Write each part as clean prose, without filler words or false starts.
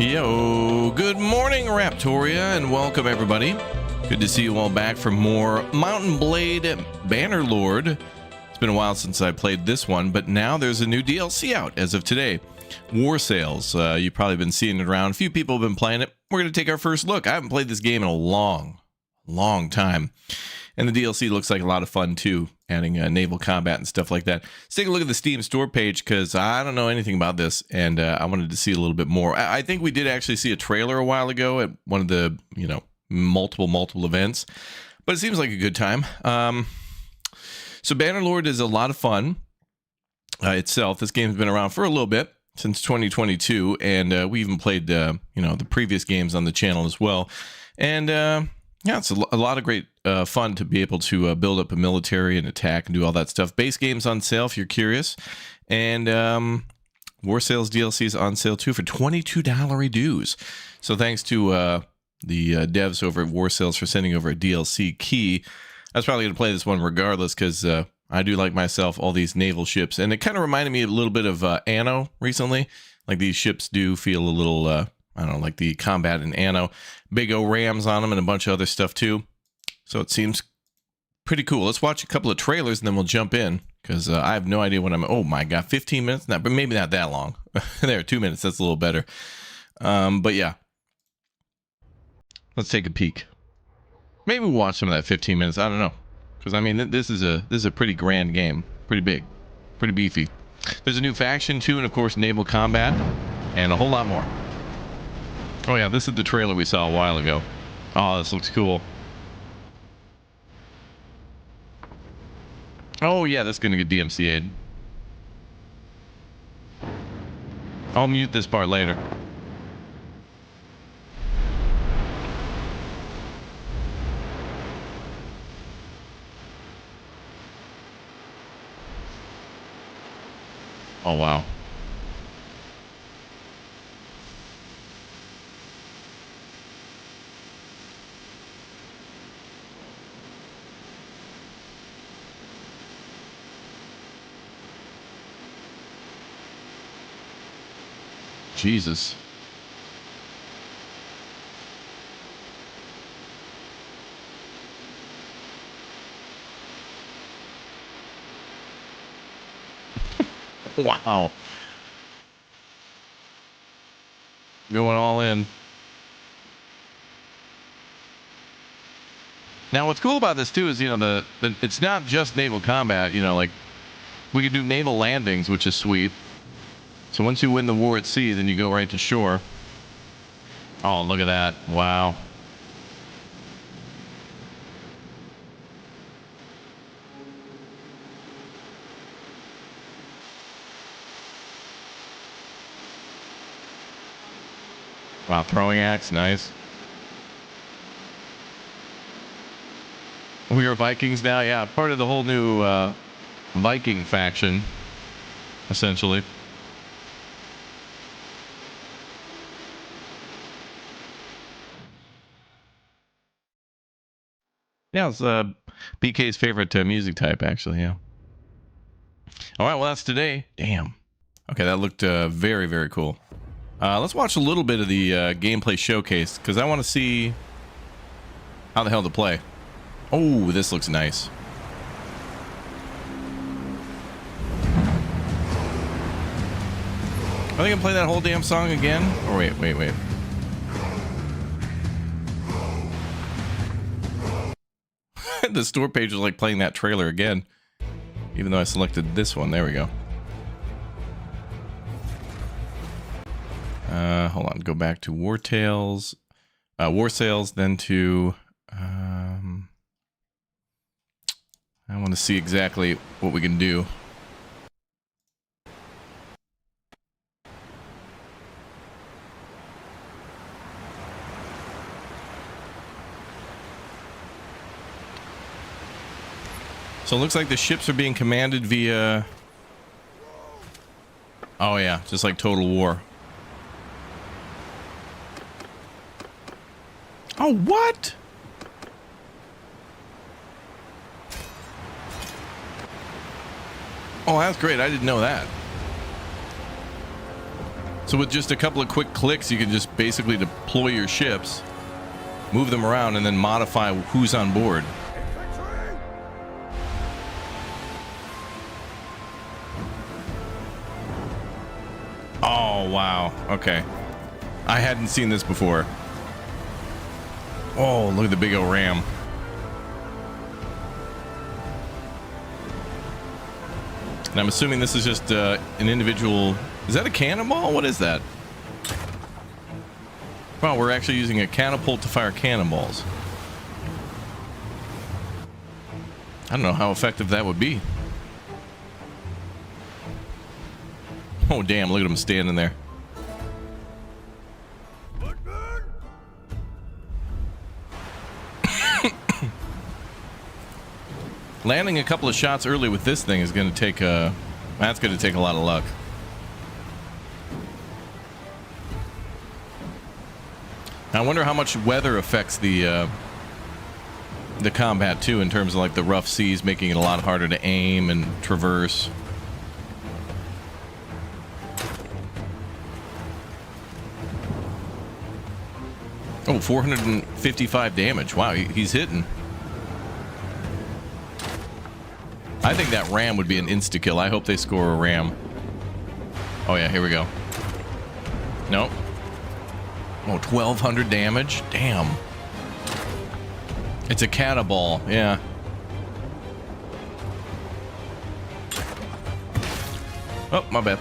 Yo, good morning, Raptoria, and welcome everybody. Good to see you all back for more Mountain Blade Bannerlord. It's been a while since I played this one, but now there's a new DLC out as of today. War Sales. You've probably been seeing it around. A few people have been playing it. We're going to take our first look. I haven't played this game in a long time. And the DLC looks like a lot of fun too, adding naval combat and stuff like that. Let's take a look at the Steam store page because I don't know anything about this, and I wanted to see a little bit more. I think we did actually see a trailer a while ago at one of the, multiple events, but it seems like a good time. So Bannerlord is a lot of fun itself. This game's been around for a little bit, since 2022, and we even played, the previous games on the channel as well. And yeah, it's a lot of great fun to be able to build up a military and attack and do all that stuff. Base game's on sale if you're curious. And War Sales DLC is on sale too for $22 dues. So thanks to the devs over at War Sales for sending over a DLC key. I was probably going to play this one regardless because I do like myself all these naval ships. And it kind of reminded me a little bit of Anno recently. Like these ships do feel a little... I don't know, like the combat in Anno. Big O rams on them and a bunch of other stuff too. So it seems pretty cool. Let's watch a couple of trailers and then we'll jump in. Because I have no idea what I'm... Oh my god, 15 minutes? Not, but maybe not that long. There, 2 minutes. That's a little better. But yeah. Let's take a peek. Maybe we'll watch some of that 15 minutes. I don't know. Because I mean, this is a pretty grand game. Pretty big. Pretty beefy. There's a new faction too, and of course naval combat. And a whole lot more. Oh yeah, this is the trailer we saw a while ago. Oh, this looks cool. Oh yeah, that's gonna get DMCA'd. I'll mute this part later. Oh wow. Jesus. Wow. Going all in. Now what's cool about this too is, it's not just naval combat, like we can do naval landings, which is sweet. So once you win the war at sea, then you go right to shore. Oh, look at that. Wow. Wow, throwing axe, nice. We are Vikings now, yeah. Part of the whole new Viking faction, essentially. Yeah, it's BK's favorite music type, actually, yeah. All right, well, that's today. Damn. Okay, that looked very, very cool. Let's watch a little bit of the gameplay showcase, because I want to see how the hell to play. Oh, this looks nice. Are they going to play that whole damn song again? Or wait. The store page was like playing that trailer again, even though I selected this one. There we go. Hold on, go back to War Sales, then to I want to see exactly what we can do. So it looks like the ships are being commanded via... Oh yeah, just like Total War. Oh, what? Oh, that's great. I didn't know that. So with just a couple of quick clicks, you can just basically deploy your ships, move them around, and then modify who's on board. Oh, wow. Okay. I hadn't seen this before. Oh, look at the big old ram. And I'm assuming this is just an individual... Is that a cannonball? What is that? Wow, we're actually using a catapult to fire cannonballs. I don't know how effective that would be. Oh, damn, look at him standing there. Landing a couple of shots early with this thing is going to take that's going to take a lot of luck. I wonder how much weather affects the combat too, in terms of like the rough seas making it a lot harder to aim and traverse. Oh, 455 damage. Wow, he's hitting. I think that ram would be an insta-kill. I hope they score a ram. Oh, yeah, here we go. Nope. Oh, 1,200 damage? Damn. It's a catapult, yeah. Oh, my bad.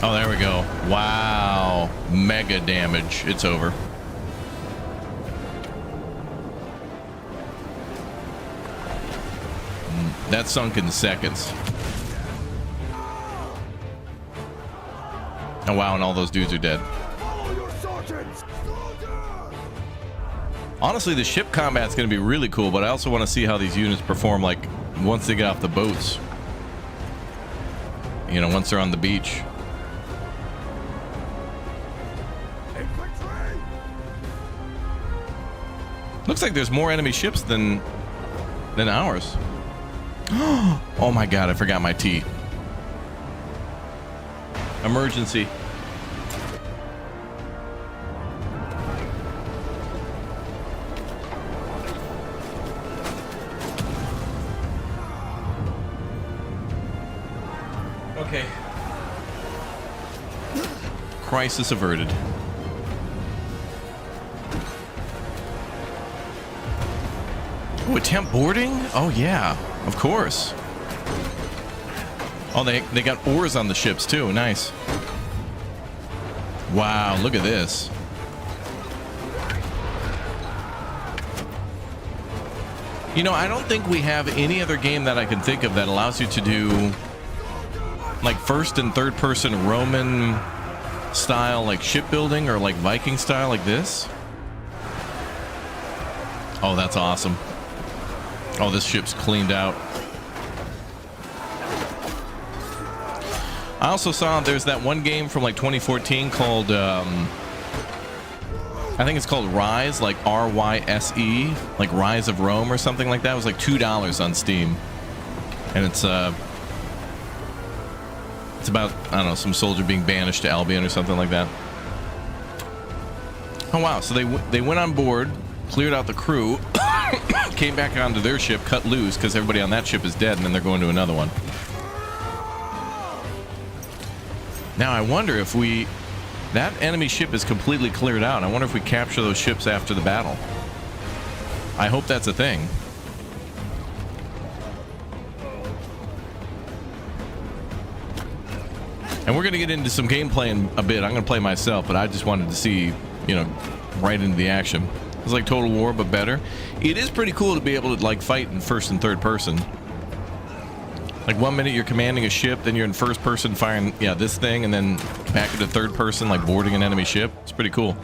Oh, there we go. Wow. Mega damage. It's over. That sunk in seconds. Oh, wow, and all those dudes are dead. Honestly, the ship combat's going to be really cool, but I also want to see how these units perform, like, once they get off the boats. You know, once they're on the beach. Looks like there's more enemy ships than ours. Oh my god, I forgot my T. Emergency. Okay. Crisis averted. Oh, attempt boarding? Oh yeah, of course. Oh, they got oars on the ships too. Nice. Wow, look at this. You know, I don't think we have any other game that I can think of that allows you to do like first and third person Roman style, like shipbuilding, or like Viking style like this. Oh, that's awesome. Oh, this ship's cleaned out. I also saw there's that one game from like 2014 called, I think it's called Rise, like R-Y-S-E, like Rise of Rome or something like that. It was like $2 on Steam. And it's about, I don't know, some soldier being banished to Albion or something like that. Oh, wow. So they went on board, cleared out the crew, came back onto their ship, cut loose because everybody on that ship is dead, and then they're going to another one. Now, I wonder if that enemy ship is completely cleared out. I wonder if we capture those ships after the battle. I hope that's a thing. And we're going to get into some gameplay in a bit. I'm going to play myself, but I just wanted to see, you know, right into the action. It's like Total War, but better. It is pretty cool to be able to, like, fight in first and third person. Like, 1 minute you're commanding a ship, then you're in first person firing, yeah, this thing, and then back into third person, like boarding an enemy ship. It's pretty cool.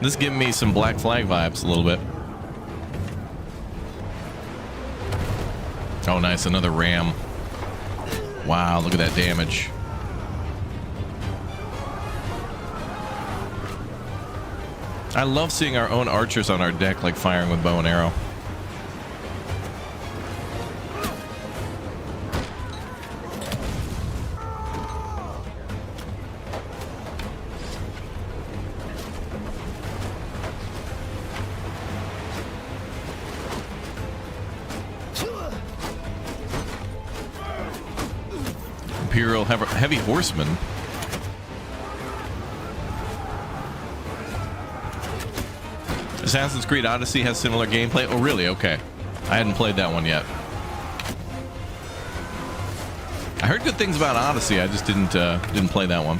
This is giving me some Black Flag vibes a little bit. Oh, nice. Another ram. Wow, look at that damage. I love seeing our own archers on our deck, like firing with bow and arrow. Imperial Heavy Horsemen. Assassin's Creed Odyssey has similar gameplay. Oh, really? Okay. I hadn't played that one yet. I heard good things about Odyssey. I just didn't play that one.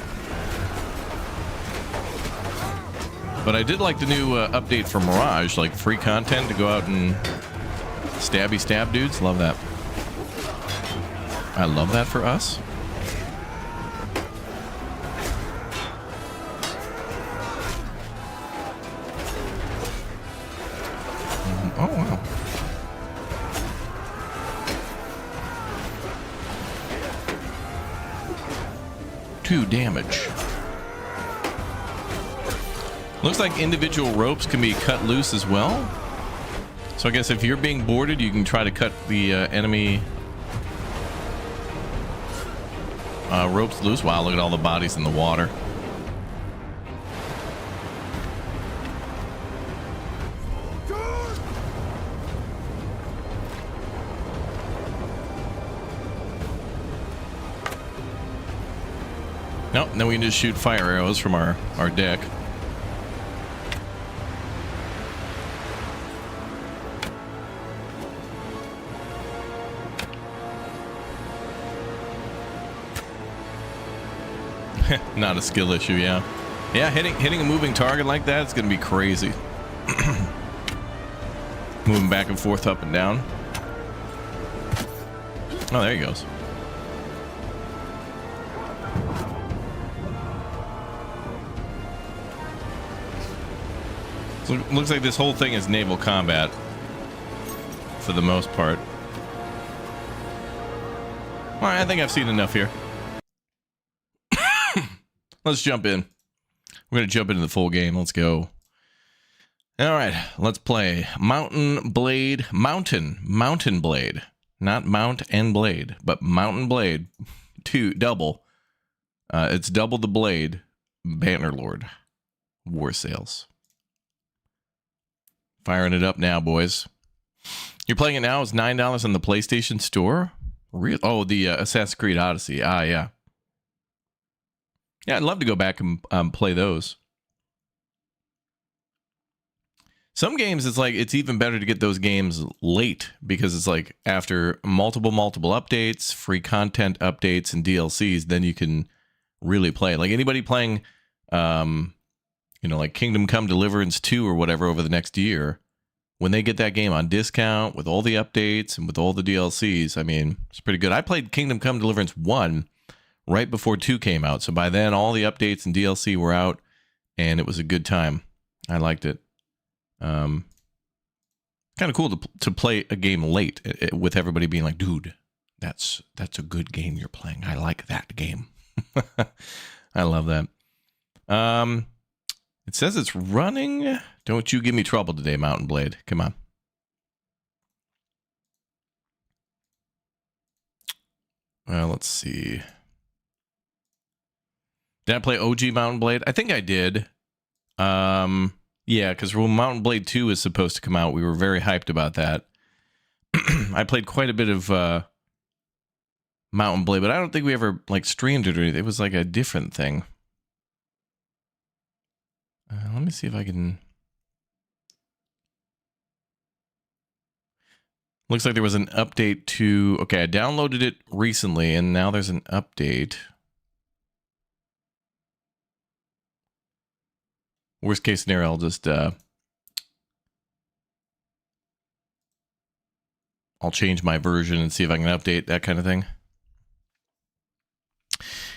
But I did like the new update for Mirage, like free content to go out and stabby stab dudes. Love that. I love that for us. Oh, wow. Two damage. Looks like individual ropes can be cut loose as well. So I guess if you're being boarded, you can try to cut the enemy ropes loose. Wow, look at all the bodies in the water. Nope, then we can just shoot fire arrows from our deck. Not a skill issue, yeah. Yeah, hitting a moving target like that, it's gonna be crazy. Moving back and forth, up and down. Oh, there he goes. So it looks like this whole thing is naval combat for the most part. All right, I think I've seen enough here. Let's jump in. We're going to jump into the full game. Let's go. All right, let's play Mountain Blade. Mountain Blade. Not Mount and Blade, but Mountain Blade. Double. It's double the blade. Bannerlord. War Sales. Firing it up now, boys. You're playing it now. It's $9 on the PlayStation Store. Oh, the Assassin's Creed Odyssey. Ah, yeah. Yeah, I'd love to go back and play those. Some games, it's like, it's even better to get those games late because it's like after multiple updates, free content updates, and DLCs, then you can really play. Like anybody playing, like Kingdom Come Deliverance 2 or whatever over the next year, when they get that game on discount with all the updates and with all the DLCs, I mean, it's pretty good. I played Kingdom Come Deliverance 1 right before 2 came out. So by then, all the updates and DLC were out, and it was a good time. I liked it. Kind of cool to play a game late with everybody being like, dude, that's a good game you're playing. I like that game. I love that. It says it's running. Don't you give me trouble today, Mountain Blade. Come on. Well, let's see. Did I play OG Mountain Blade? I think I did. Yeah, because when Mountain Blade 2 is supposed to come out, we were very hyped about that. I played quite a bit of Mountain Blade, but I don't think we ever like streamed it or anything. It was like a different thing. Let me see if I can... Looks like there was an update to... Okay, I downloaded it recently, and now there's an update. Worst case scenario, I'll just... I'll change my version and see if I can update that kind of thing.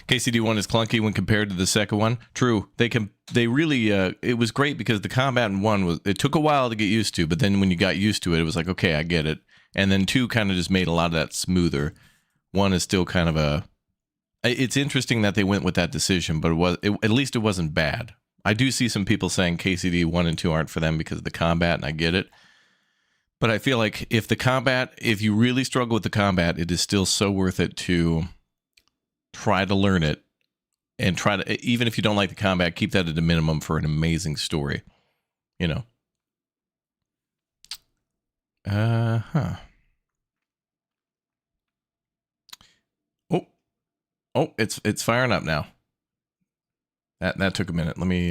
KCD1 is clunky when compared to the second one. True. They really, it was great because the combat in 1 it took a while to get used to, but then when you got used to it, it was like, okay, I get it. And then 2 kind of just made a lot of that smoother. 1 is still kind of it's interesting that they went with that decision, but at least it wasn't bad. I do see some people saying KCD 1 and 2 aren't for them because of the combat, and I get it. But I feel like if you really struggle with the combat, it is still so worth it to try to learn it and try to, even if you don't like the combat, keep that at a minimum for an amazing story, you know. Oh, it's firing up now. That took a minute. Let me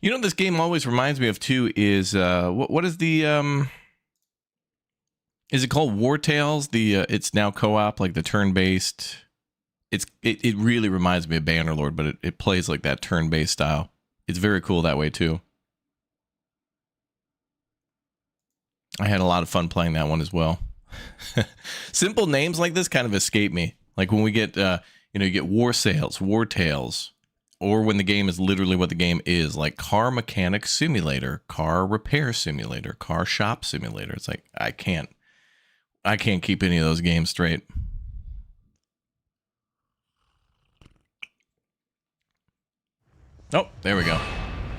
You know, this game always reminds me of too is what is the is it called War Tales? The it's now co-op, like the turn-based. It really reminds me of Bannerlord, but it plays like that turn-based style. It's very cool that way too. I had a lot of fun playing that one as well. Simple names like this kind of escape me. Like when we get you get War Sales, War Tales, or when the game is literally what the game is, like Car Mechanic Simulator, Car Repair Simulator, Car Shop Simulator. It's like I can't keep any of those games straight. Oh, there we go.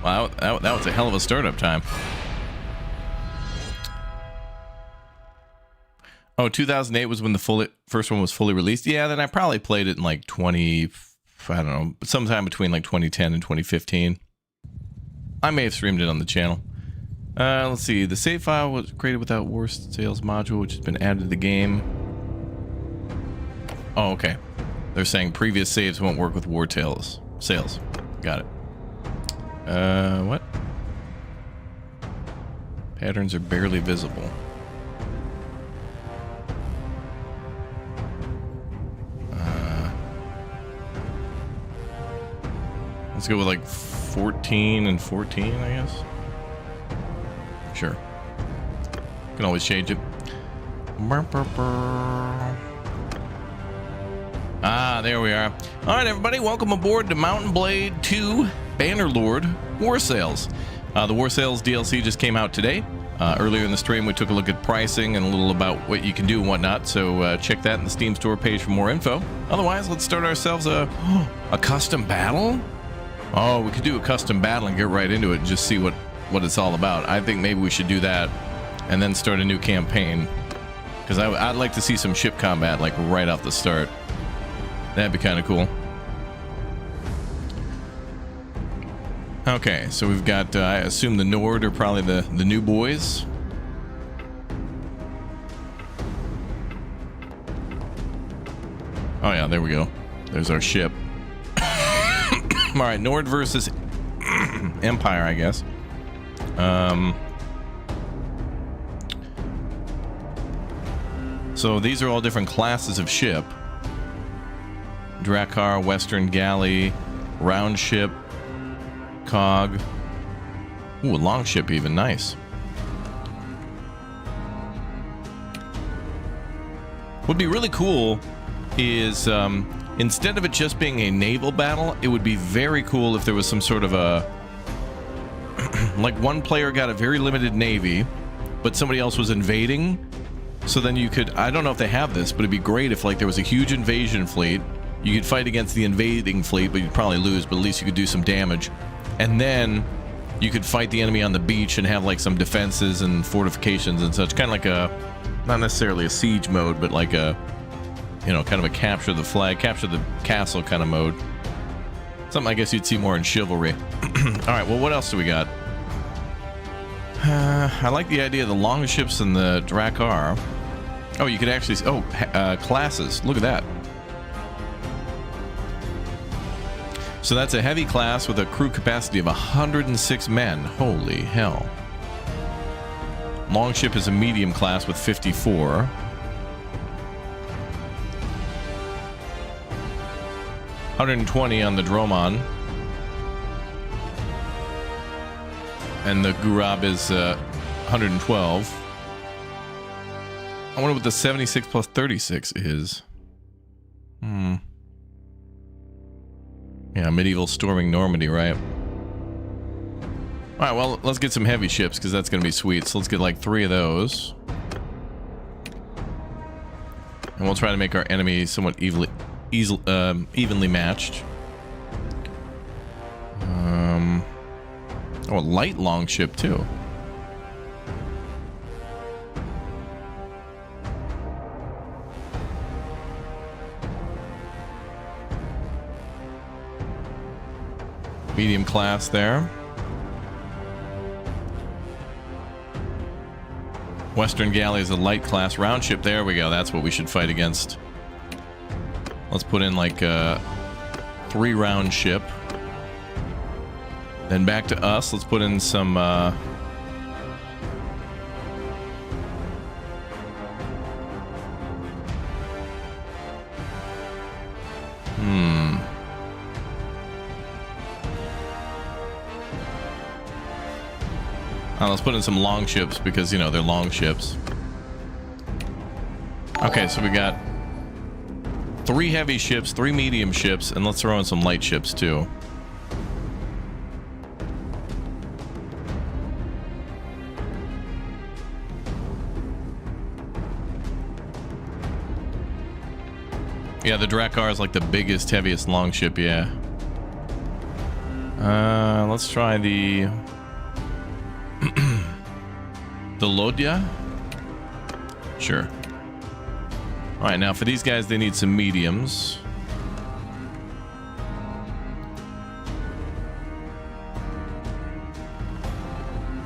Wow, that was a hell of a startup time. Oh, 2008 was when the first one was fully released. Yeah, then I probably played it in like I don't know, sometime between like 2010 and 2015. I may have streamed it on the channel. Let's see. The save file was created without War Sales module, which has been added to the game. Oh, okay. They're saying previous saves won't work with War Tales sales. Got it. What? Patterns are barely visible. Let's go with like 14 and 14, I guess. Sure. Can always change it. Ah, there we are. All right, everybody, welcome aboard to Mountain Blade 2 Bannerlord War Sales. The War Sales DLC just came out today. Earlier in the stream, we took a look at pricing and a little about what you can do and whatnot, so check that in the Steam store page for more info. Otherwise, let's start ourselves a custom battle. Oh, we could do a custom battle and get right into it and just see what it's all about. I think maybe we should do that and then start a new campaign, because I'd like to see some ship combat like right off the start. That'd be kind of cool. Okay, so we've got, I assume the Nord are probably the new boys. Oh yeah, there we go. There's our ship. All right, Nord versus Empire, I guess. So these are all different classes of ship. Drakkar, Western Galley, Round Ship, Cog. Ooh, a long ship even, nice. What'd be really cool is instead of it just being a naval battle, it would be very cool if there was some sort of a like one player got a very limited navy, but somebody else was invading. So then you could, I don't know if they have this, but it'd be great if like there was a huge invasion fleet. You could fight against the invading fleet, but you'd probably lose, but at least you could do some damage. And then you could fight the enemy on the beach and have like some defenses and fortifications and such. Kind of like a, not necessarily a siege mode, but like a, you know, kind of a capture the flag, capture the castle kind of mode. Something I guess you'd see more in Chivalry. All right, well, what else do we got? I like the idea of the long ships and the Drakkar. Oh, you could actually, classes. Look at that. So that's a heavy class with a crew capacity of 106 men. Holy hell. Longship is a medium class with 54. $120 on the Dromon. And the Gurab is 112. I wonder what the 76 plus 36 is. Yeah, medieval storming Normandy, right? Alright, well, let's get some heavy ships, because that's going to be sweet. So let's get like 3 of those. And we'll try to make our enemy somewhat evenly matched. Oh, a light longship, too. Medium class there. Western Galley is a light class. Round ship, there we go. That's what we should fight against. Let's put in like a 3-round ship. Then back to us. Let's put in some... let's put in some long ships because, you know, they're long ships. Okay, so we got 3 heavy ships, 3 medium ships, and let's throw in some light ships too. Yeah, the Drakkar is like the biggest, heaviest long ship, yeah. Let's try the Lodya? Sure. Alright, now for these guys, they need some mediums.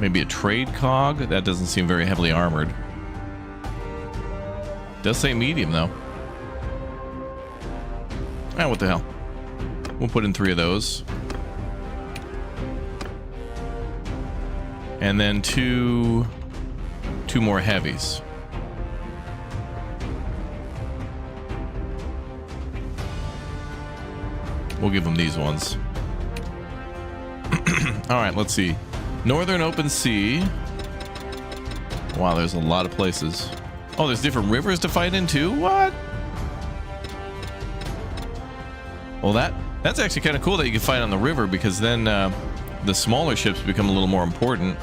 Maybe a trade cog? That doesn't seem very heavily armored. Does say medium, though. Ah, what the hell. We'll put in 3 of those. And then two more heavies. We'll give them these ones. Alright, let's see. Northern Open Sea. Wow, there's a lot of places. Oh, there's different rivers to fight in too? What? Well, that's actually kind of cool that you can fight on the river, because then the smaller ships become a little more important.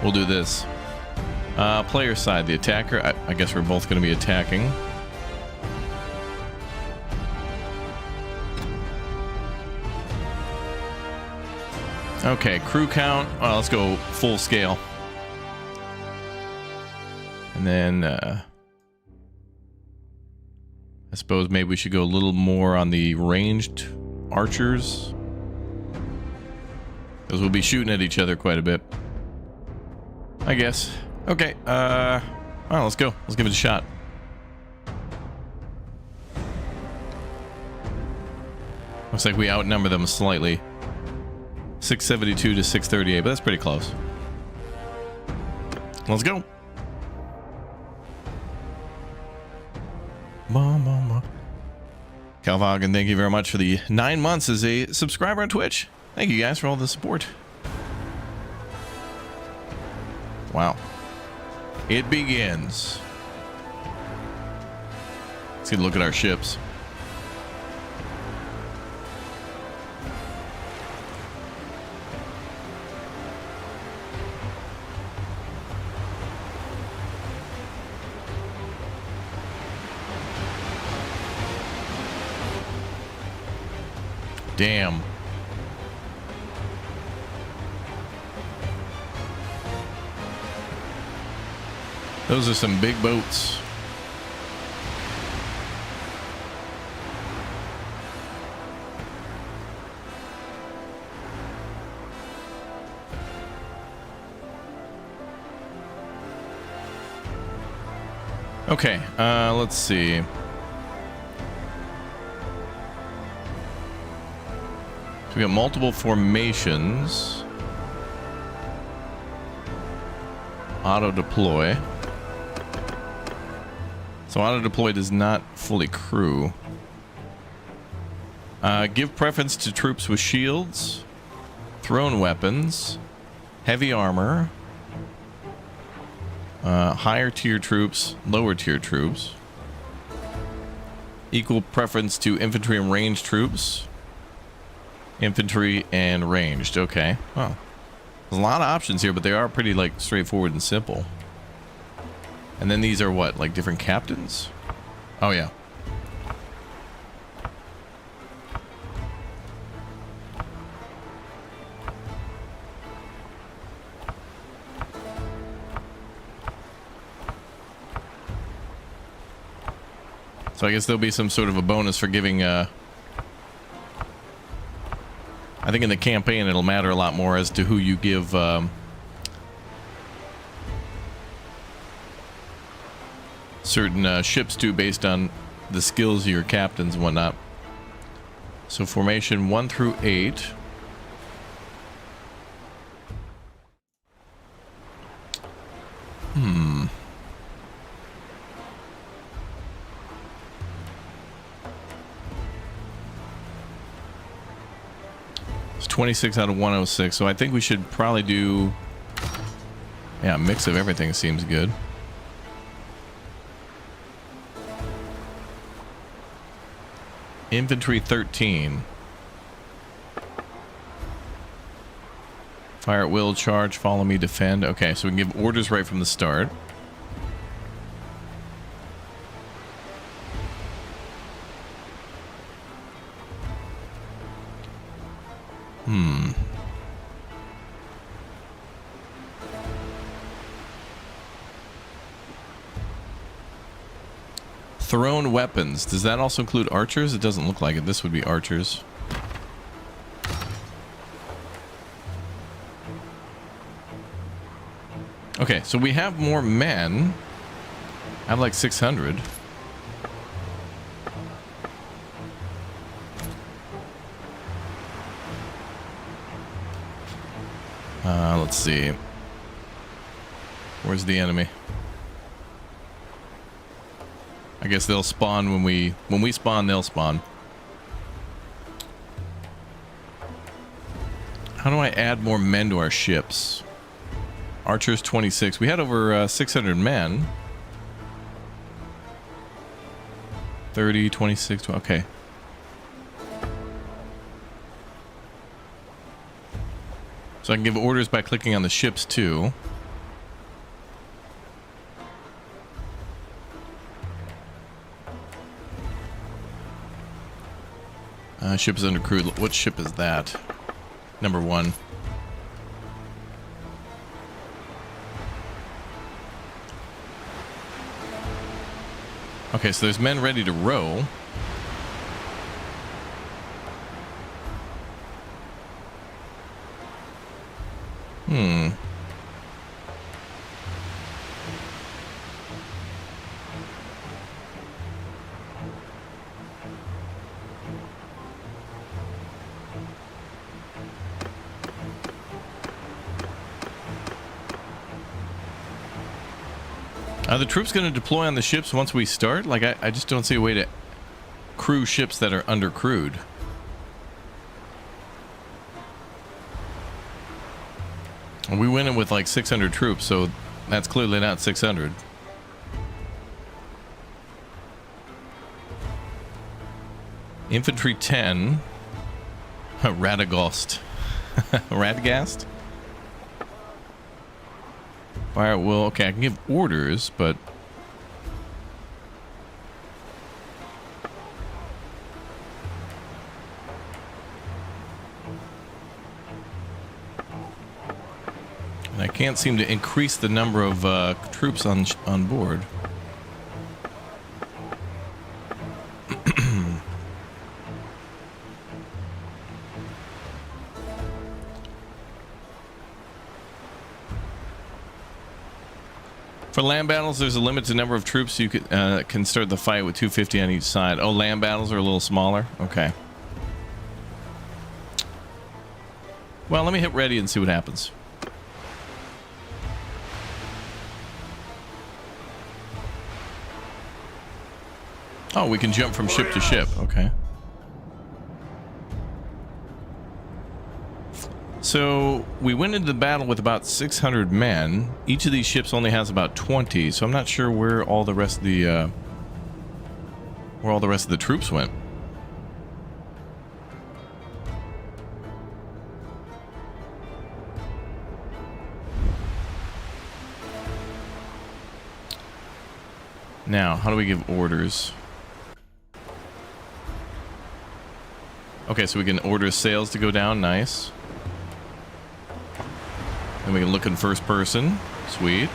We'll do this. Player side, the attacker. I guess we're both going to be attacking. Okay, crew count. Let's go full scale. And then I suppose maybe we should go a little more on the ranged archers, because we'll be shooting at each other quite a bit, I guess. Okay, well, let's go. Let's give it a shot. Looks like we outnumber them slightly. 672 to 638, but that's pretty close. Let's go. Calvagan, thank you very much for the 9 months as a subscriber on Twitch. Thank you guys for all the support. Wow. It begins. Let's get a look at our ships. Damn. Those are some big boats. Okay, let's see. We got multiple formations. Auto deploy. So auto deploy does not fully crew. Give preference to troops with shields, thrown weapons, heavy armor, higher tier troops, lower tier troops. Equal preference to infantry and ranged troops. Infantry and ranged. Okay. Well, there's a lot of options here, but they are pretty like straightforward and simple. And then these are what, like different captains? Oh yeah. So I guess there'll be some sort of a bonus for giving, I think in the campaign it'll matter a lot more as to who you give, certain ships to based on the skills of your captains and whatnot. So formation 1 through 8. It's 26 out of 106, so I think we should probably do, yeah, a mix of everything seems good. Infantry 13. Fire at will, charge, follow me, defend. Okay, so we can give orders right from the start. Thrown weapons. Does that also include archers? It doesn't look like it. This would be archers. Okay, so we have more men. I have like 600. Let's see. Where's the enemy? I guess they'll spawn when we spawn, they'll spawn. How do I add more men to our ships? Archers 26. We had over 600 men. 30, 26, 12. Okay. So I can give orders by clicking on the ships too. Ship is under crew. What ship is that? Number 1. Okay, so there's men ready to row. Are the troops going to deploy on the ships once we start? Like, I just don't see a way to crew ships that are undercrewed. And we went in with like 600 troops, so that's clearly not 600. Infantry 10. Radagast. Radagast? Fire at will. Okay, I can give orders, but and I can't seem to increase the number of troops on board. For land battles, there's a limited number of troops. You can start the fight with 250 on each side. Oh, land battles are a little smaller? Okay. Well, let me hit ready and see what happens. Oh, we can jump from ship to ship. Okay. So we went into the battle with about 600 men. Each of these ships only has about 20, so I'm not sure where all the rest of the troops went. Now, how do we give orders? Okay, so we can order sails to go down. Nice. And we can look in first person. Sweet.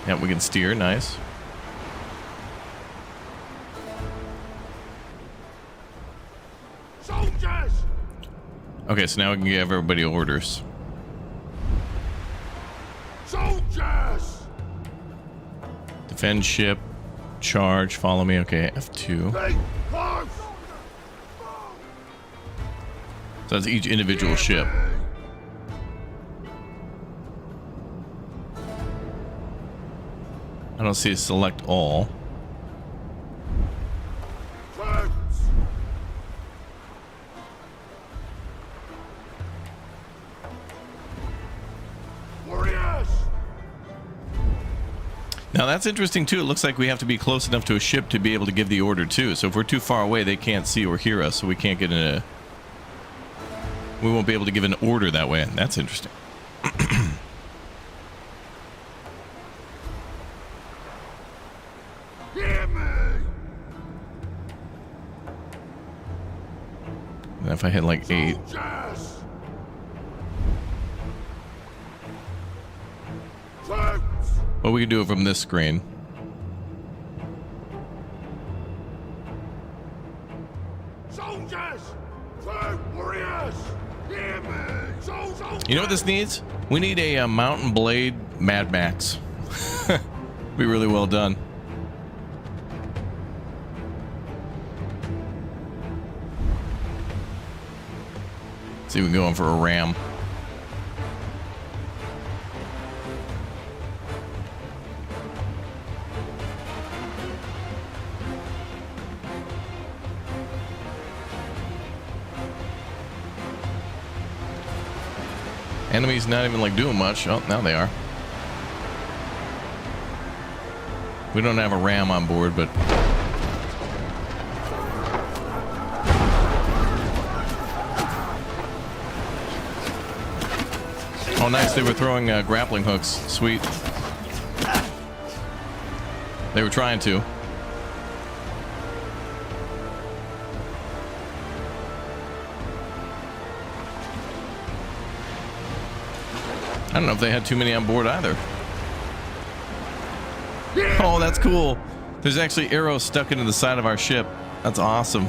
Yeah, we can steer. Nice. Soldiers! Okay, so now we can give everybody orders. Soldiers! Defend ship. Charge. Follow me. Okay, F2. Stay close! So that's each individual ship. I don't see a select all. Close! Warriors! Now that's interesting too. It looks like we have to be close enough to a ship to be able to give the order too. So if we're too far away, they can't see or hear us, so we can't get in a... We won't be able to give an order that way. That's interesting. Hear me! And if I hit like 8. Soldiers! Close! Well, we can do it from this screen. Soldiers! Close! Warriors! Hear me! Soldiers! You know what this needs? We need a Mountain Blade Mad Max. Be really well done. See, we're going for a ram. Enemies not even like doing much. Oh, now they are. We don't have a ram on board, but oh, nice. They were throwing grappling hooks. Sweet. They were trying to. I don't know if they had too many on board either. Oh, that's cool. There's actually arrows stuck into the side of our ship. That's awesome.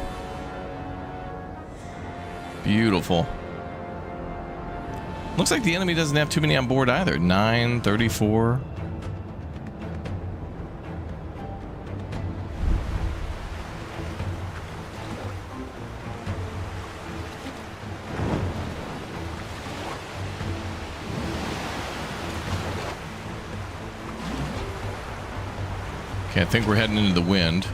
Beautiful. Looks like the enemy doesn't have too many on board either. 9, 34. Okay, I think we're heading into the wind.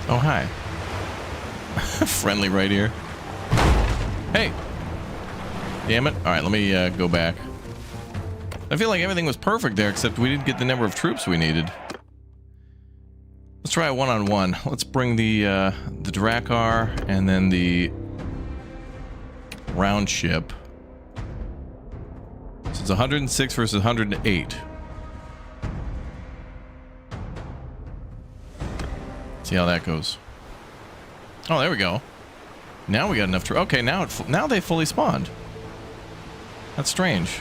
Oh, hi. Friendly right here. Hey! Damn it. Alright, let me go back. I feel like everything was perfect there, except we didn't get the number of troops we needed. Let's try a one-on-one. Let's bring the Drakkar and then the round ship. So it's 106 versus 108. See how that goes. Oh, there we go. Now we got enough to... Okay, now they fully spawned. That's strange.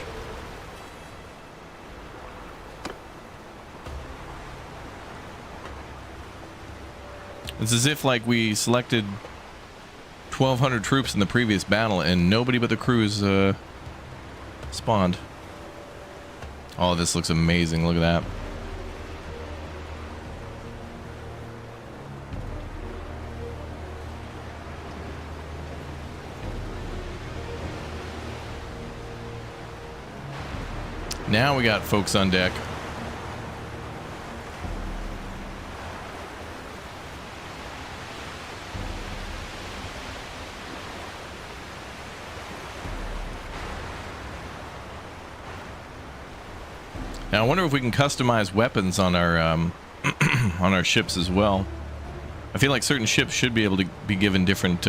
It's as if like we selected 1,200 troops in the previous battle and nobody but the crews spawned. Oh, this looks amazing. Look at that. Now we got folks on deck. Now I wonder if we can customize weapons on our on our ships as well. I feel like certain ships should be able to be given different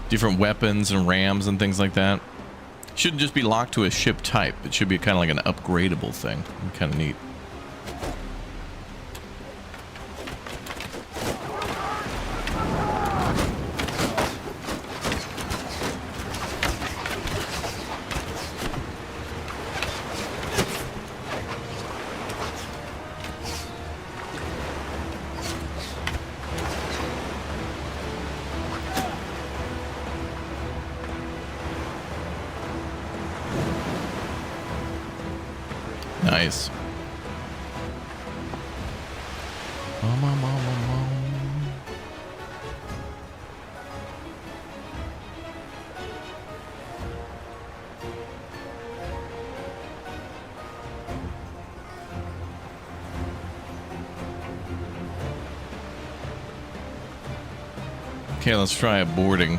different weapons and rams and things like that. Shouldn't just be locked to a ship type. It should be kind of like an upgradable thing. Kind of neat. Nice. Okay, let's try a boarding.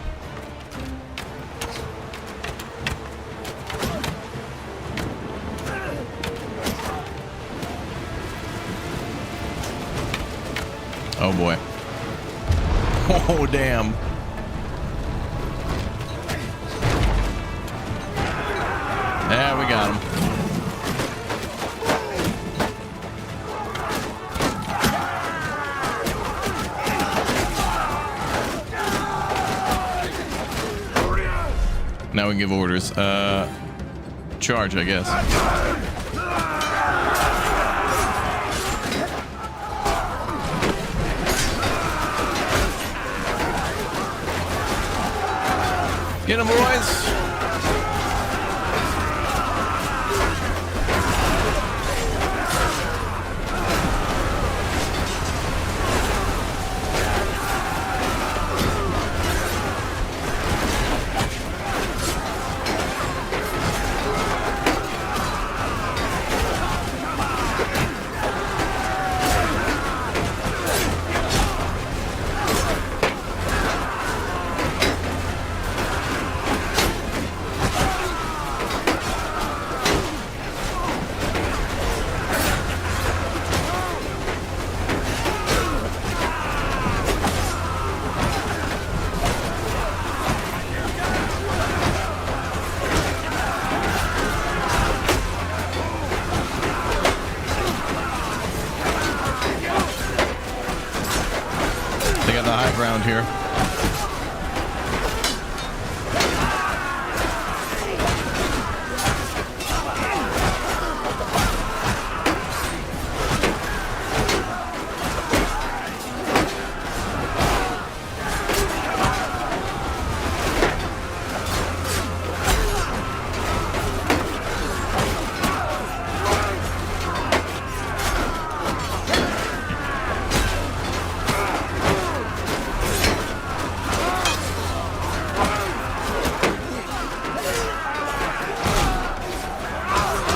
Oh boy. Oh damn. Yeah, we got him. Now we can give orders. Charge, I guess. Get him, boys. Ground here.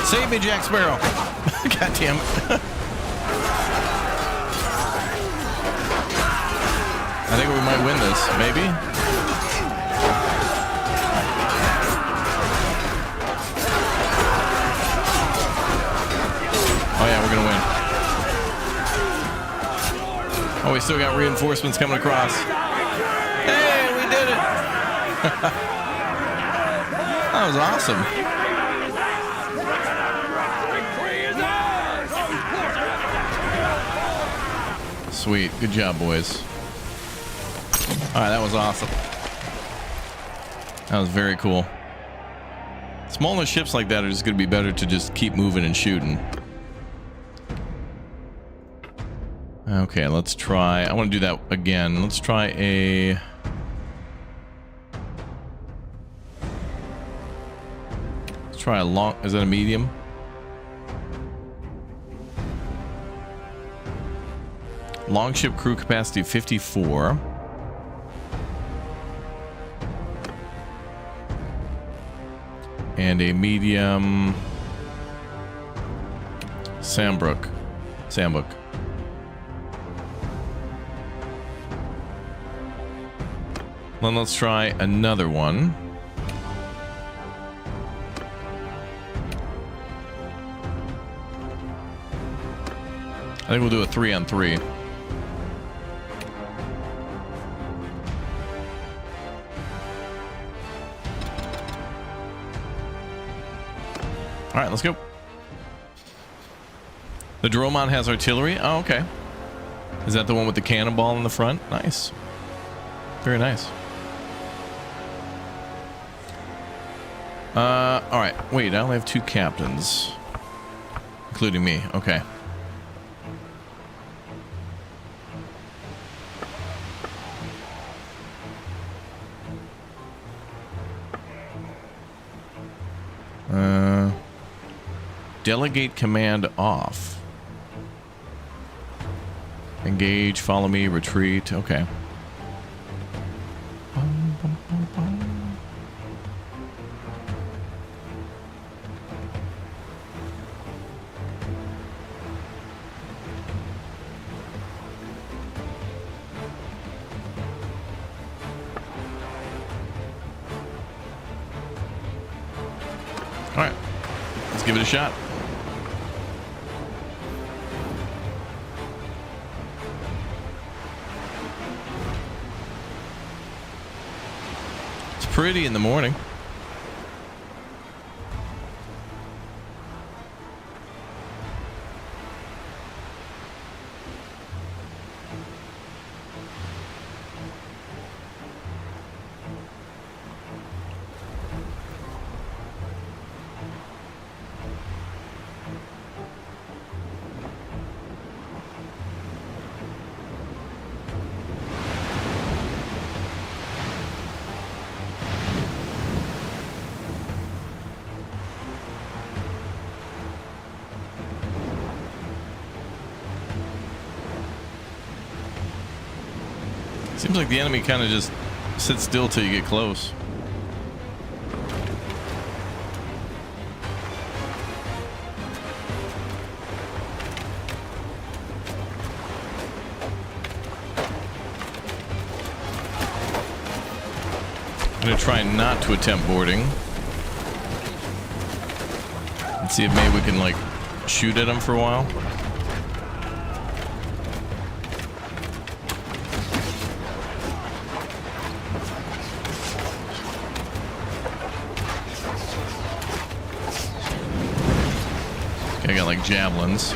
Save me, Jack Sparrow. God damn it. I think we might win this, maybe. Oh yeah, we're gonna win. Oh, we still got reinforcements coming across. Hey, we did it. That was awesome. Sweet. Good job, boys. Alright, that was awesome. That was very cool. Smaller ships like that are just going to be better to just keep moving and shooting. Okay, let's try... I want to do that again. Let's try a... Let's try a long... Is that a medium? Longship crew capacity 54. And a medium Sambrook. Then let's try another one. I think we'll do a 3-on-3. All right, let's go. The Dromon has artillery. Oh, okay. Is that the one with the cannonball in the front? Nice. Very nice. All right. Wait, I only have 2 captains, including me. Okay. Delegate command off. Engage, follow me, retreat. Okay. All right, let's give it a shot. It's pretty in the morning. Seems like the enemy kind of just sits still till you get close. I'm gonna try not to attempt boarding. Let's see if maybe we can like shoot at them for a while. I got like javelins.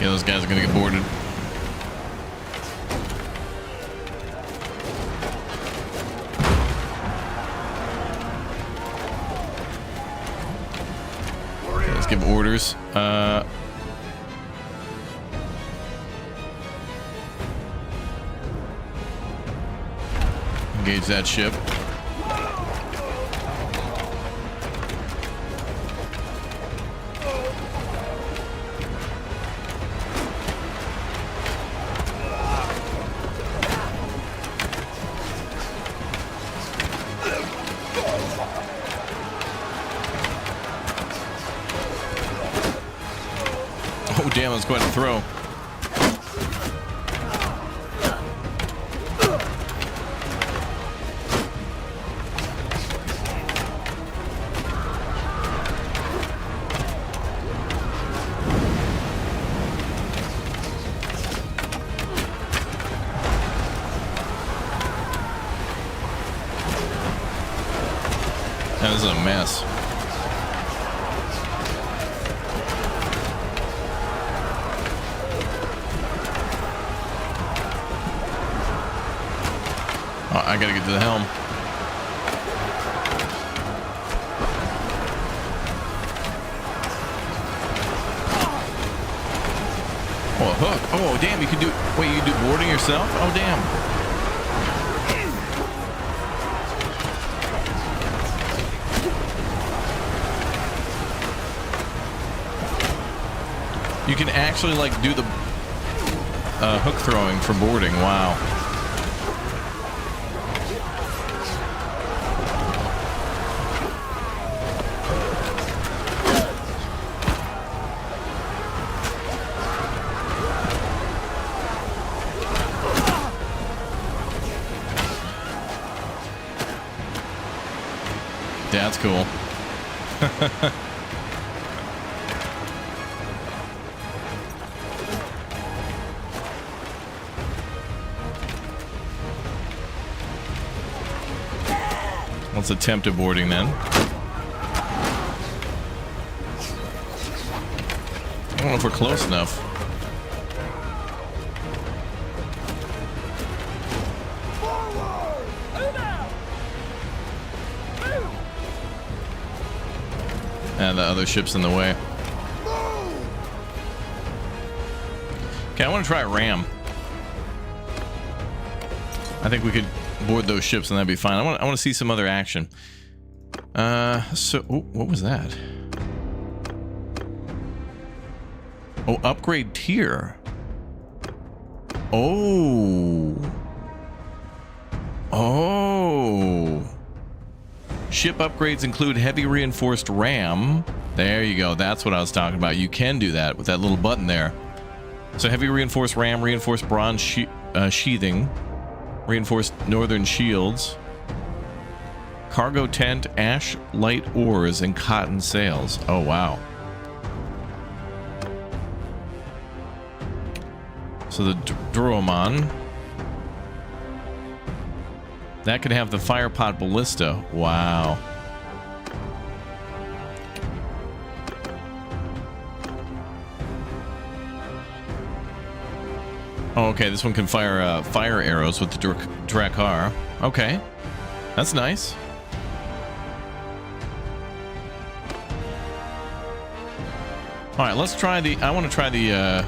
Yeah, those guys are gonna get boarded. Give orders. Engage that ship. Oh, damn, that's quite a throw. That is a mess. I gotta get to the helm. Oh, a hook. Oh, damn, you can do... Wait, you can do boarding yourself? Oh, damn. You can actually, like, do the hook throwing for boarding. Wow. That's cool. Let's attempt boarding then. I don't know if we're close enough. And the other ship's in the way. Okay, I want to try ram. I think we could board those ships and that'd be fine. I want to see some other action. What was that? Oh, upgrade tier. Oh. Ship upgrades include heavy reinforced ram. There you go. That's what I was talking about. You can do that with that little button there. So heavy reinforced ram, reinforced bronze sheathing, reinforced northern shields, cargo tent, ash light oars, and cotton sails. Oh, wow. So the Dromon. That could have the firepot ballista. Wow. Oh, okay. This one can fire fire arrows with the Drakkar. Okay. That's nice. All right, let's try the... I want to try the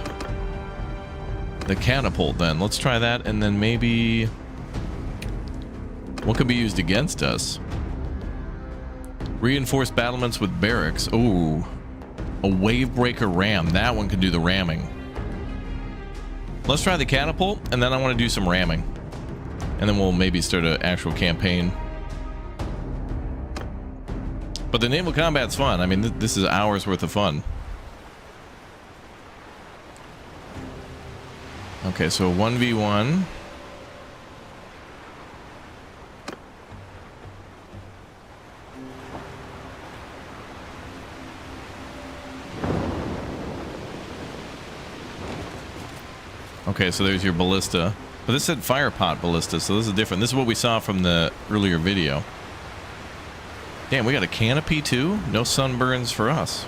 catapult then. Let's try that, and then maybe... What could be used against us? Reinforced battlements with barracks. Ooh. A wavebreaker ram. That one could do the ramming. Let's try the catapult, and then I want to do some ramming. And then we'll maybe start an actual campaign. But the naval combat's fun. I mean, this is hours worth of fun. Okay, so 1v1. Okay, so there's your ballista. But this said firepot ballista, so this is different. This is what we saw from the earlier video. Damn, we got a canopy too? No sunburns for us.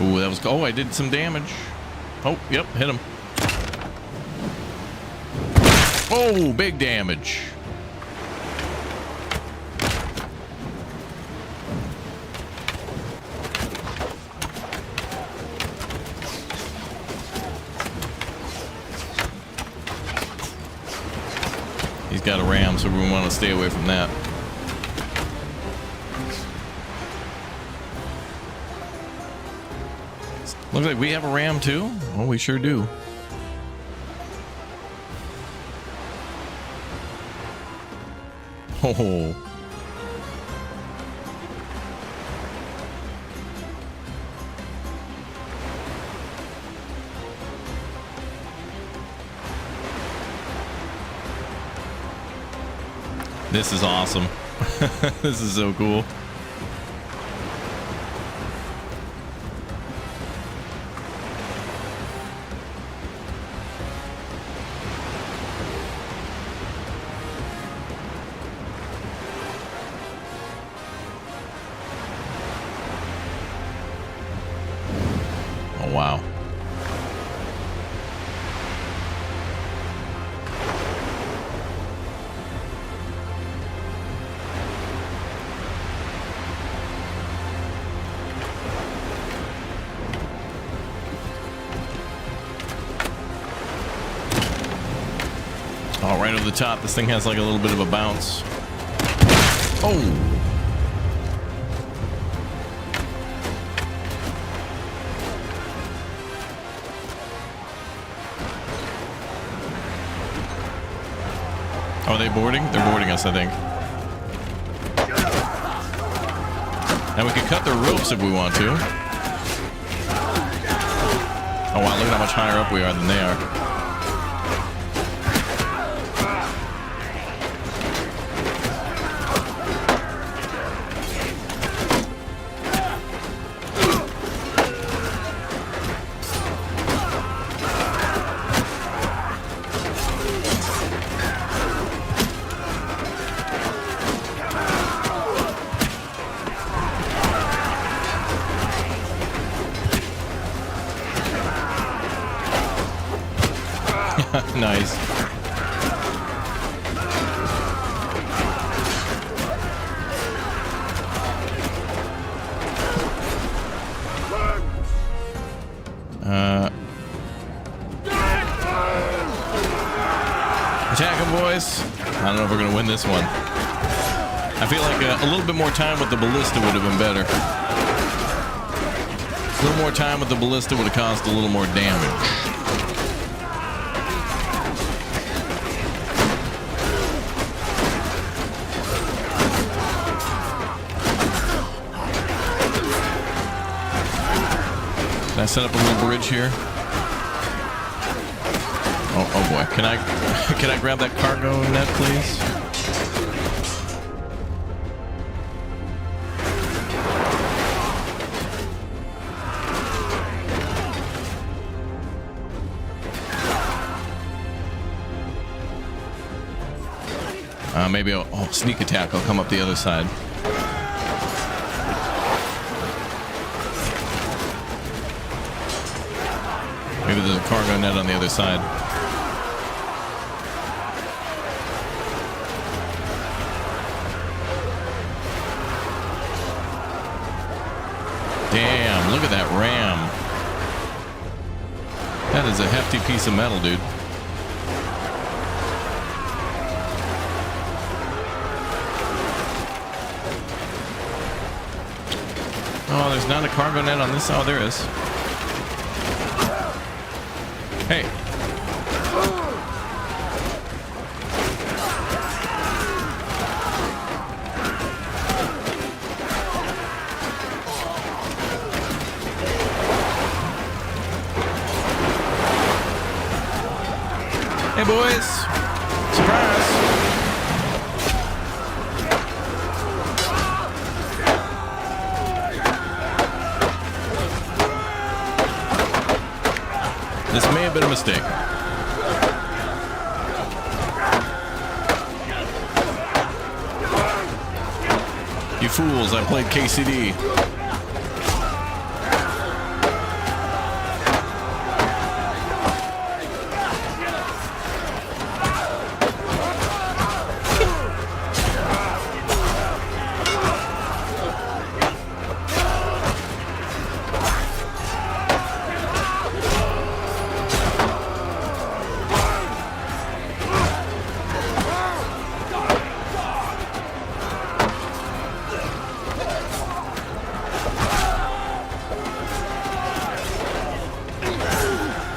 Ooh, that was... Oh, I did some damage. Oh, yep, hit him. Oh, big damage. He's got a ram, so we want to stay away from that. Looks like we have a ram too. Oh, we sure do. Oh. This is awesome. This is so cool. Wow. Oh, right over the top. This thing has like a little bit of a bounce. Oh. Are they boarding? They're boarding us, I think. And we can cut their ropes if we want to. Oh wow, look at how much higher up we are than they are. Nice. Attack them, boys. I don't know if we're gonna win this one. I feel like a little bit more time with the ballista would have been better. A little more time with the ballista would have caused a little more damage. Can I set up a little bridge here? Oh boy. Can I grab that cargo net, please? Maybe I'll sneak attack. I'll come up the other side. Maybe there's a cargo net on the other side. Damn, look at that ram. That is a hefty piece of metal, dude. Oh, there's not a cargo net on this. Oh, there is. Hey. Hey, boys. Surprise. This may have been a mistake. You fools, I played KCD.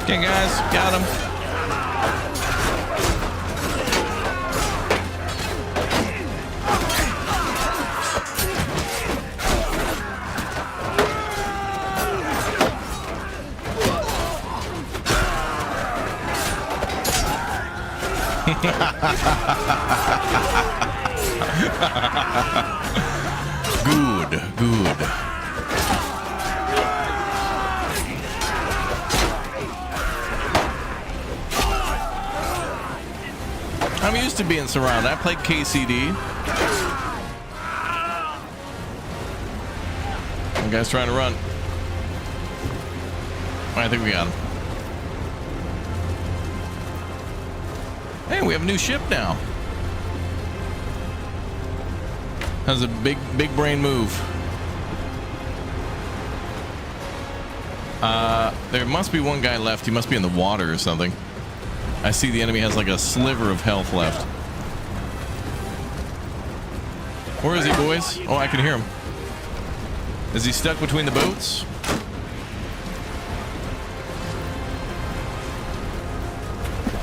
Okay, guys, got him. Good, good. I'm used to being surrounded. I played KCD. The guy's trying to run. I think we got him. Hey, we have a new ship now. That was a big brain move. There must be one guy left. He must be in the water or something. I see the enemy has like a sliver of health left. Where is he, boys? Oh, I can hear him. Is he stuck between the boats?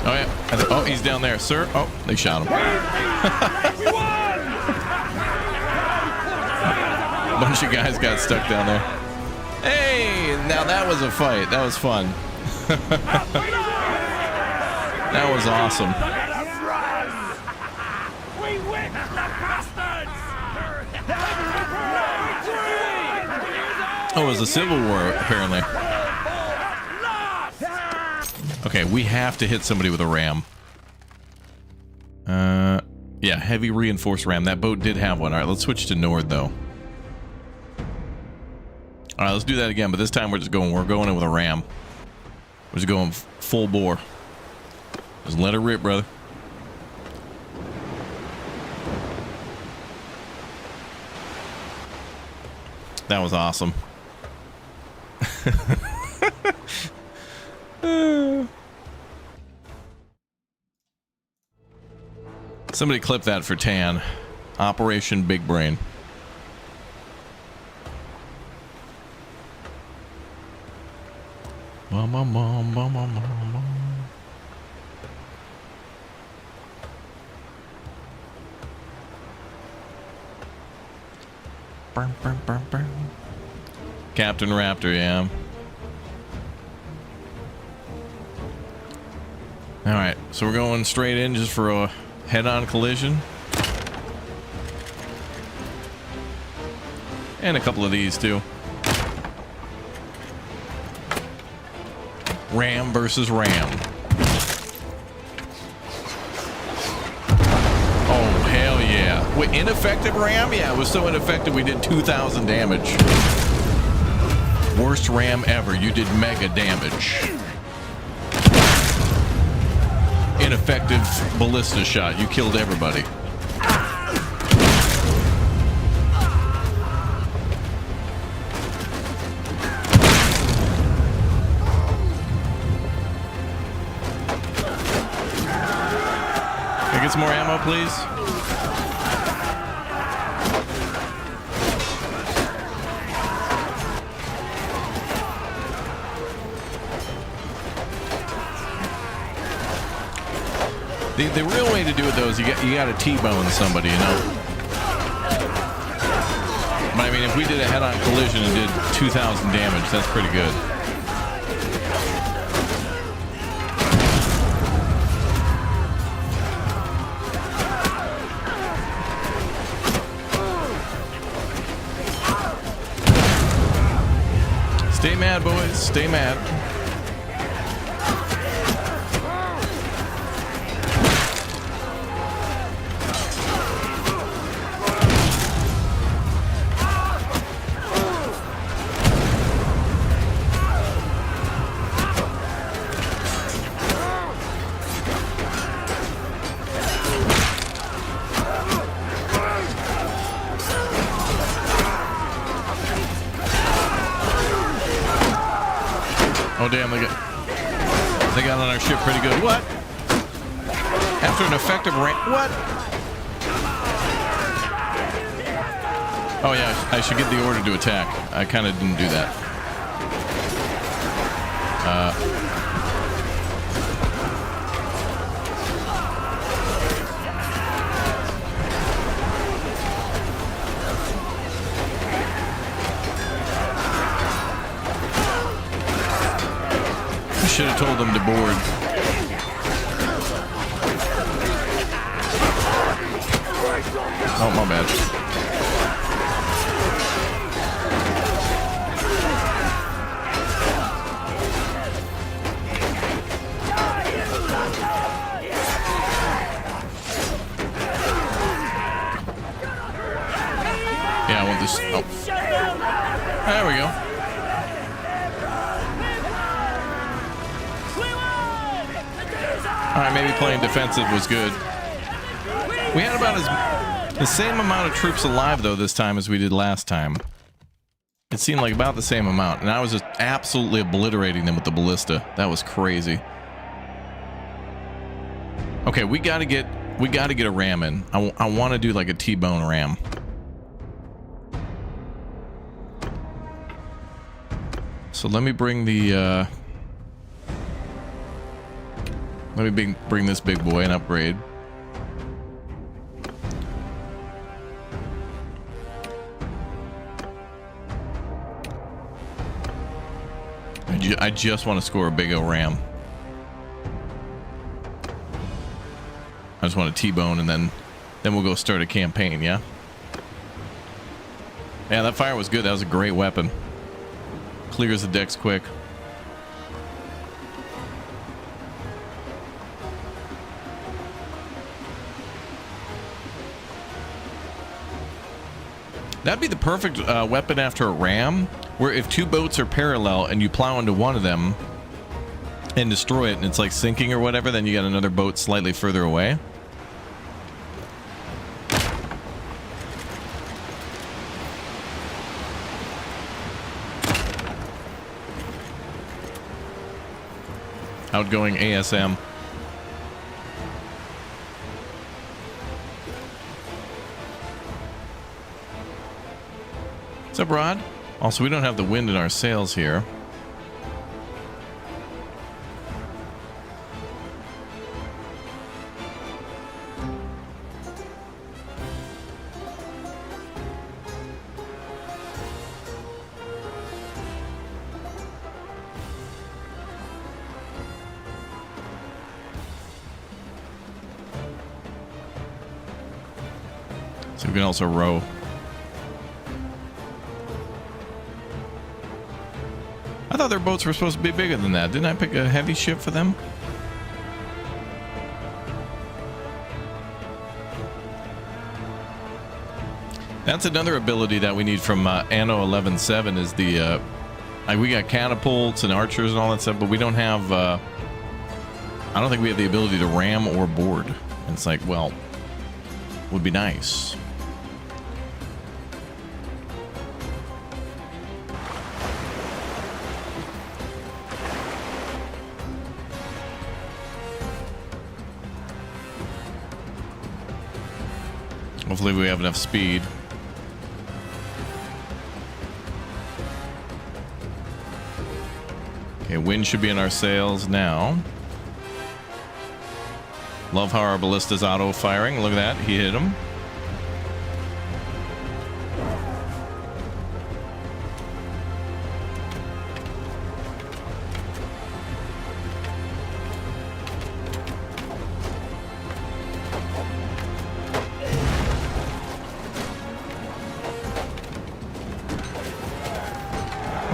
Oh yeah. Oh, he's down there, sir. Oh, they shot him. A bunch of guys got stuck down there. Hey, now that was a fight. That was fun. That was awesome. Oh, it was a civil war, apparently. Okay, we have to hit somebody with a ram. Yeah, heavy reinforced ram. That boat did have one. All right, let's switch to Nord, though. All right, let's do that again, but this time we're going in with a ram. We're just going full bore. Just let her rip, brother. That was awesome. Somebody clip that for Tan. Operation Big Brain. Captain Raptor, yeah. All right, so we're going straight in just for a head-on collision. And a couple of these, too. Ram versus ram. Oh, hell yeah. Wait, ineffective ram? Yeah, it was so ineffective we did 2,000 damage. Worst ram ever. You did mega damage. Ineffective ballista shot. You killed everybody. Can I get some more ammo, please? The real way to do it, though, is you got to T-bone somebody, you know? But I mean, if we did a head-on collision and did 2,000 damage, that's pretty good. Stay mad, boys. Stay mad. Oh damn, they got on our ship pretty good. What? After an effective what? Oh yeah, I should get the order to attack. I kind of didn't do that. Should have told them to board. Oh, my bad. Yeah, I want this. Oh. There we go. Alright, maybe playing defensive was good. We had about the same amount of troops alive, though, this time as we did last time. It seemed like about the same amount, and I was just absolutely obliterating them with the ballista. That was crazy. Okay, we gotta get a ram in. I want to do like a T-bone ram. So let me bring the Let me bring this big boy and upgrade. I just want to score a big O ram. I just want to T-bone and then we'll go start a campaign, yeah? Yeah, that fire was good. That was a great weapon. Clears the decks quick. That'd be the perfect weapon after a ram, where if two boats are parallel and you plow into one of them and destroy it and it's like sinking or whatever, then you got another boat slightly further away. Outgoing ASM. What's up, Rod? Also, we don't have the wind in our sails here. So we can also row. I thought their boats were supposed to be bigger than that. Didn't I pick a heavy ship for them? That's another ability that we need from Anno 11.7 is the like we got catapults and archers and all that stuff, but we don't have I don't think we have the ability to ram or board. And it's like, well, would be nice. Hopefully we have enough speed. Okay, wind should be in our sails now. Love how our ballista's auto-firing. Look at that, he hit him.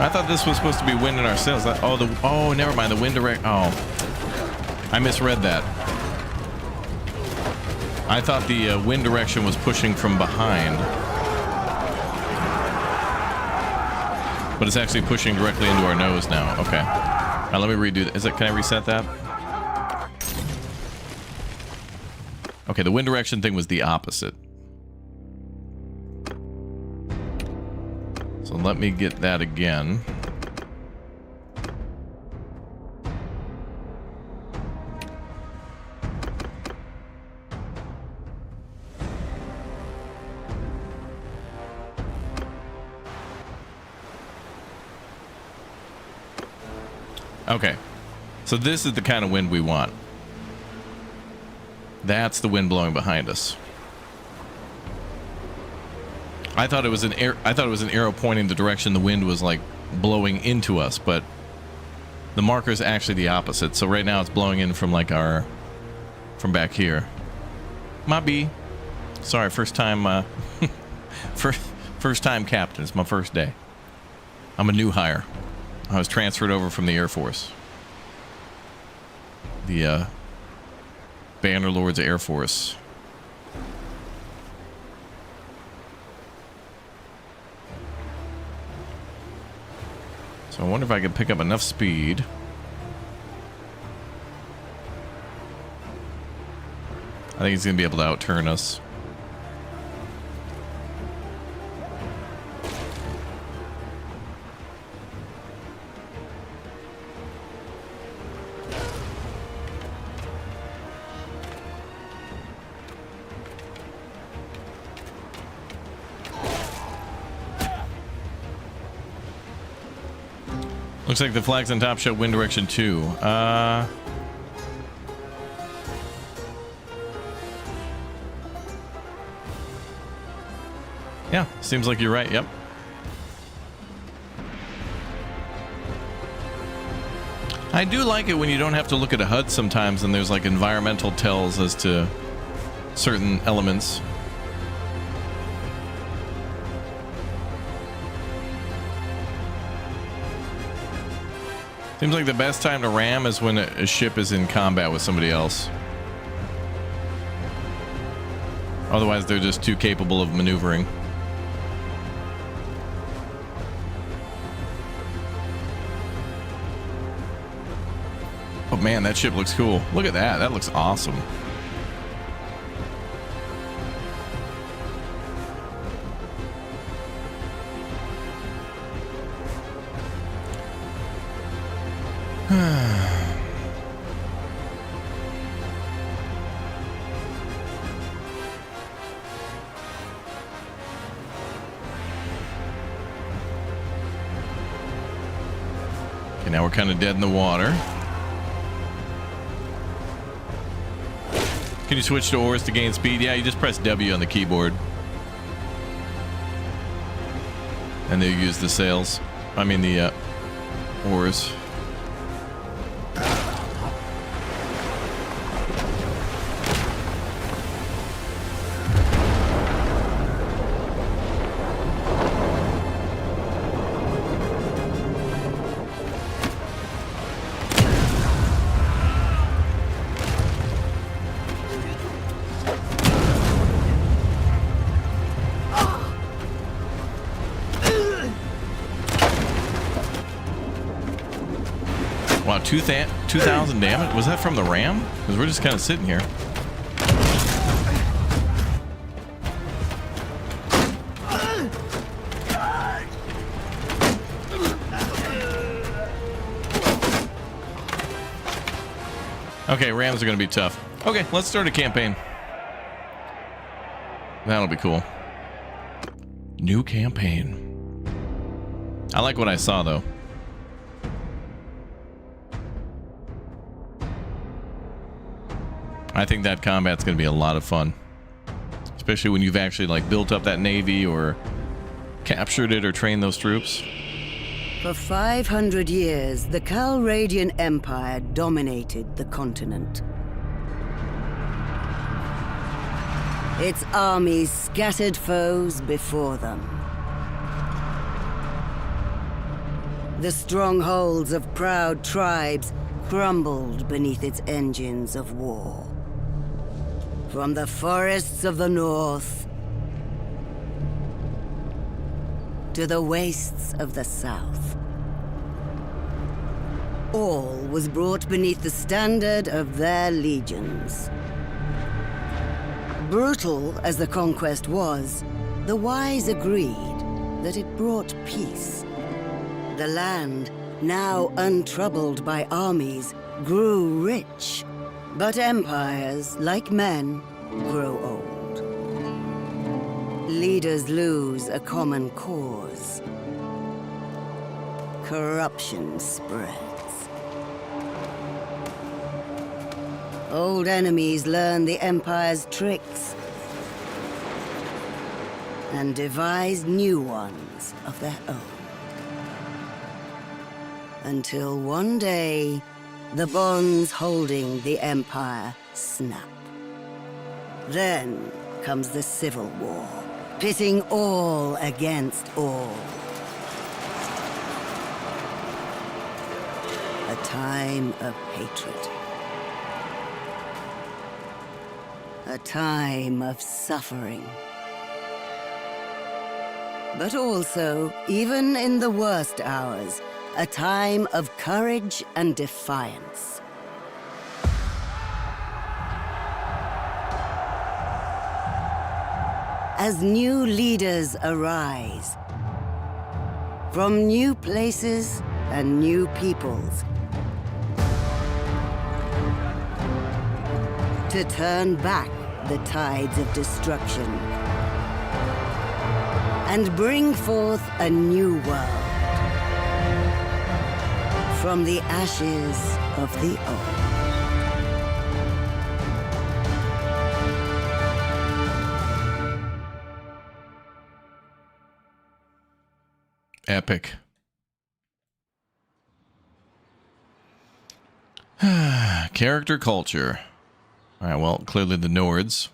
I thought this was supposed to be wind in our sails. Oh, never mind. The wind direct. Oh, I misread that. I thought the wind direction was pushing from behind, but it's actually pushing directly into our nose now. Okay. Now let me redo that. Can I reset that? Okay, the wind direction thing was the opposite. So let me get that again. Okay, so this is the kind of wind we want. That's the wind blowing behind us. I thought it was an arrow pointing the direction the wind was like blowing into us, but the marker is actually the opposite. So right now it's blowing in from like from back here. Might be. Sorry, first time first time captain. It's my first day. I'm a new hire. I was transferred over from the Air Force. The Bannerlord's Air Force. So I wonder if I can pick up enough speed. I think he's going to be able to outturn us. Looks like the flags on top show wind direction 2. Yeah, seems like you're right. Yep. I do like it when you don't have to look at a HUD sometimes and there's like environmental tells as to certain elements. Seems like the best time to ram is when a ship is in combat with somebody else. Otherwise, they're just too capable of maneuvering. Oh man, that ship looks cool. Look at that. That looks awesome. Okay, now we're kind of dead in the water. Can you switch to oars to gain speed? Yeah, you just press W on the keyboard. And they use the sails. I mean the oars. Wow, 2,000 damage? Was that from the ram? Because we're just kind of sitting here. Okay, rams are going to be tough. Okay, let's start a campaign. That'll be cool. New campaign. I like what I saw, though. I think that combat's going to be a lot of fun. Especially when you've actually like built up that navy or captured it or trained those troops. For 500 years, the Calradian Empire dominated the continent. Its armies scattered foes before them. The strongholds of proud tribes crumbled beneath its engines of war. From the forests of the north to the wastes of the south, all was brought beneath the standard of their legions. Brutal as the conquest was, the wise agreed that it brought peace. The land, now untroubled by armies, grew rich. But empires, like men, grow old. Leaders lose a common cause. Corruption spreads. Old enemies learn the Empire's tricks and devise new ones of their own. Until one day, the bonds holding the Empire snap. Then comes the Civil War, pitting all against all. A time of hatred. A time of suffering. But also, even in the worst hours, a time of courage and defiance. As new leaders arise, from new places and new peoples, to turn back the tides of destruction and bring forth a new world. From the ashes of the old. Epic. Character culture. All right, well, clearly the Nords.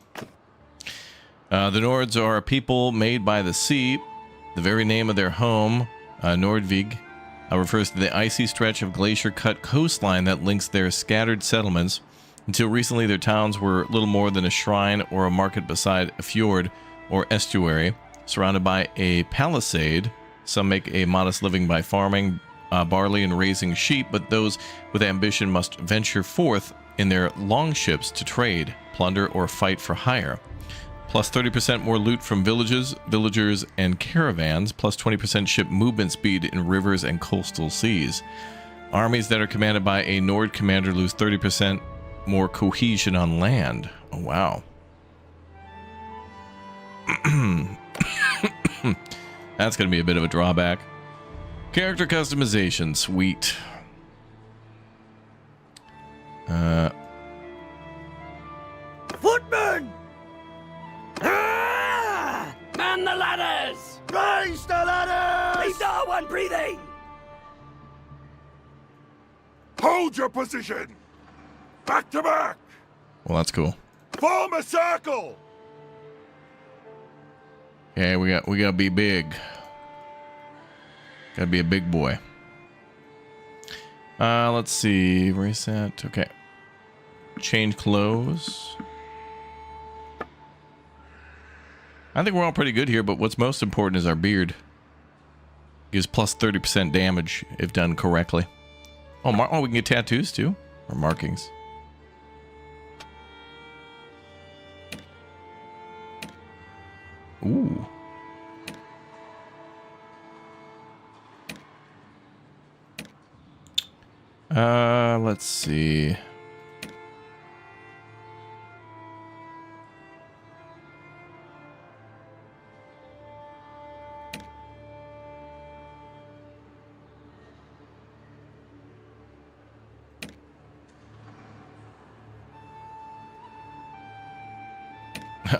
The Nords are a people made by the sea. The very name of their home, Nordvig, refers to the icy stretch of glacier-cut coastline that links their scattered settlements. Until recently, their towns were little more than a shrine or a market beside a fjord or estuary, surrounded by a palisade. Some make a modest living by farming barley and raising sheep, but those with ambition must venture forth in their longships to trade, plunder, or fight for hire. Plus 30% more loot from villages, villagers, and caravans, plus 20% ship movement speed in rivers and coastal seas. Armies that are commanded by a Nord commander lose 30% more cohesion on land. Oh, wow. That's going to be a bit of a drawback. Character customization, sweet. Footmen! Man the ladders! Raise the ladders! Leave no one breathing! Hold your position! Back to back! Well, that's cool. Form a circle! Yeah, we gotta be big. Gotta be a big boy. Let's see. Reset. Okay. Change clothes. I think we're all pretty good here, but what's most important is our beard. Gives plus 30% damage if done correctly. Oh, we can get tattoos too? Or markings. Ooh. Let's see.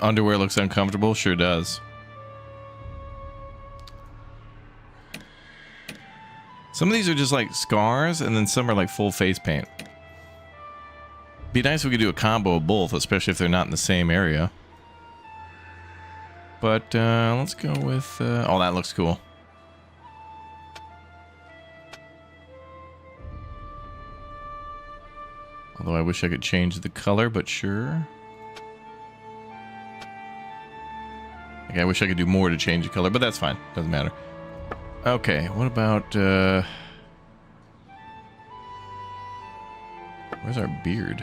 Underwear looks uncomfortable. Sure does. Some of these are just like scars, and then some are like full face paint. Be nice if we could do a combo of both, especially if they're not in the same area. But let's go with... oh, that looks cool. Although I wish I could change the color, but sure. Okay, I wish I could do more to change the color, but that's fine. Doesn't matter. Okay, what about... where's our beard?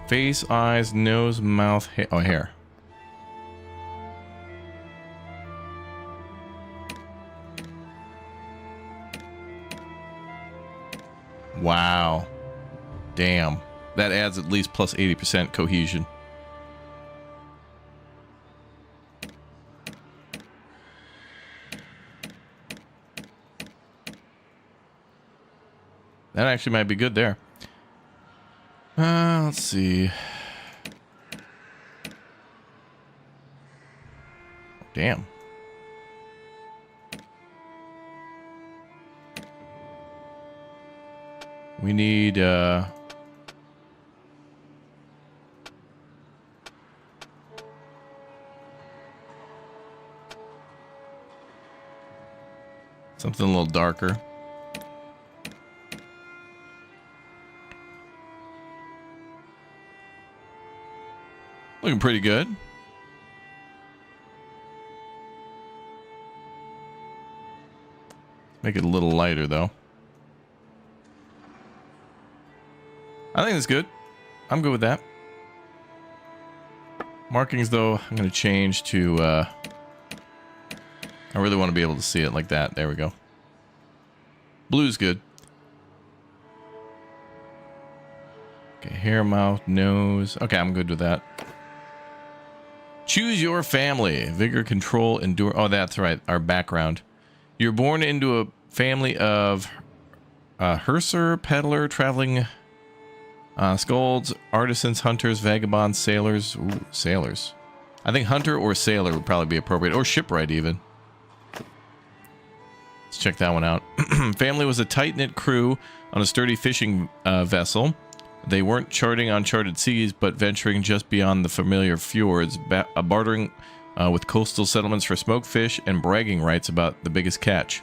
Face, eyes, nose, mouth, hair. Oh, hair. Wow. Damn. That adds at least plus 80% cohesion. That actually might be good there. Let's see. Damn. We need, something a little darker. Looking pretty good. Make it a little lighter, though. I think that's good. I'm good with that. Markings, though, I'm going to change to... I really want to be able to see it like that. There we go. Blue's good. Okay, hair, mouth, nose. Okay, I'm good with that. Choose your family. Vigor, control, endure. Oh, that's right. Our background. You're born into a family of herser, peddler, traveling scolds, artisans, hunters, vagabonds, sailors. Ooh, sailors. I think hunter or sailor would probably be appropriate. Or shipwright, even. Let's check that one out. Family was a tight-knit crew on a sturdy fishing vessel. They weren't charting uncharted seas, but venturing just beyond the familiar fjords, bartering with coastal settlements for smoked fish and bragging rights about the biggest catch.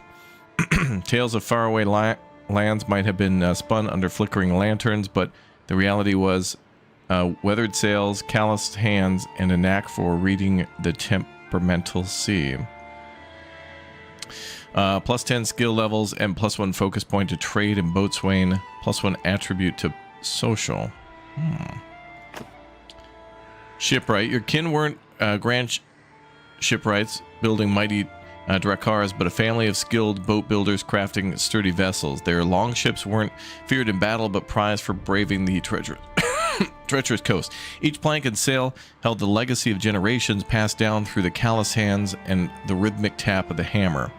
Tales of faraway lands might have been spun under flickering lanterns, but the reality was weathered sails, calloused hands, and a knack for reading the temperamental sea. Plus 10 skill levels and plus 1 focus point to trade and boatswain, plus 1 attribute to social. Shipwright. Your kin weren't grand shipwrights building mighty drakars, but a family of skilled boat builders crafting sturdy vessels. Their longships weren't feared in battle, but prized for braving the treacherous coast. Each plank and sail held the legacy of generations passed down through the callous hands and the rhythmic tap of the hammer.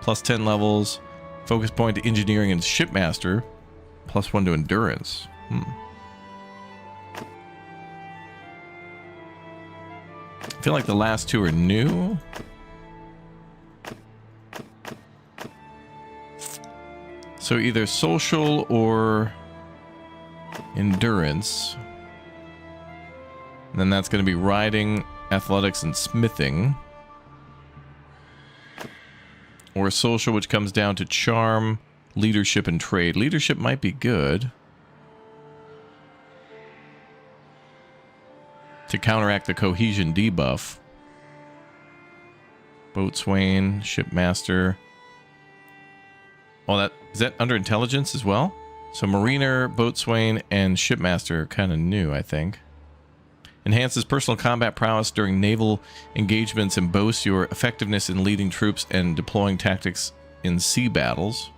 Plus 10 levels, focus point to engineering and shipmaster, plus 1 to endurance. I feel like the last two are new. So either social or endurance. And then that's going to be riding, athletics, and smithing. Or social, which comes down to charm, leadership, and trade. Leadership might be good to counteract the cohesion debuff. Boatswain, shipmaster. Oh, is that under intelligence as well? So mariner, boatswain, and shipmaster are kind of new, I think. Enhances personal combat prowess during naval engagements and boasts your effectiveness in leading troops and deploying tactics in sea battles.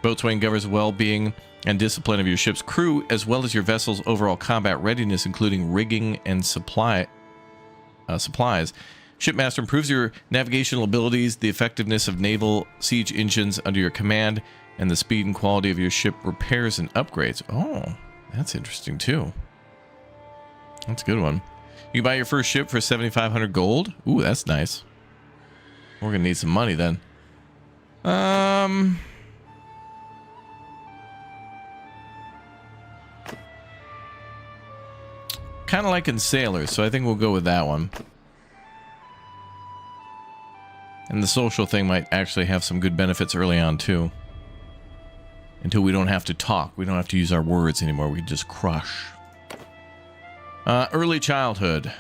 Boatswain governs well-being and discipline of your ship's crew, as well as your vessel's overall combat readiness, including rigging and supplies. Shipmaster improves your navigational abilities, the effectiveness of naval siege engines under your command, and the speed and quality of your ship repairs and upgrades. Oh, that's interesting too. That's a good one. You can buy your first ship for 7,500 gold. Ooh, that's nice. We're gonna need some money then. Kind of like in sailors, so I think we'll go with that one. And the social thing might actually have some good benefits early on too. Until we don't have to talk. We don't have to use our words anymore. We can just crush. Early childhood.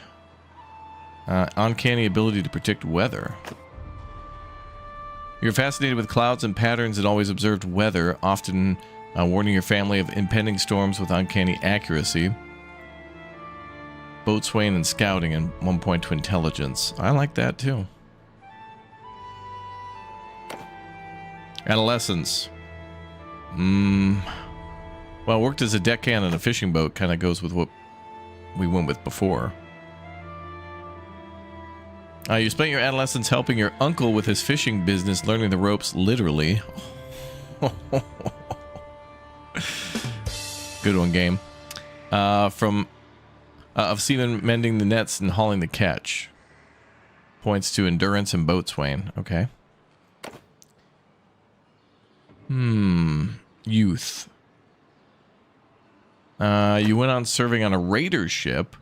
Uncanny ability to predict weather. You're fascinated with clouds and patterns and always observed weather, often warning your family of impending storms with uncanny accuracy. Boatswain and scouting and 1 point to intelligence. I like that too. Adolescence. Well, worked as a deckhand on a fishing boat kind of goes with what we went with before. You spent your adolescence helping your uncle with his fishing business, learning the ropes literally. Good one, game. Of seamen mending the nets and hauling the catch. Points to endurance and boatswain. Okay. Youth. You went on serving on a raider ship.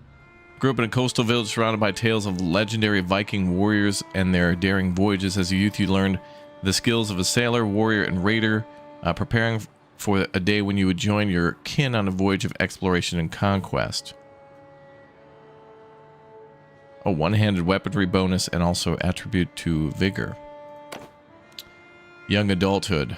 Grew up in a coastal village surrounded by tales of legendary Viking warriors and their daring voyages. As a youth, you learned the skills of a sailor, warrior, and raider, preparing for a day when you would join your kin on a voyage of exploration and conquest. A one-handed weaponry bonus and also attribute to vigor. Young adulthood.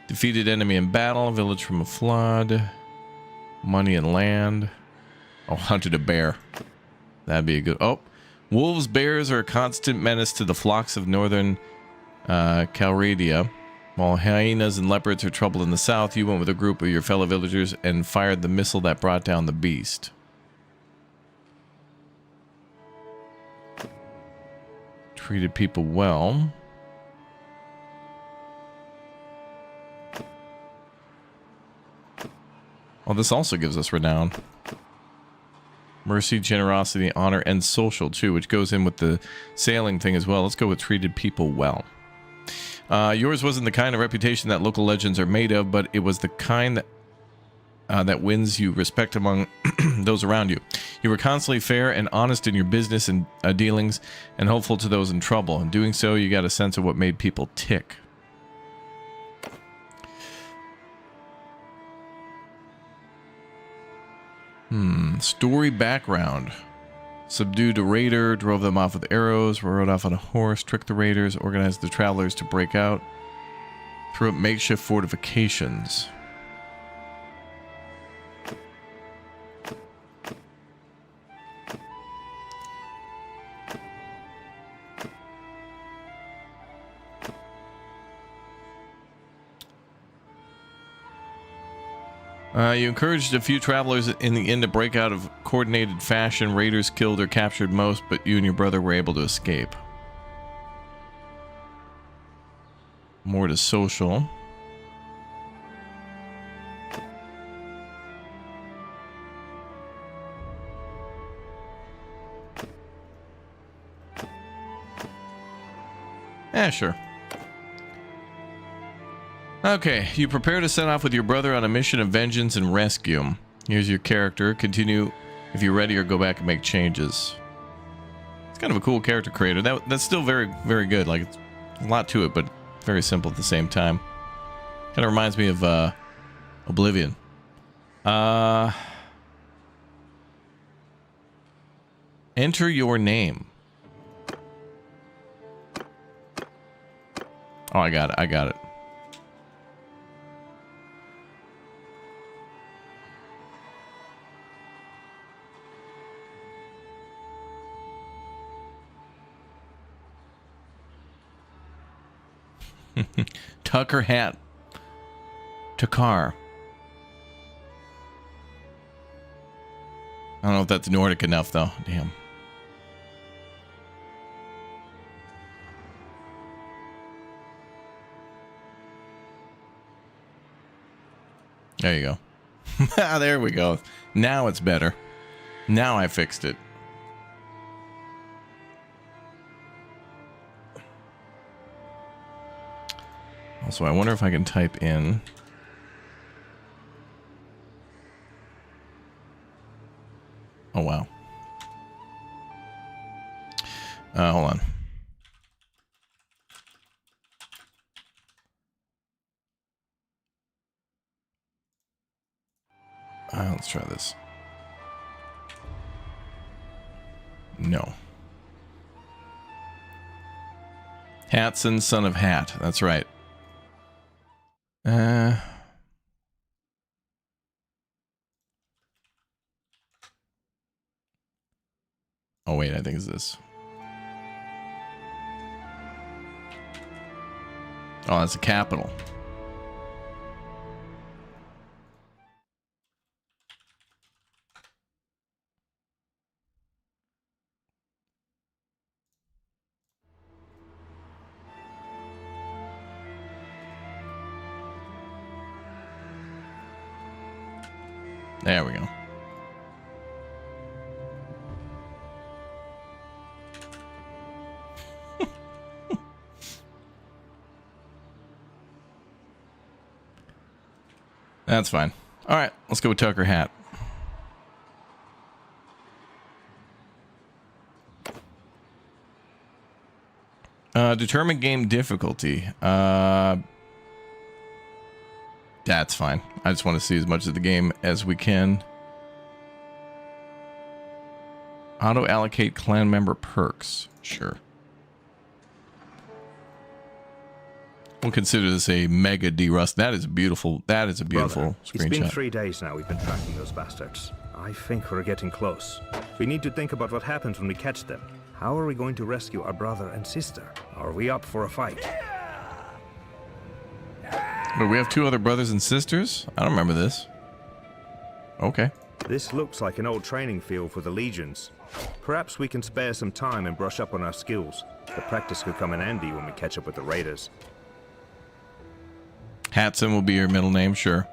Defeated enemy in battle, village from a flood, money and land. Oh, hunted a bear. That'd be a good... Oh, wolves, bears are a constant menace to the flocks of northern Calradia. While hyenas and leopards are trouble in the south, you went with a group of your fellow villagers and fired the missile that brought down the beast. Treated people well. Well, this also gives us renown. Mercy, generosity, honor, and social, too, which goes in with the sailing thing as well. Let's go with treated people well. Yours wasn't the kind of reputation that local legends are made of, but it was the kind that wins you respect among those around you. You were constantly fair and honest in your business and dealings, and helpful to those in trouble. In doing so, you got a sense of what made people tick. Story background. Subdued a raider, drove them off with arrows, rode off on a horse, tricked the raiders, organized the travelers to break out, threw up makeshift fortifications. You encouraged a few travelers in the end to break out of coordinated fashion. Raiders killed or captured most, but you and your brother were able to escape. More to social. Sure. Okay, you prepare to set off with your brother on a mission of vengeance and rescue. Here's your character. Continue if you're ready, or go back and make changes. It's kind of a cool character creator. That's still very, very good. Like, it's a lot to it, but very simple at the same time. Kind of reminds me of Oblivion. Enter your name. Oh, I got it. I got it. Tucker hat. Takar. I don't know if that's Nordic enough, though. Damn. There you go. There we go. Now it's better. Now I fixed it. Also, I wonder if I can type in. Oh, wow. Hold on. Let's try this. No. Hatson, son of Hat. That's right. Oh, wait, I think it's this. Oh, that's a capital. There we go. That's fine. All right, let's go with Tucker Hat. Determine game difficulty. That's fine. I just want to see as much of the game as we can. Auto allocate clan member perks. Sure. We'll consider this a mega derust. That is beautiful. That is a beautiful screenshot. It's been 3 days now we've been tracking those bastards. I think we're getting close. We need to think about what happens when we catch them. How are we going to rescue our brother and sister? Are we up for a fight? But we have 2 other brothers and sisters? I don't remember this. Okay. This looks like an old training field for the legions. Perhaps we can spare some time and brush up on our skills. The practice could come in handy when we catch up with the raiders. Hatson will be your middle name, sure.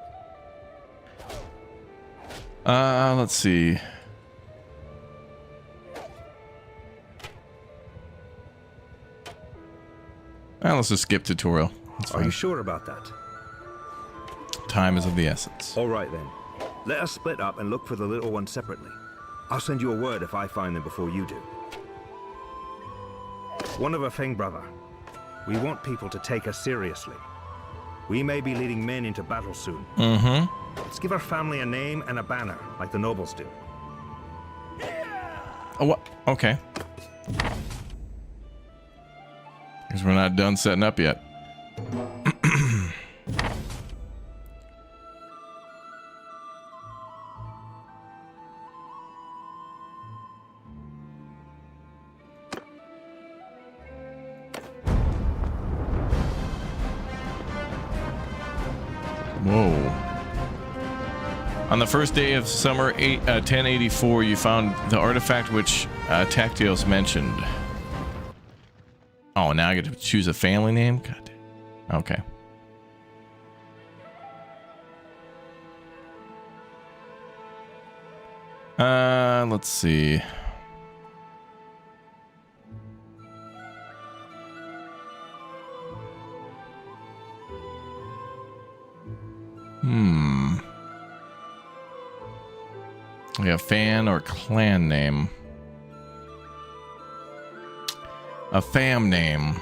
Let's see. Well, let's just skip tutorial. That's Are you fine. sure about that? Time is of the essence. All right then. Let us split up and look for the little ones separately. I'll send you a word if I find them before you do. One other thing, brother. We want people to take us seriously. We may be leading men into battle soon. Mm-hmm. Let's give our family a name and a banner, like the nobles do. Oh, what? Okay. Because we're not done setting up yet. Whoa. On the first day of summer 1084, you found the artifact which Tactios mentioned. Oh, now I get to choose a family name? God damn. Okay. Let's see. We have fan or clan name. A fam name.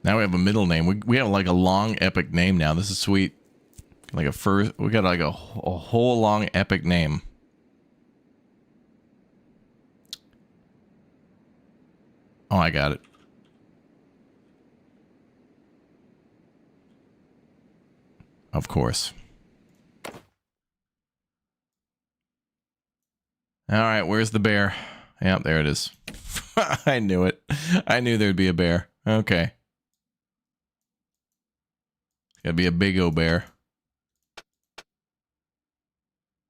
Now we have a middle name. We have like a long epic name now. This is sweet. Like a first, we got like a whole long epic name. Oh, I got it. Of course. All right, where's the bear? Yep, there it is. I knew it. I knew there'd be a bear. Okay. Gotta be a big O bear.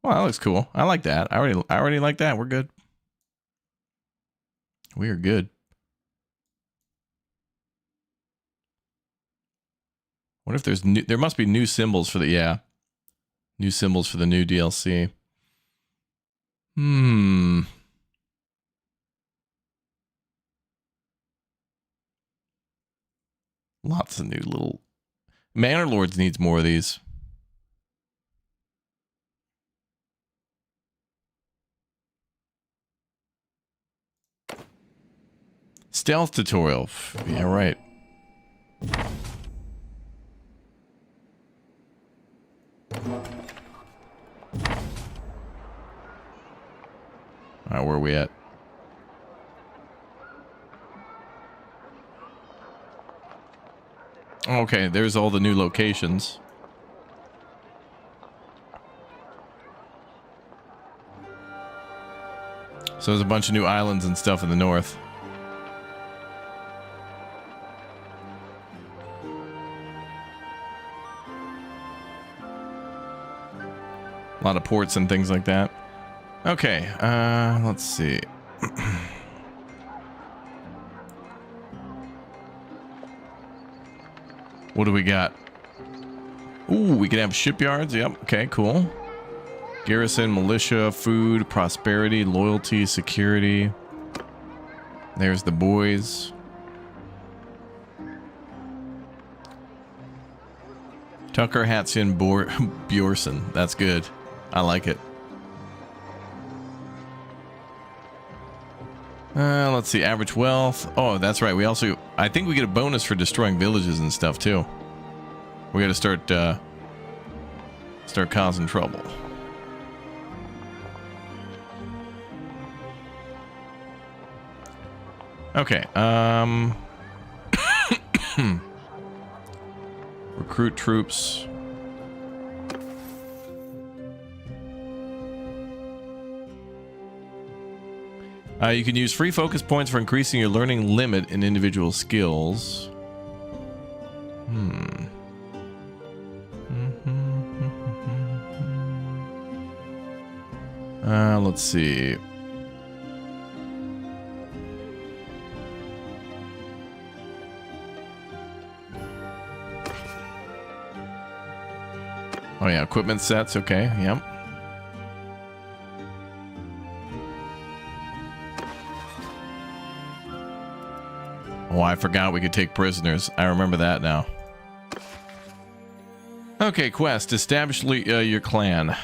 Well, that looks cool. I like that. I already like that. We're good. We are good. What if there's new? There must be new symbols for the new symbols for the new DLC. Lots of new little. Bannerlords needs more of these. Stealth tutorial. Yeah, right. Alright, where are we at? Okay, there's all the new locations. So there's a bunch of new islands and stuff in the north. A lot of ports and things like that. Okay, let's see. What do we got? Ooh, we can have shipyards. Yep. Okay, cool. Garrison, militia, food, prosperity, loyalty, security. There's the boys. Tucker, Hatsin, Bjorsen. That's good. I like it. Let's see. Average wealth. Oh, that's right. We also, I think we get a bonus for destroying villages and stuff too. We got to start causing trouble. Okay. Recruit troops. You can use free focus points for increasing your learning limit in individual skills. Let's see. Oh yeah, equipment sets. Okay, yep. Oh, I forgot we could take prisoners. I remember that now. Okay, quest. Establish your clan.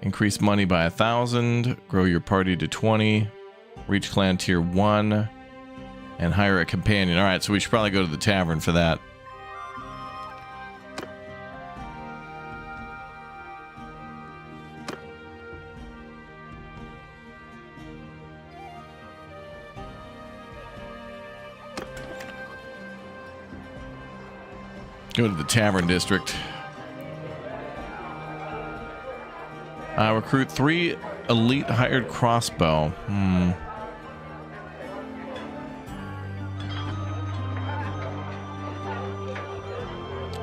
Increase money by 1,000. Grow your party to 20. Reach clan tier 1. And hire a companion. Alright, so we should probably go to the tavern for that. Go to the tavern district. Recruit 3 elite hired crossbow.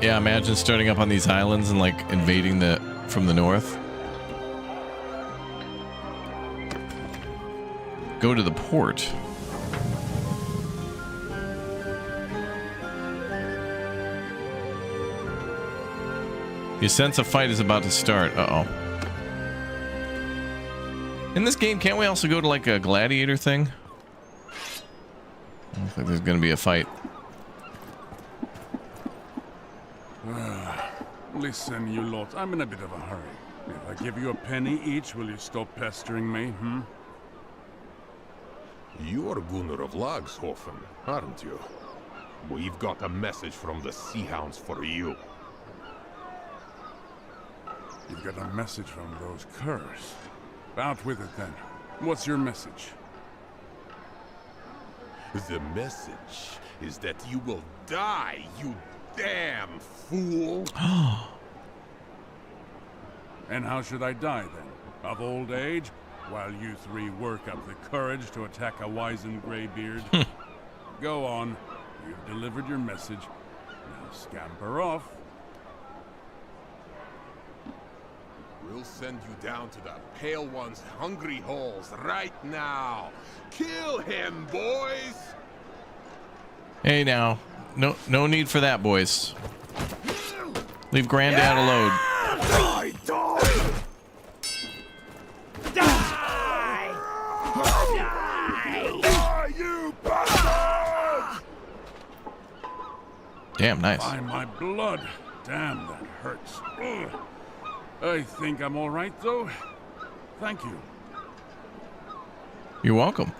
Yeah, imagine starting up on these islands and like invading from the north. Go to the port. You sense a fight is about to start. Uh-oh. In this game, can't we also go to like a gladiator thing? Looks like there's gonna be a fight. Listen, you lot, I'm in a bit of a hurry. If I give you a penny each, will you stop pestering me, You're Gunnar of Lagshofen, aren't you? We've got a message from the Sea Hounds for you. You've got a message from those curs. Out with it then. What's your message? The message is that you will die, you damn fool! And how should I die then? Of old age? While you three work up the courage to attack a wizened graybeard? Go on. You've delivered your message. Now scamper off. We'll send you down to the Pale One's hungry holes right now. Kill him, boys! Hey now. No need for that, boys. Leave Granddad alone. Die, dog! Die! Die, you bastard! Damn, nice. By my blood. Damn, that hurts. Ugh. I think I'm all right, though. Thank you. You're welcome.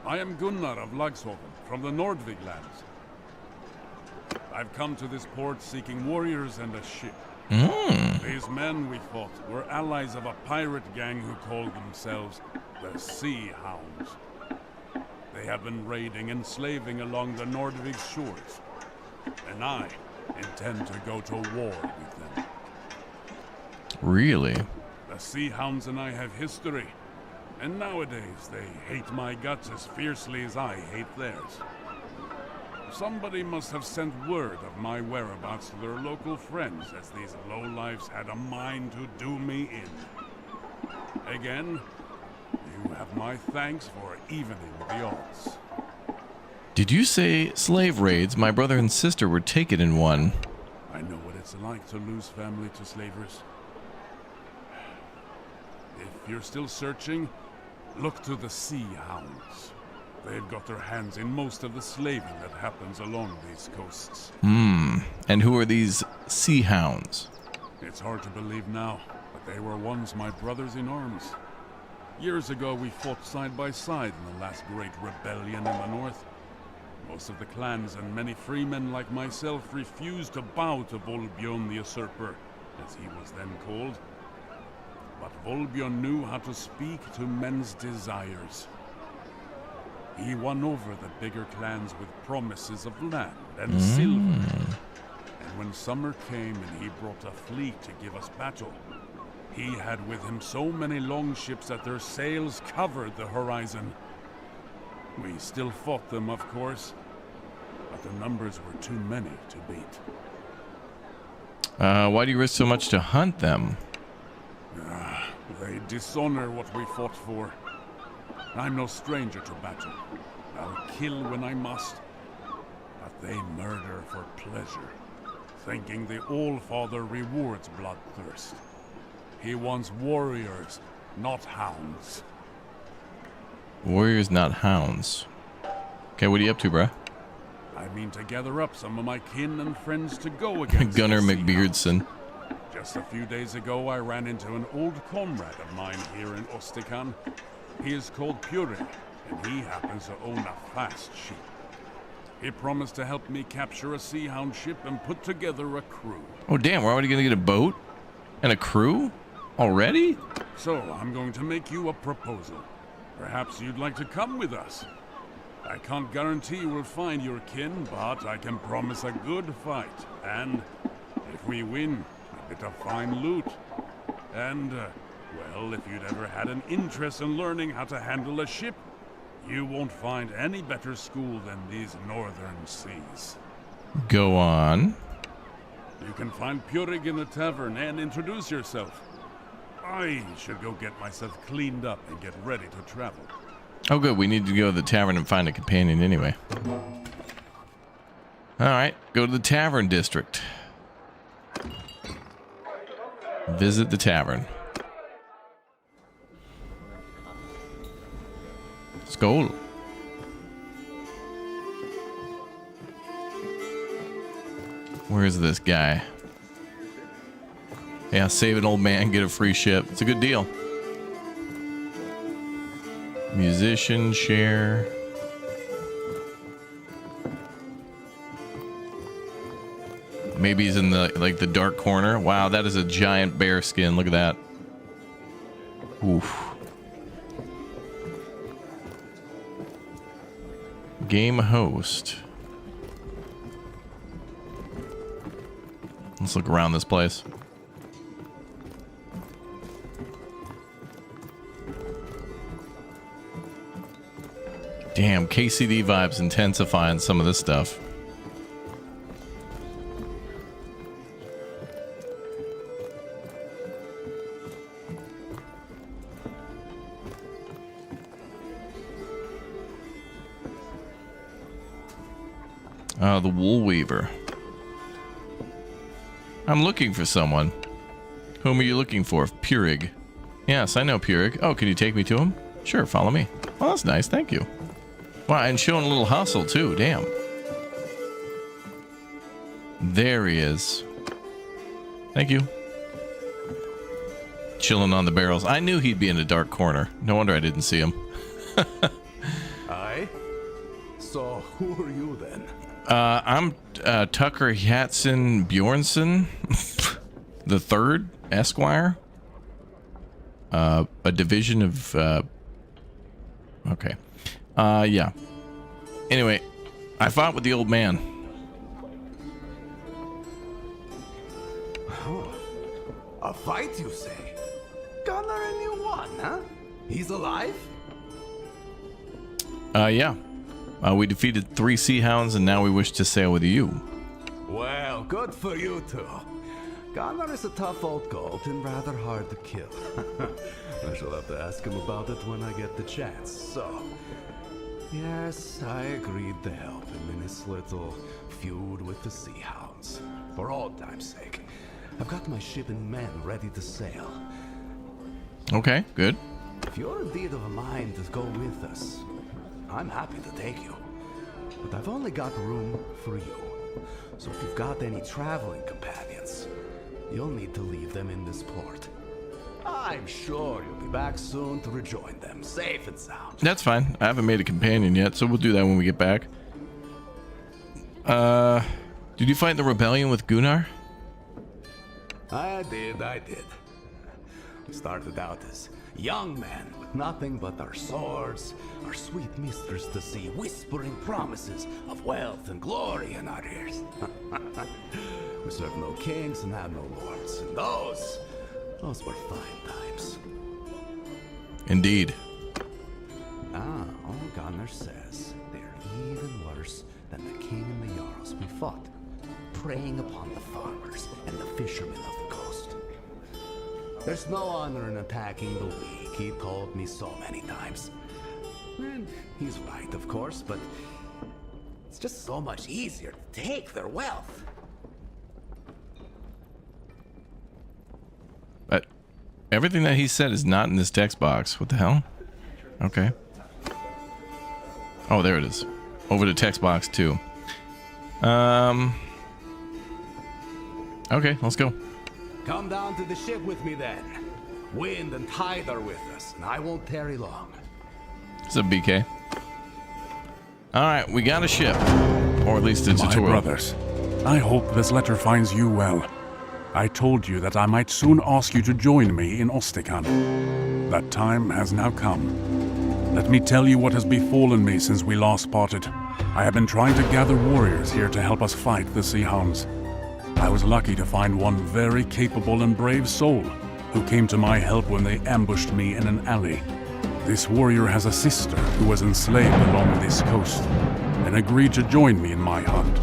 I am Gunnar of Lagshofen, from the Nordvig lands. I've come to this port seeking warriors and a ship. These men we fought were allies of a pirate gang who called themselves the Sea Hounds. They have been raiding and slaving along the Nordvig shores. And I intend to go to war with them. Really? The Sea Hounds and I have history. And nowadays, they hate my guts as fiercely as I hate theirs. Somebody must have sent word of my whereabouts to their local friends, as these lowlifes had a mind to do me in. Again, you have my thanks for evening the odds. Did you say slave raids? My brother and sister were taken in one. I know what it's like to lose family to slavers. If you're still searching, look to the Sea Hounds. They've got their hands in most of the slaving that happens along these coasts. And who are these Sea Hounds? It's hard to believe now, but they were once my brothers in arms. Years ago, we fought side by side in the last great rebellion in the north. Most of the clans and many freemen like myself refused to bow to Volbjörn the Usurper, as he was then called. But Volbjörn knew how to speak to men's desires. He won over the bigger clans with promises of land and silver. And when summer came and he brought a fleet to give us battle, he had with him so many longships that their sails covered the horizon. We still fought them, of course, but the numbers were too many to beat. Why do you risk so much to hunt them? They dishonor what we fought for. I'm no stranger to battle. I'll kill when I must. But they murder for pleasure, thinking the All-Father rewards bloodthirst. He wants warriors, not hounds. Warriors, not hounds. Okay, what are you up to, bruh? I mean to gather up some of my kin and friends to go against Gunnar the Sea McBeardson. Hounds. Just a few days ago, I ran into an old comrade of mine here in Ostikan. He is called Pure, and he happens to own a fast ship. He promised to help me capture a Sea Hound ship and put together a crew. Oh, damn, we're already gonna get a boat? And a crew? Already? So, I'm going to make you a proposal. Perhaps you'd like to come with us. I can't guarantee we'll find your kin, but I can promise a good fight. And if we win, a bit of fine loot. And, well, if you'd ever had an interest in learning how to handle a ship, you won't find any better school than these northern seas. Go on. You can find Purig in the tavern and introduce yourself. I should go get myself cleaned up and get ready to travel. Oh, good. We need to go to the tavern and find a companion anyway. All right. Go to the tavern district. Visit the tavern. Skål. Where is this guy? Yeah, save an old man, get a free ship. It's a good deal. Musician, share. Maybe he's in the the dark corner. Wow, that is a giant bear skin. Look at that. Oof. Game host. Let's look around this place. Damn, KCD vibes intensifying some of this stuff. The Wool Weaver. I'm looking for someone. Whom are you looking for? Purig. Yes, I know Purig. Oh, can you take me to him? Sure, follow me. Oh, that's nice. Thank you. Wow, and showing a little hustle too. Damn. There he is. Thank you. Chilling on the barrels. I knew he'd be in a dark corner. No wonder I didn't see him. Aye? So who are you then? I'm Tucker Hudson Bjornsson, the third Esquire. A division of. Okay. Yeah. Anyway, I fought with the old man. Oh, a fight, you say? Gunnar and you won, huh? He's alive? Yeah. We defeated 3 Sea Hounds, and now we wish to sail with you. Well, good for you two. Gunnar is a tough old goat and rather hard to kill. I shall have to ask him about it when I get the chance. So, yes, I agreed to help him in his little feud with the Sea Hounds. For old time's sake. I've got my ship and men ready to sail. Okay, good. If you're indeed of a mind to go with us, I'm happy to take you. But I've only got room for you. So if you've got any traveling companions, you'll need to leave them in this port. I'm sure you'll be back soon to rejoin them, safe and sound. That's fine. I haven't made a companion yet, so we'll do that when we get back. Did you fight the rebellion with Gunnar? I did. We started out as young men with nothing but our swords, our sweet mistress the sea whispering promises of wealth and glory in our ears. We served no kings and had no lords, and those were fine times. Indeed. Now, Gunnar says they're even worse than the king and the jarls we fought, preying upon the farmers and the fishermen of the coast. There's no honor in attacking the weak. He told me so many times. And he's right, of course, but it's just so much easier to take their wealth. But everything that he said is not in this text box. What the hell? Okay. Oh, there it is. Over to text box 2. Okay, let's go. Come down to the ship with me then. Wind and tide are with us, and I won't tarry long. What's up, BK? Alright, we got a ship. Or at least a My tutorial. brothers, I hope this letter finds you well. I told you that I might soon ask you to join me in Ostikan. That time has now come. Let me tell you what has befallen me since we last parted. I have been trying to gather warriors here to help us fight the Sea Hounds. I was lucky to find one very capable and brave soul who came to my help when they ambushed me in an alley. This warrior has a sister who was enslaved along this coast and agreed to join me in my hunt,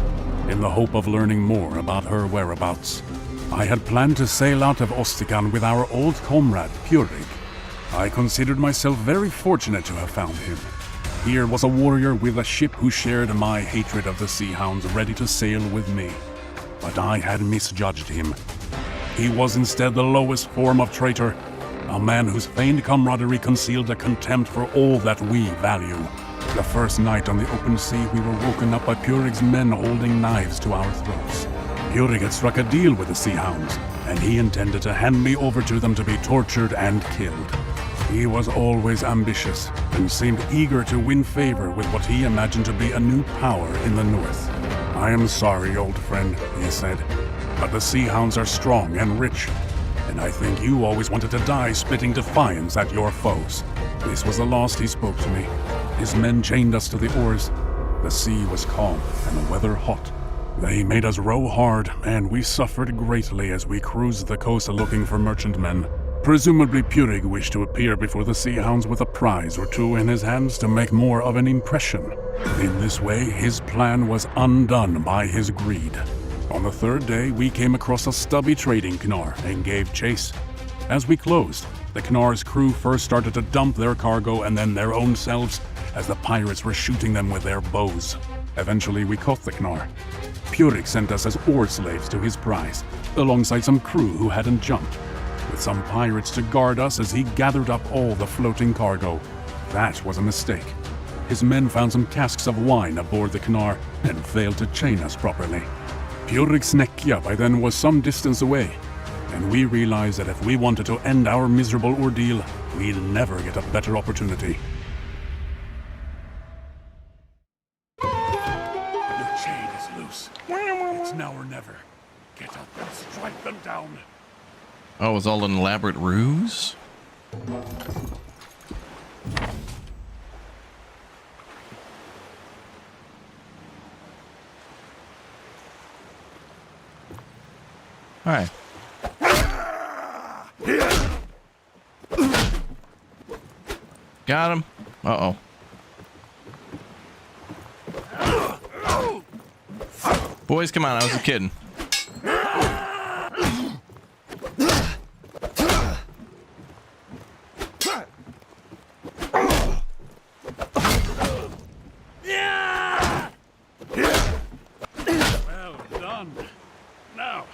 in the hope of learning more about her whereabouts. I had planned to sail out of Ostikan with our old comrade, Purig. I considered myself very fortunate to have found him. Here was a warrior with a ship who shared my hatred of the Sea Hounds, ready to sail with me. But I had misjudged him. He was instead the lowest form of traitor, a man whose feigned camaraderie concealed a contempt for all that we value. The first night on the open sea, we were woken up by Purig's men holding knives to our throats. Purig had struck a deal with the Sea Hounds, and he intended to hand me over to them to be tortured and killed. He was always ambitious, and seemed eager to win favor with what he imagined to be a new power in the north. "I am sorry, old friend," he said, "but the Sea Hounds are strong and rich, and I think you always wanted to die spitting defiance at your foes." This was the last he spoke to me. His men chained us to the oars. The sea was calm and the weather hot. They made us row hard, and we suffered greatly as we cruised the coast looking for merchantmen. Presumably Purig wished to appear before the Sea Hounds with a prize or two in his hands to make more of an impression. In this way, his plan was undone by his greed. On the third day, we came across a stubby trading Knar and gave chase. As we closed, the Knar's crew first started to dump their cargo and then their own selves, as the pirates were shooting them with their bows. Eventually, we caught the Knar. Purig sent us as oar slaves to his prize, alongside some crew who hadn't jumped, with some pirates to guard us as he gathered up all the floating cargo. That was a mistake. His men found some casks of wine aboard the Knar and failed to chain us properly. Purig's Nekja by then was some distance away, and we realized that if we wanted to end our miserable ordeal, we'd never get a better opportunity. Your chain is loose. It's now or never. Get up and strike them down. Oh, it was all an elaborate ruse? All right. Got him. Uh-oh. Boys, come on. I was a kidding. Well done. Now,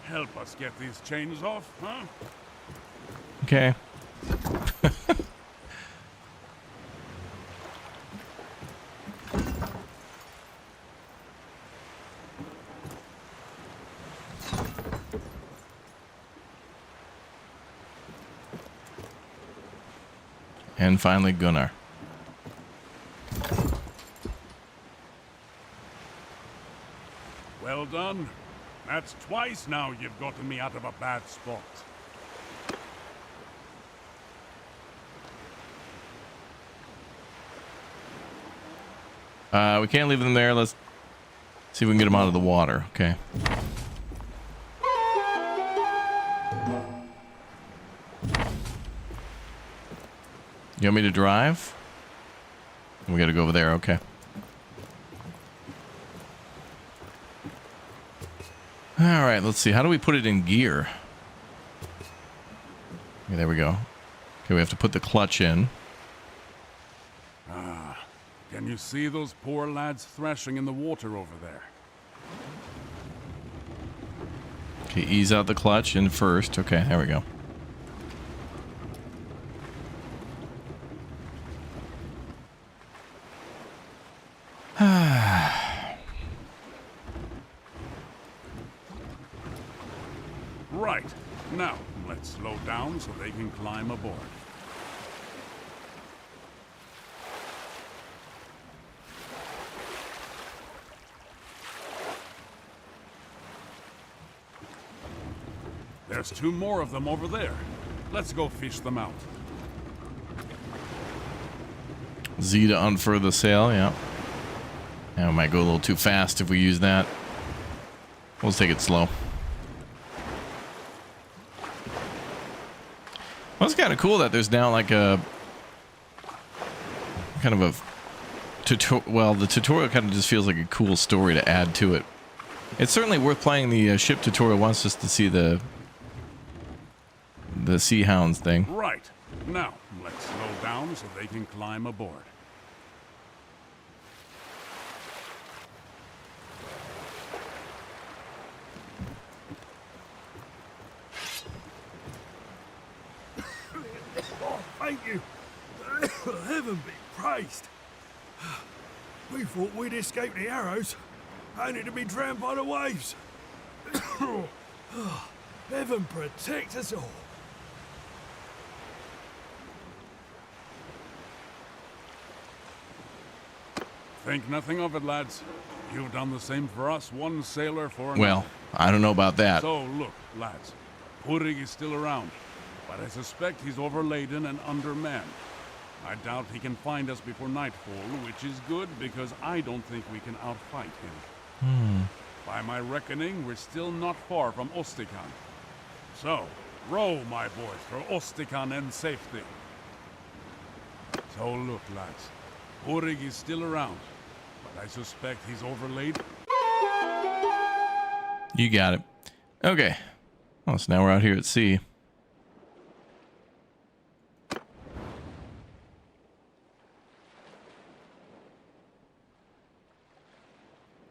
help us get these chains off, huh? Okay. And finally, Gunnar. Well done. That's twice now you've gotten me out of a bad spot. We can't leave them there. Let's see if we can get them out of the water. Okay. You want me to drive? We gotta go over there. Okay. All right. Let's see. How do we put it in gear? Okay, there we go. Okay, we have to put the clutch in. Can you see those poor lads thrashing in the water over there? Okay, ease out the clutch in first. Okay, there we go. Right. Now, let's slow down so they can climb aboard. There's 2 more of them over there. Let's go fish them out. Z to unfurl the sail, yeah. Yeah, we might go a little too fast if we use that. We'll take it slow. Well, it's kind of cool that there's now like a kind of a tutorial. Well, the tutorial kind of just feels like a cool story to add to it. It's certainly worth playing the ship tutorial once just to see the Sea Hounds thing. Right. Now, let's slow down so they can climb aboard. Oh, thank you. Heaven be praised. We thought we'd escape the arrows, only to be drowned by the waves. Heaven protect us all. Think nothing of it, lads. You've done the same for us, one sailor for another. Well, I don't know about that. So, look, lads. Purig is still around, but I suspect he's overladen and undermanned. I doubt he can find us before nightfall, which is good because I don't think we can outfight him. By my reckoning, we're still not far from Ostikan. So, row, my boys, for Ostikan and safety. So look, lads. Purig is still around, but I suspect he's overlaid. You got it. Okay. Oh, so now we're out here at sea.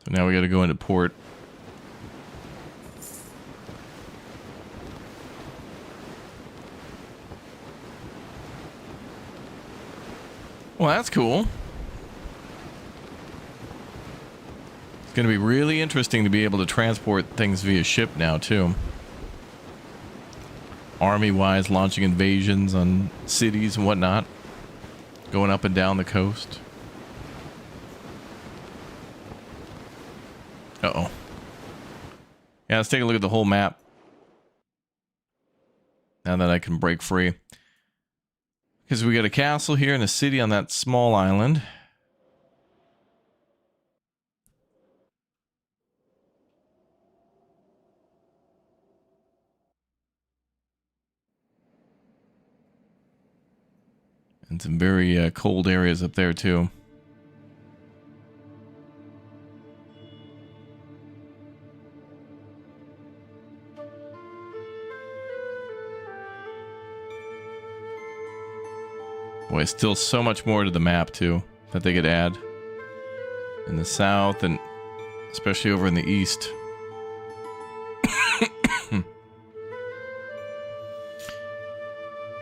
So now we got to go into port. Well, that's cool. It's going to be really interesting to be able to transport things via ship now, too. Army-wise, launching invasions on cities and whatnot. Going up and down the coast. Uh-oh. Yeah, let's take a look at the whole map. Now that I can break free. Because we got a castle here and a city on that small island. And some very cold areas up there too. Boy, still so much more to the map too that they could add in the south and especially over in the east.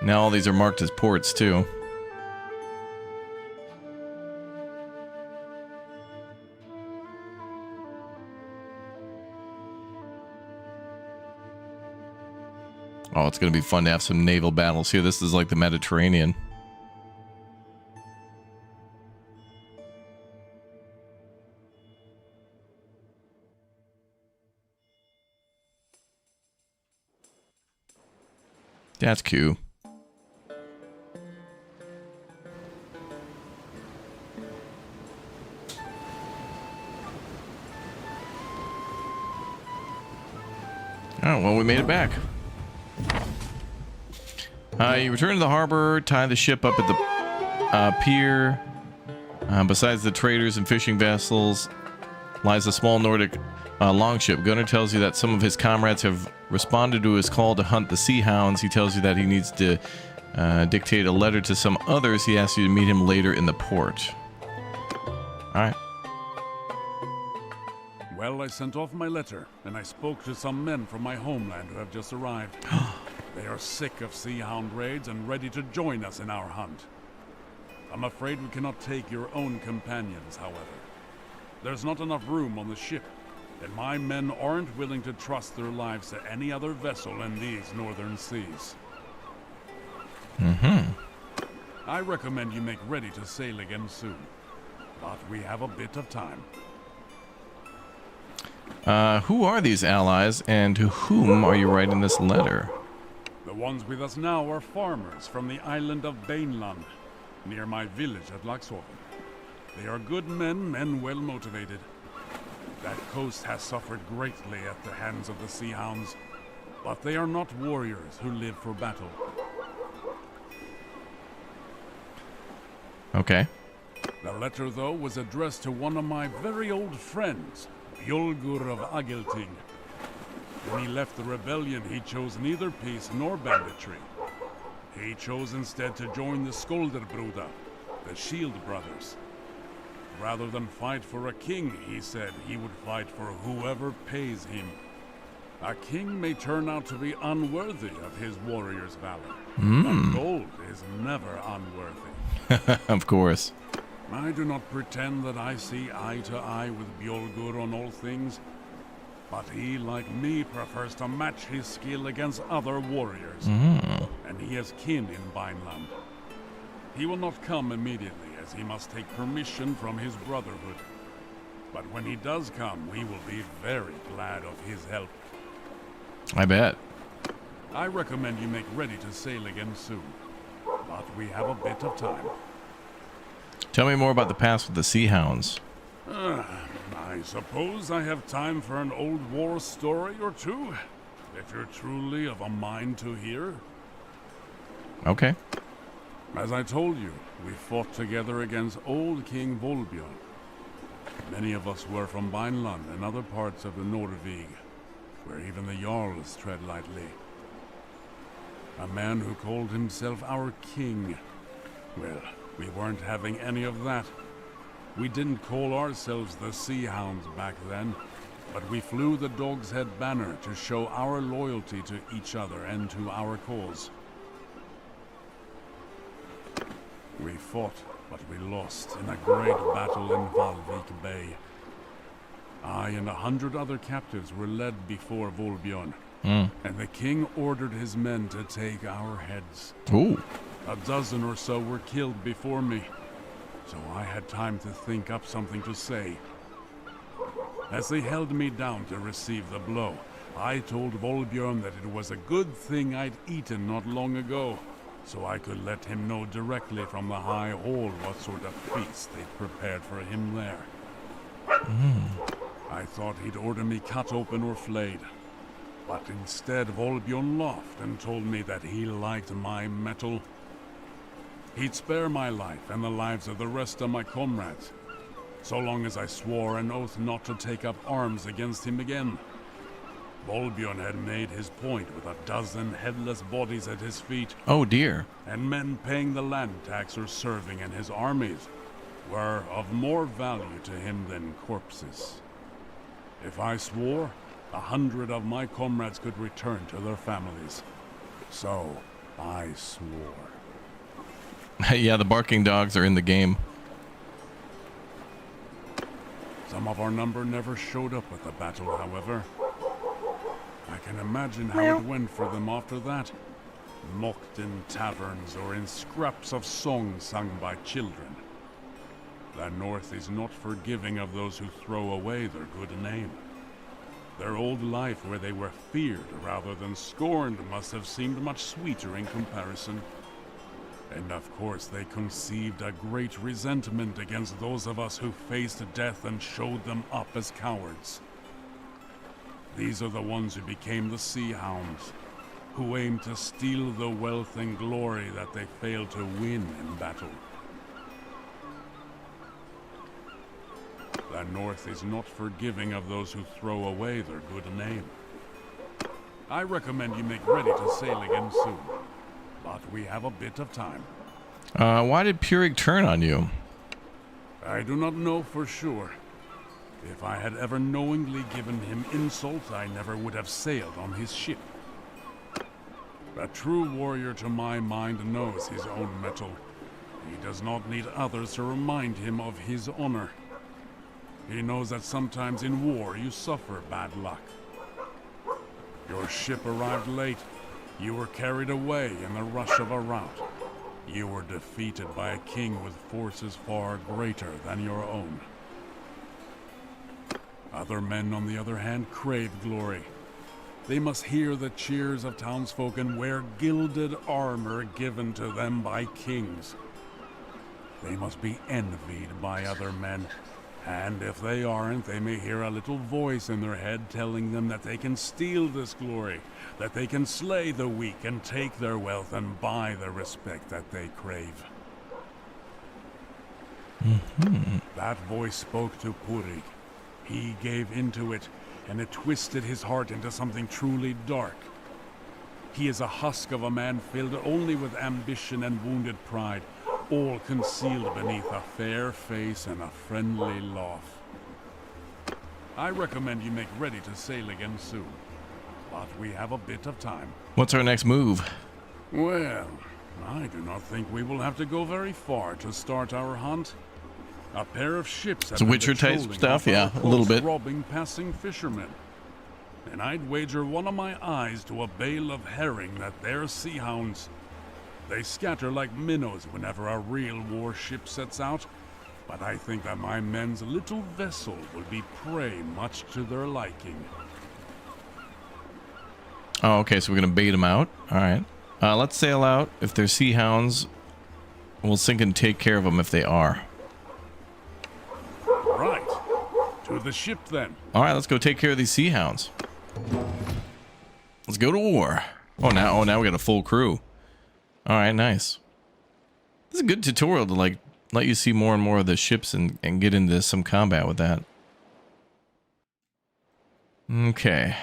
Now all these are marked as ports too. Oh, it's going to be fun to have some naval battles here. This is like the Mediterranean. That's cool. Oh, well, we made it back. You return to the harbor, tie the ship up at the pier. Besides the traders and fishing vessels, lies a small Nordic longship. Gunnar tells you that some of his comrades have responded to his call to hunt the sea hounds. He tells you that he needs to dictate a letter to some others. He asks you to meet him later in the port. Alright. Well, I sent off my letter, and I spoke to some men from my homeland who have just arrived. They are sick of sea hound raids and ready to join us in our hunt. I'm afraid we cannot take your own companions, however. There's not enough room on the ship, and my men aren't willing to trust their lives to any other vessel in these northern seas. I recommend you make ready to sail again soon, but we have a bit of time. Who are these allies, and to whom are you writing this letter? The ones with us now are farmers from the island of Bannerlord, near my village at Laxhoven. They are good men and well motivated. That coast has suffered greatly at the hands of the Sea Hounds, but they are not warriors who live for battle. Okay. The letter, though, was addressed to one of my very old friends, Bjolgur of Agelting. When he left the rebellion, he chose neither peace nor banditry. He chose instead to join the Skolderbruda, the Shield Brothers. Rather than fight for a king, he said he would fight for whoever pays him. A king may turn out to be unworthy of his warrior's valor, but gold is never unworthy. Of course. I do not pretend that I see eye to eye with Bjolgur on all things, but he, like me, prefers to match his skill against other warriors, and he has kin in Bannerlord. He will not come immediately, as he must take permission from his brotherhood. But when he does come, we will be very glad of his help. I bet. I recommend you make ready to sail again soon, but we have a bit of time. Tell me more about the past with the Sea Hounds. I suppose I have time for an old war story or two, if you're truly of a mind to hear. Okay. As I told you, we fought together against old King Volbjörn. Many of us were from Bannerlord and other parts of the Norvig, where even the Jarls tread lightly. A man who called himself our king. Well, we weren't having any of that. We didn't call ourselves the Sea Hounds back then, but we flew the Dog's Head banner to show our loyalty to each other and to our cause. We fought, but we lost in a great battle in Valvik Bay. I and 100 other captives were led before Volbjörn, and the king ordered his men to take our heads. Ooh. A dozen or so were killed before me, so I had time to think up something to say. As they held me down to receive the blow, I told Volbjörn that it was a good thing I'd eaten not long ago, so I could let him know directly from the High Hall what sort of feast they'd prepared for him there. I thought he'd order me cut open or flayed, but instead Volbjörn laughed and told me that he liked my metal. He'd spare my life and the lives of the rest of my comrades, so long as I swore an oath not to take up arms against him again. Volbjörn had made his point with a dozen headless bodies at his feet. Oh dear. And men paying the land tax or serving in his armies were of more value to him than corpses. If I swore, 100 of my comrades could return to their families. So I swore. Yeah, the barking dogs are in the game. Some of our number never showed up at the battle, however. I can imagine how it went for them after that. Mocked in taverns or in scraps of songs sung by children. The North is not forgiving of those who throw away their good name. Their old life where they were feared rather than scorned must have seemed much sweeter in comparison. And of course they conceived a great resentment against those of us who faced death and showed them up as cowards. These are the ones who became the Sea Hounds, who aimed to steal the wealth and glory that they failed to win in battle. The North is not forgiving of those who throw away their good name. I recommend you make ready to sail again soon. But we have a bit of time. Why did Purig turn on you? I do not know for sure. If I had ever knowingly given him insult, I never would have sailed on his ship. A true warrior to my mind knows his own mettle. He does not need others to remind him of his honor. He knows that sometimes in war you suffer bad luck. Your ship arrived late. You were carried away in the rush of a rout. You were defeated by a king with forces far greater than your own. Other men, on the other hand, crave glory. They must hear the cheers of townsfolk and wear gilded armor given to them by kings. They must be envied by other men. And if they aren't, they may hear a little voice in their head telling them that they can steal this glory, that they can slay the weak and take their wealth and buy the respect that they crave. That voice spoke to Purig. He gave into it, and it twisted his heart into something truly dark. He is a husk of a man filled only with ambition and wounded pride, all concealed beneath a fair face and a friendly laugh. I recommend you make ready to sail again soon, but we have a bit of time. What's our next move? Well, I do not think we will have to go very far to start our hunt. A pair of ships It's Witcher type stuff, yeah, a little bit. Robbing passing fishermen. And I'd wager one of my eyes to a bale of herring that they're sea hounds. They scatter like minnows whenever a real warship sets out, but I think that my men's little vessel will be prey much to their liking. Oh, okay, so we're gonna bait them out. All right, let's sail out. If they're sea hounds, we'll sink and take care of them if they are. Right. To the ship then. All right, let's go take care of these sea hounds. Let's go to war. Now we got a full crew. All right, nice. This is a good tutorial to like let you see more and more of the ships and get into some combat with that. Okay.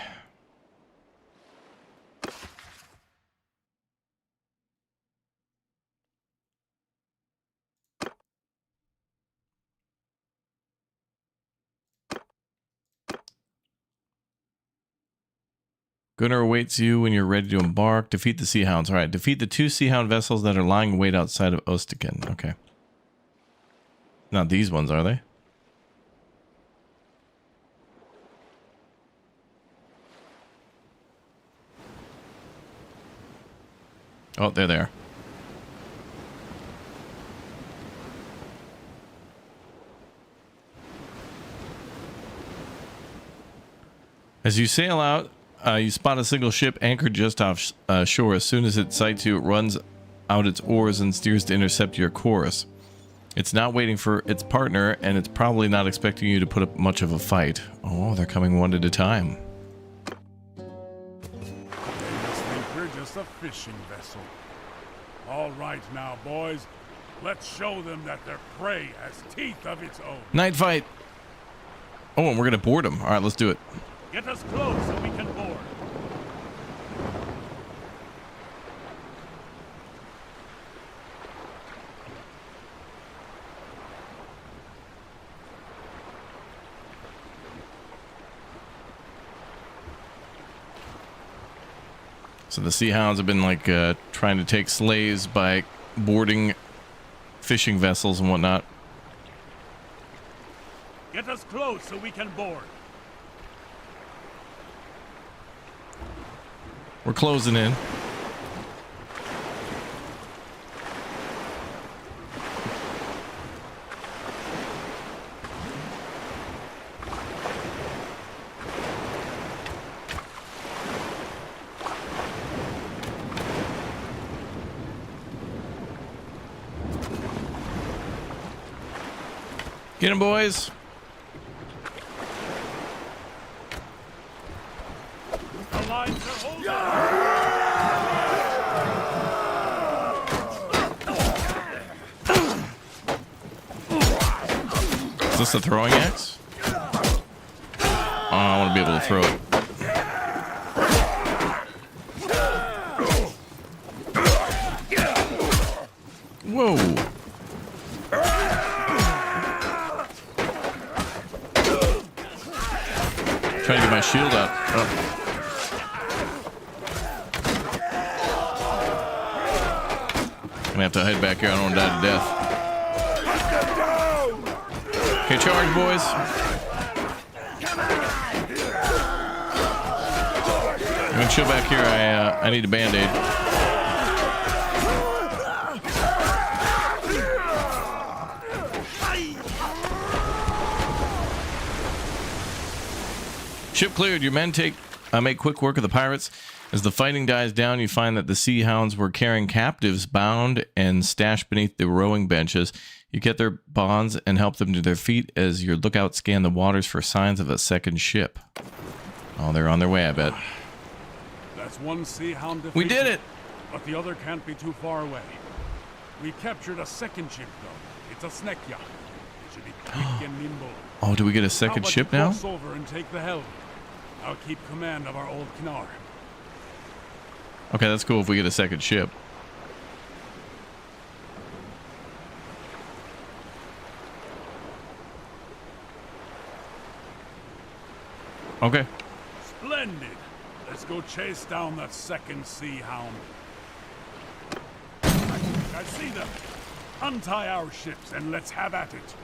Gunner awaits you when you're ready to embark. Defeat the Sea Hounds. All right, defeat the 2 Sea Hound vessels that are lying in wait outside of Ostikin. Okay. Not these ones, are they? Oh, they're there. As you sail out, you spot a single ship anchored just off shore. As soon as it sights you, it runs out its oars and steers to intercept your course. It's not waiting for its partner, and it's probably not expecting you to put up much of a fight. Oh, they're coming one at a time. They must think we're just a fishing vessel. All right now, boys. Let's show them that their prey has teeth of its own. Night fight. Oh, and we're gonna board them. All right, let's do it. Get us close so we can board. So the Sea Hounds have been like trying to take slaves by boarding fishing vessels and whatnot. Get us close so we can board. We're closing in. Get him, boys. The lines are holding. Is this a throwing axe? I want to be able to throw it. Whoa. Trying to get my shield up. Oh. I'm gonna have to head back here. I don't want to die to death. Okay, charge, boys. I'm gonna chill back here. I need a band-aid. Ship cleared. Your men make quick work of the pirates. As the fighting dies down, you find that the Sea Hounds were carrying captives bound and stashed beneath the rowing benches. You get their bonds and help them to their feet as your lookouts scan the waters for signs of a second ship. Oh, they're on their way, I bet. That's one Sea Hound defeated. We did it! But the other can't be too far away. We captured a second ship, though. It's a Snake yacht. It should be quick and nimble. Oh, do we get a second ship now? Cross over and take the helm. I'll keep command of our old Knar. Okay, that's cool if we get a second ship. Okay. Splendid. Let's go chase down that second Sea Hound. I see them. Untie our ships and let's have at it.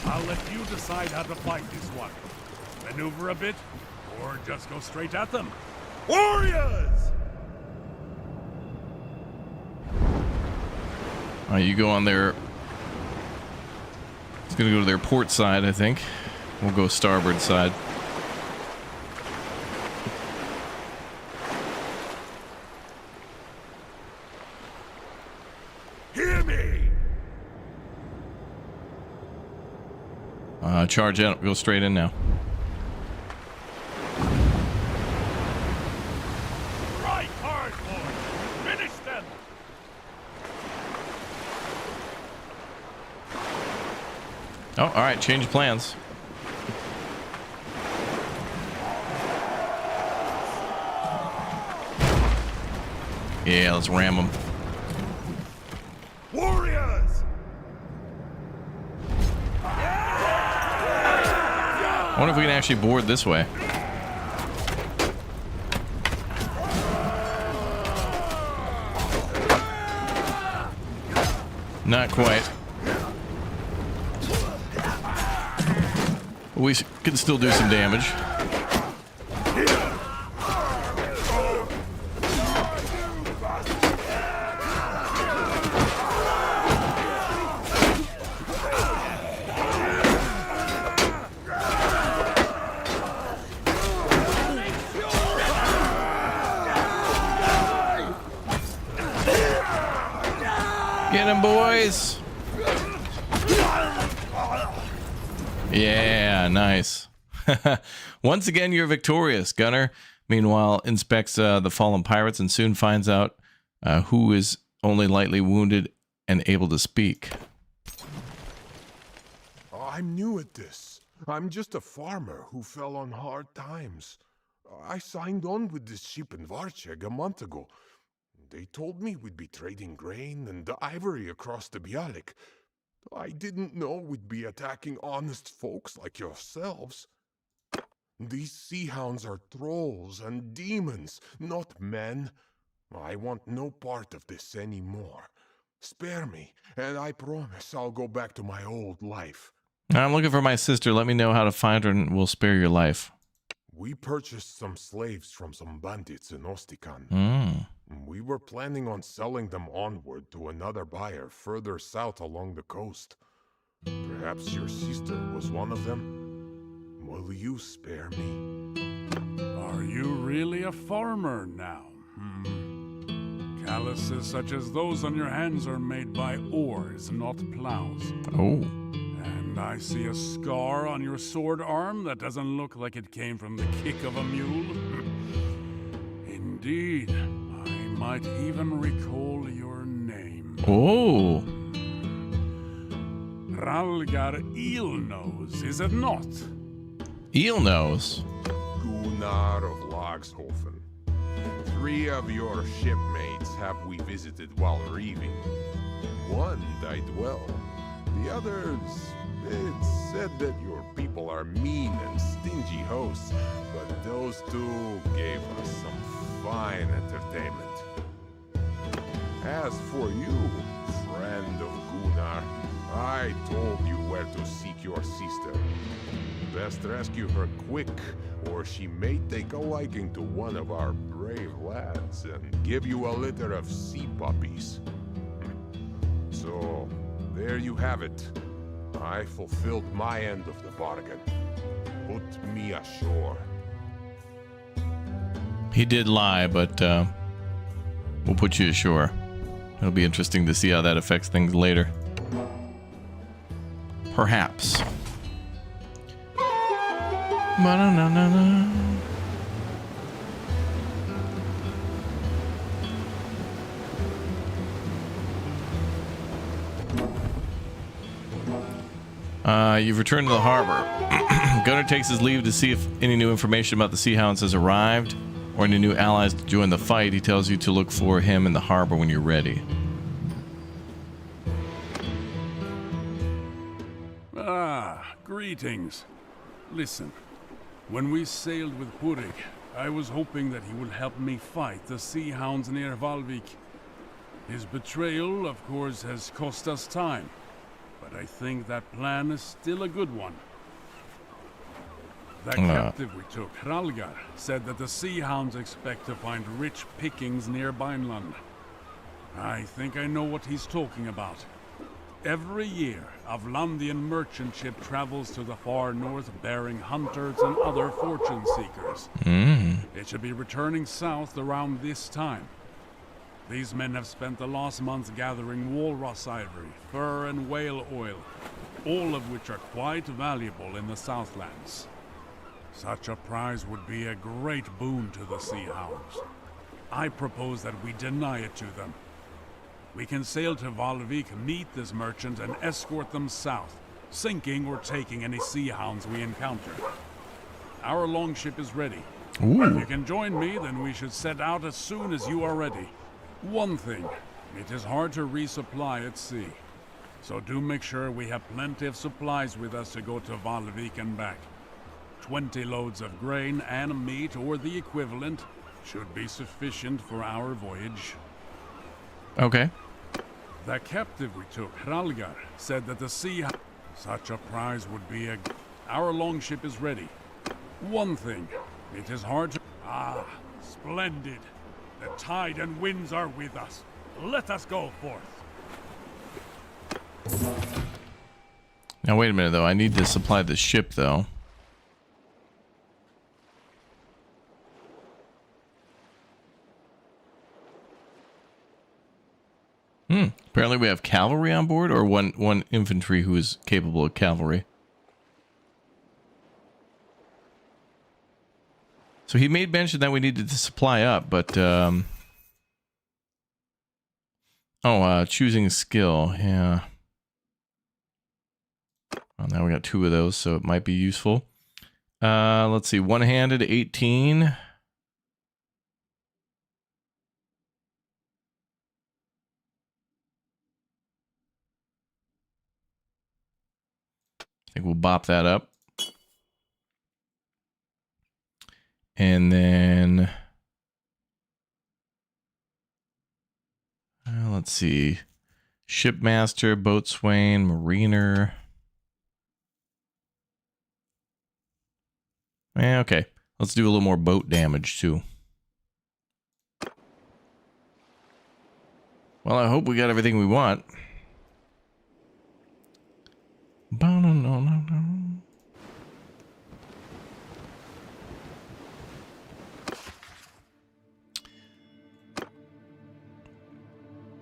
I'll let you decide how to fight this one. Maneuver a bit, or just go straight at them. Warriors! Alright, you go on their... It's gonna go to their port side, I think. We'll go starboard side. Hear me! Charge out. Go straight in now. Right hard, boys! Finish them! Oh, alright. Change plans. Yeah, let's ram them. Warriors! I wonder if we can actually board this way. Not quite. We can still do some damage. Get him, boys! Yeah, nice. Once again, you're victorious. Gunner, meanwhile, inspects the fallen pirates and soon finds out who is only lightly wounded and able to speak. I'm new at this. I'm just a farmer who fell on hard times. I signed on with this ship in Varcheg a month ago. They told me we'd be trading grain and ivory across the Bialik. I didn't know we'd be attacking honest folks like yourselves. These sea hounds are trolls and demons, not men. I want no part of this anymore. Spare me, and I promise I'll go back to my old life. I'm looking for my sister. Let me know how to find her and we'll spare your life. We purchased some slaves from some bandits in Ostikan. We were planning on selling them onward to another buyer further south along the coast. Perhaps your sister was one of them? Will you spare me? Are you really a farmer now? Calluses such as those on your hands are made by oars, not plows. Oh. And I see a scar on your sword arm that doesn't look like it came from the kick of a mule. In Indeed. I might even recall your name. Oh. Ralgar Eelnose, is it not? Eel nose. Gunnar of Lagshofen. 3 of your shipmates have we visited while reaving. 1 died well. The others, it's said that your people are mean and stingy hosts, but those 2 gave us some fine entertainment. As for you, friend of Gunnar, I told you where to seek your sister. Best rescue her quick, or she may take a liking to one of our brave lads and give you a litter of sea puppies. So, there you have it. I fulfilled my end of the bargain. Put me ashore. He did lie, but we'll put you ashore. It'll be interesting to see how that affects things later. Perhaps. Ba-da-na-na-na. You've returned to the harbor. Gunnar takes his leave to see if any new information about the Sea Hounds has arrived or any new allies to join the fight. He tells you to look for him in the harbor when you're ready. Ah, greetings. Listen, when we sailed with Purik, I was hoping that he would help me fight the Sea Hounds near Valvik. His betrayal, of course, has cost us time, but I think that plan is still a good one. The captive we took, Ralgar, said that the Sea Hounds expect to find rich pickings near Vineland. I think I know what he's talking about. Every year, a Vlandian merchant ship travels to the far north bearing hunters and other fortune seekers. It should be returning south around this time. These men have spent the last months gathering walrus ivory, fur and whale oil, all of which are quite valuable in the Southlands. Such a prize would be a great boon to the Sea Hounds. I propose that we deny it to them. We can sail to Valvik, meet this merchant, and escort them south, sinking or taking any Sea Hounds we encounter. Our longship is ready. If you can join me, then we should set out as soon as you are ready. One thing, it is hard to resupply at sea. So do make sure we have plenty of supplies with us to go to Valvik and back. 20 loads of grain and meat, or the equivalent, should be sufficient for our voyage. Okay. The captive we took, Ralgar, said that the sea... Such a prize would be a... Our longship is ready. One thing, it is hard to... Ah, splendid. The tide and winds are with us. Let us go forth. Now wait a minute though. I need to supply the ship though. Apparently we have cavalry on board, or one infantry who is capable of cavalry. So he made mention that we needed to supply up, but choosing a skill, yeah. Well, now we got 2 of those, so it might be useful. Let's see, one-handed 18. I think we'll bop that up. And then let's see. Shipmaster, boatswain, mariner. Okay. Let's do a little more boat damage too. Well, I hope we got everything we want.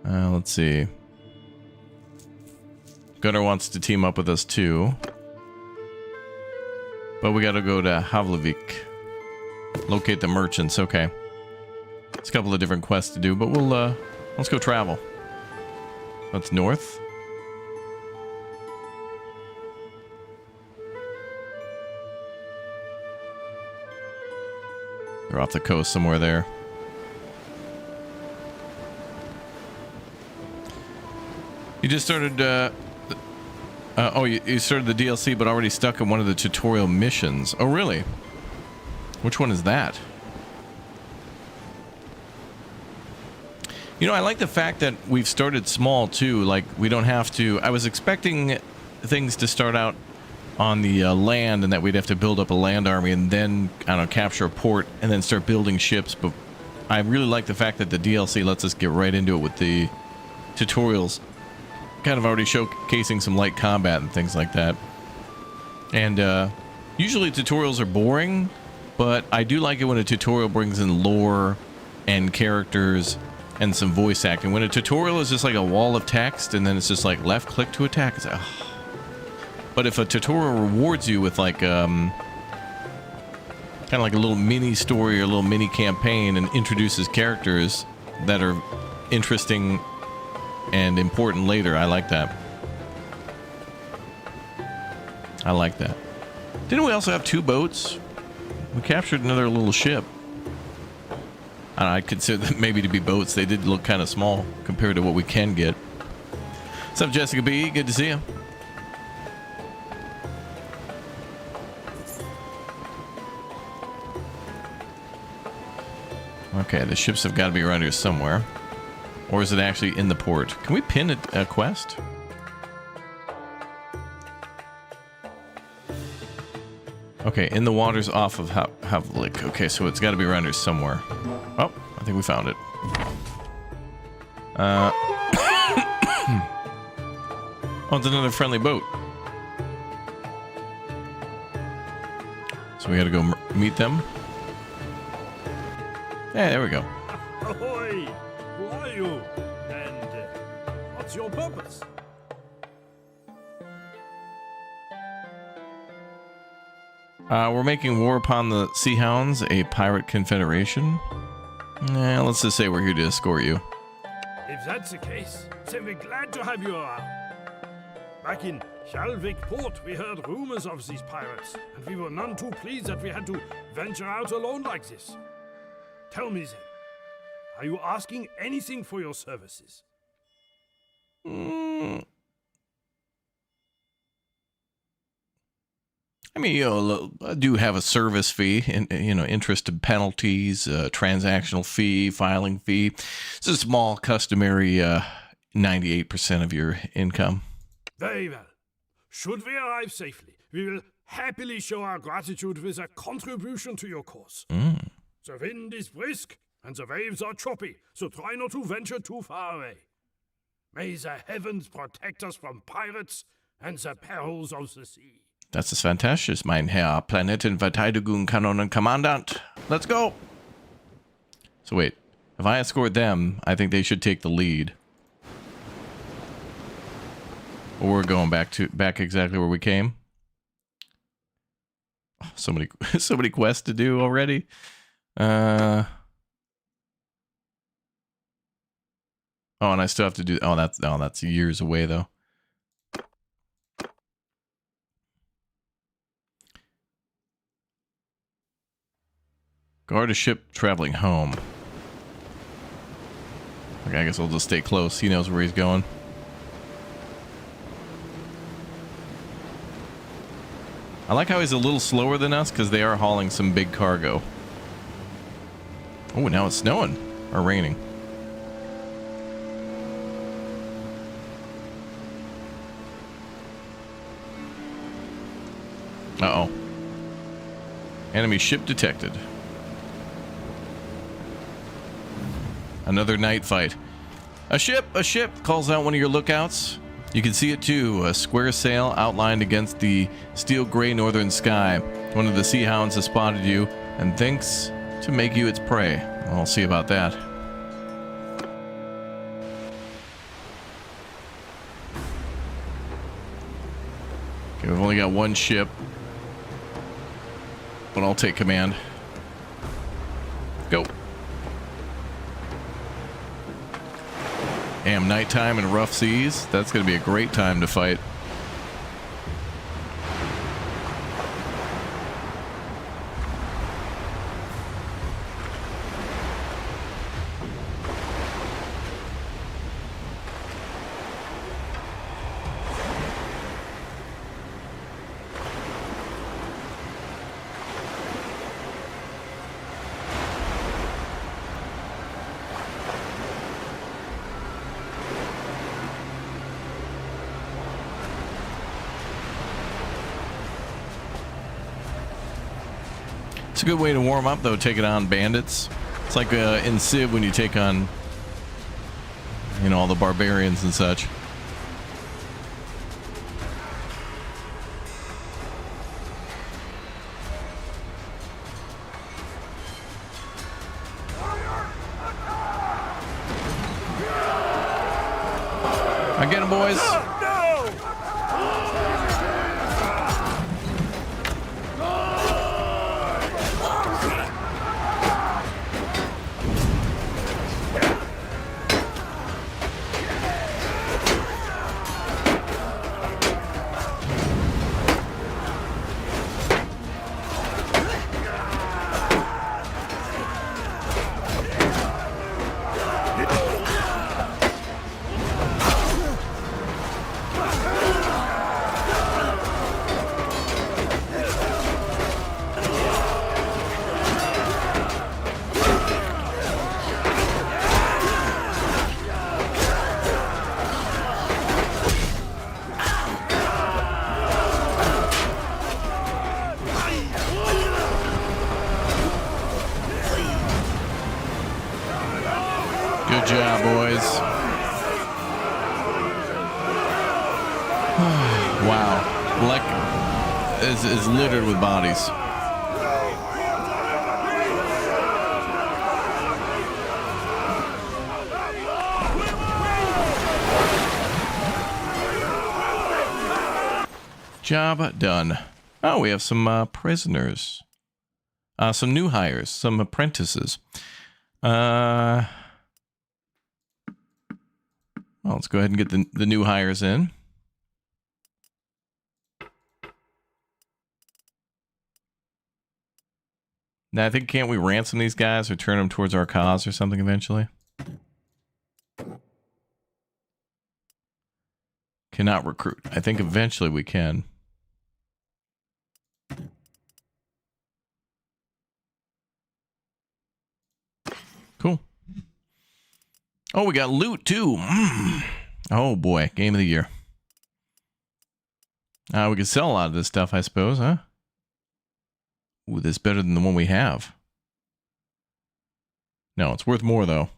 Let's see. Gunnar wants to team up with us too. But we gotta go to Havlavik. Locate the merchants, okay. It's a couple of different quests to do, but we'll let's go travel. That's north. They're off the coast somewhere there. You just started, oh, you started the DLC, but already stuck in one of the tutorial missions. Oh, really? Which one is that? You know, I like the fact that we've started small, too. Like, we don't have to... I was expecting things to start out on the land, and that we'd have to build up a land army and then, I don't know, capture a port and then start building ships. But I really like the fact that the DLC lets us get right into it with the tutorials. Kind of already showcasing some light combat and things like that. And usually tutorials are boring, but I do like it when a tutorial brings in lore and characters and some voice acting. When a tutorial is just like a wall of text and then it's just like left click to attack, it's like, oh. But if a tutorial rewards you with like kind of like a little mini story or a little mini campaign and introduces characters that are interesting and important later, I like that. I like that. Didn't we also have 2 boats? We captured another little ship. I'd consider them maybe to be boats. They did look kind of small compared to what we can get. What's up, Jessica B? Good to see you. Okay, the ships have got to be around here somewhere. Or is it actually in the port? Can we pin a quest? Okay, in the waters off of Havlik. Okay, so it's got to be around here somewhere. Oh, I think we found it. Oh, it's another friendly boat. So we got to go meet them. Yeah, there we go. Ahoy! Who are you? And what's your purpose? We're making war upon the Sea Hounds, a pirate confederation. Let's just say we're here to escort you. If that's the case, then we're glad to have you around. Back in Shalvik port, we heard rumors of these pirates, and we were none too pleased that we had to venture out alone like this. Tell me then, are you asking anything for your services? I mean, you know, I do have a service fee, and you know, interest and penalties, transactional fee, filing fee. It's a small, customary 98% of your income. Very well. Should we arrive safely, we will happily show our gratitude with a contribution to your cause. The wind is brisk, and the waves are choppy, so try not to venture too far away. May the heavens protect us from pirates and the perils of the sea. Das ist fantastisch, mein Herr Planetenverteidigung Kanonenkommandant. Let's go! So wait, if I escort them, I think they should take the lead. Or we're going back exactly where we came. Oh, so many quests to do already. Oh, and I still have to do. Oh, that's years away though. Guard a ship traveling home. Okay, I guess I'll just stay close. He knows where he's going. I like how he's a little slower than us because they are hauling some big cargo. Oh, now it's snowing or raining. Uh-oh. Enemy ship detected. Another night fight. A ship calls out one of your lookouts. You can see it too, a square sail outlined against the steel gray northern sky. One of the Sea Hounds has spotted you and thinks to make you its prey. I'll see about that. Okay, we've only got one ship, but I'll take command. Go. Damn, nighttime and rough seas. That's going to be a great time to fight. It's a good way to warm up, though, taking on bandits. It's like in Civ when you take on, you know, all the barbarians and such. I get him, boys. Good job, boys. Wow. Like is littered with bodies. Job done. Oh, we have some prisoners. Some new hires, some apprentices. Well, let's go ahead and get the new hires in. Now, I think, can't we ransom these guys or turn them towards our cause or something eventually? Cannot recruit. I think eventually we can. Cool. Oh, we got loot too. Oh boy, game of the year. We could sell a lot of this stuff, I suppose, huh? Ooh, this is better than the one we have. No, it's worth more though.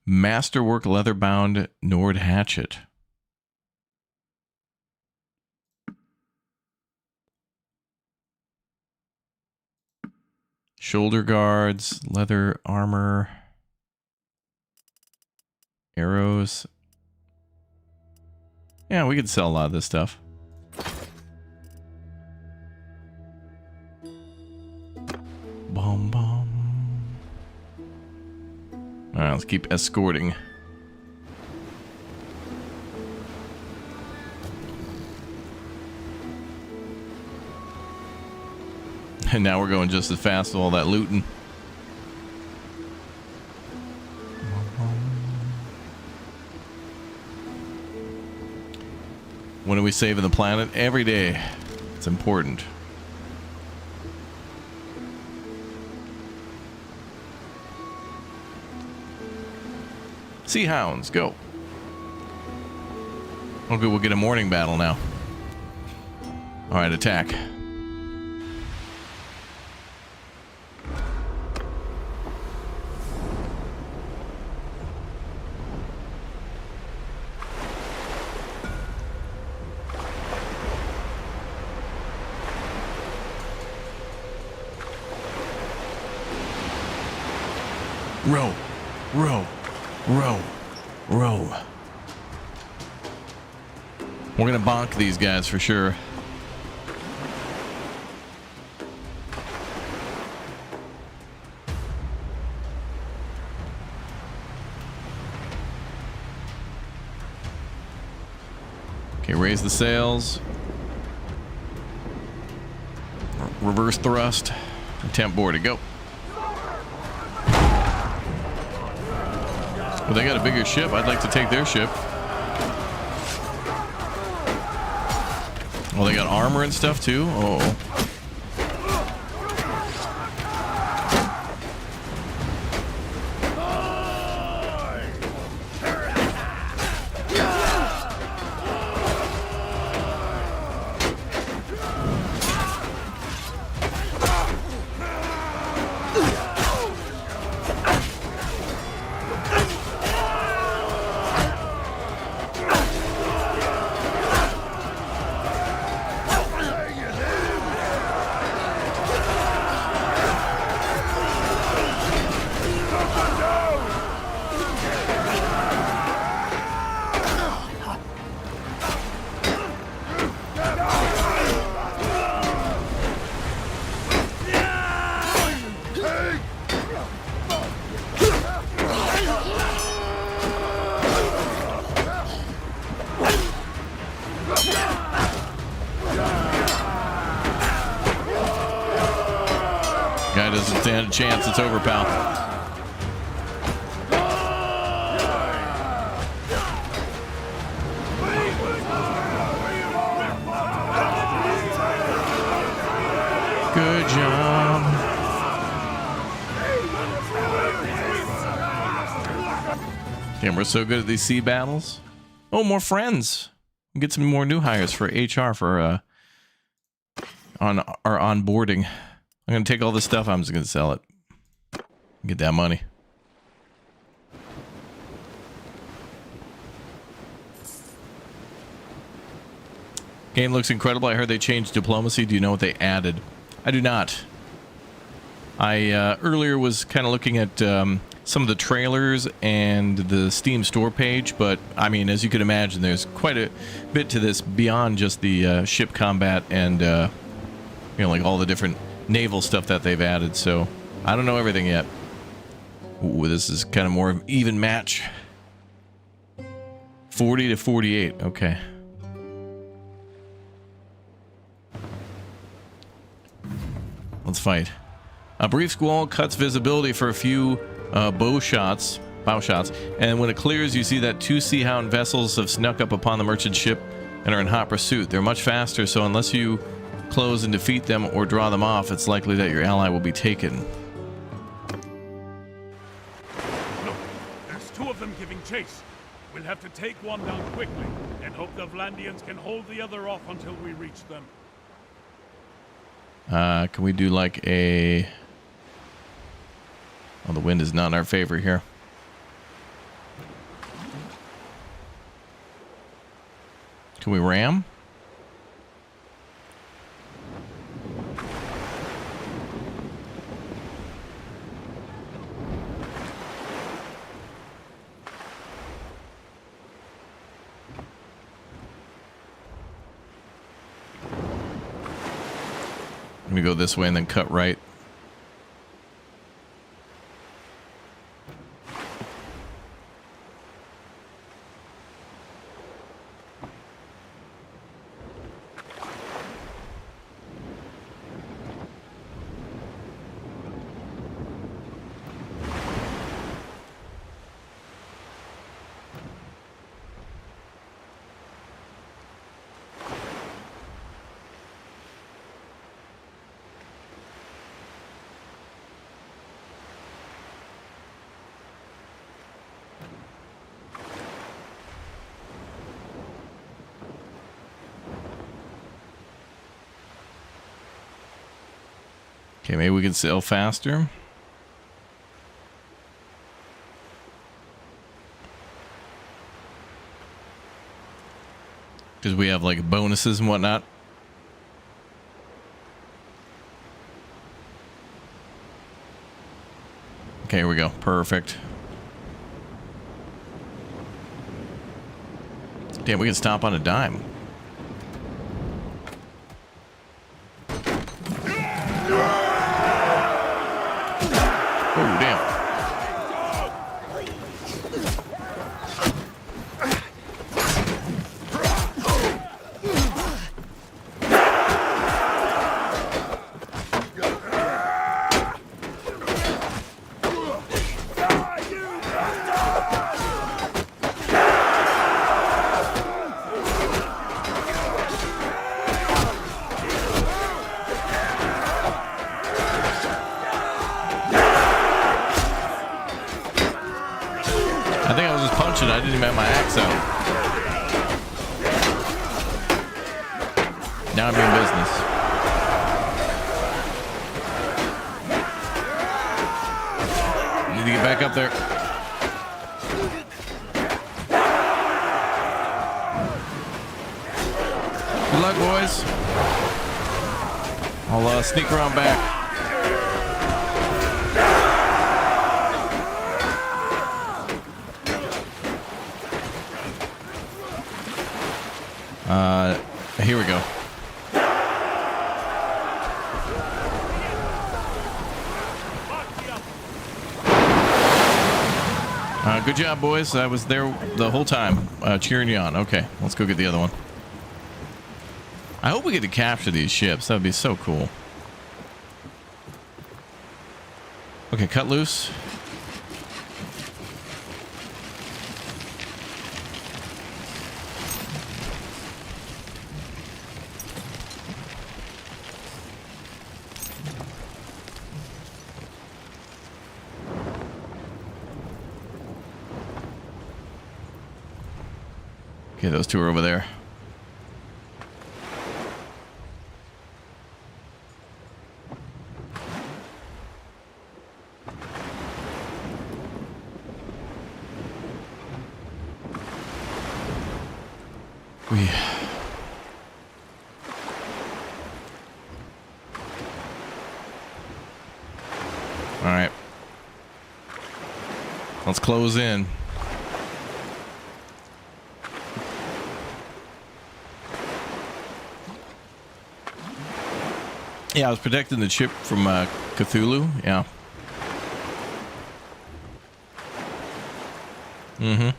Masterwork leather-bound Nord hatchet. Shoulder guards, leather armor, arrows. Yeah, we could sell a lot of this stuff. Bum bum. All right, let's keep escorting. And now we're going just as fast with all that looting. When are we saving the planet? Every day. It's important. Sea Hounds, go. Okay, we'll get a morning battle now. All right, attack. Row, row, row, row. We're gonna bonk these guys for sure. Okay, raise the sails. Reverse thrust. Attempt boarded. Go. Well, they got a bigger ship. I'd like to take their ship. Well, they got armor and stuff too. Oh. Guy doesn't stand a chance. It's over, pal. Good job. Damn, we're so good at these sea battles. Oh, more friends. Get some more new hires for HR for on our onboarding. I'm gonna take all this stuff. I'm just gonna sell it. Get that money. Game looks incredible. I heard they changed diplomacy. Do you know what they added? I do not. I earlier was kind of looking at some of the trailers and the Steam store page, but I mean, as you can imagine, there's quite a bit to this beyond just the ship combat and you know, like all the different naval stuff that they've added. So I don't know everything yet. Ooh, this is kind of more of an even match. 40 to 48. Okay. Let's fight. A brief squall cuts visibility for a few bow shots, and when it clears, you see that 2 Sea Hound vessels have snuck up upon the merchant ship and are in hot pursuit. They're much faster, so unless you close and defeat them or draw them off, it's likely that your ally will be taken. Look, there's 2 of them giving chase. We'll have to take one down quickly and hope the Vlandians can hold the other off until we reach them. Can we do like a... Well, the wind is not in our favor here. Can we ram? I'm gonna go this way and then cut right. Okay, maybe we can sail faster. Because we have like bonuses and whatnot. Okay, here we go. Perfect. Damn, we can stop on a dime. Oh, damn. punching. I didn't even have my axe out. Now I'm in business. Need to get back up there. Good luck, boys. I'll sneak around back. Here we go. Good job, boys. I was there the whole time, cheering you on. Okay, let's go get the other one. I hope we get to capture these ships. That would be so cool. Okay, cut loose. Okay, those two are over there. All right. Let's close in. Yeah, I was protecting the ship from Cthulhu. Yeah. Mm-hmm.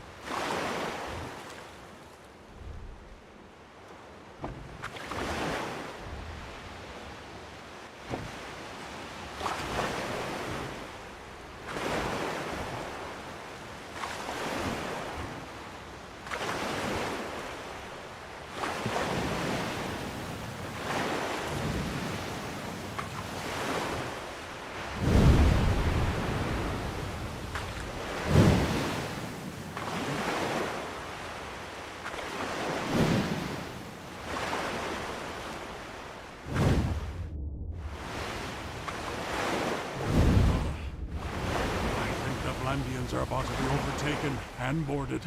Are about to be overtaken and boarded.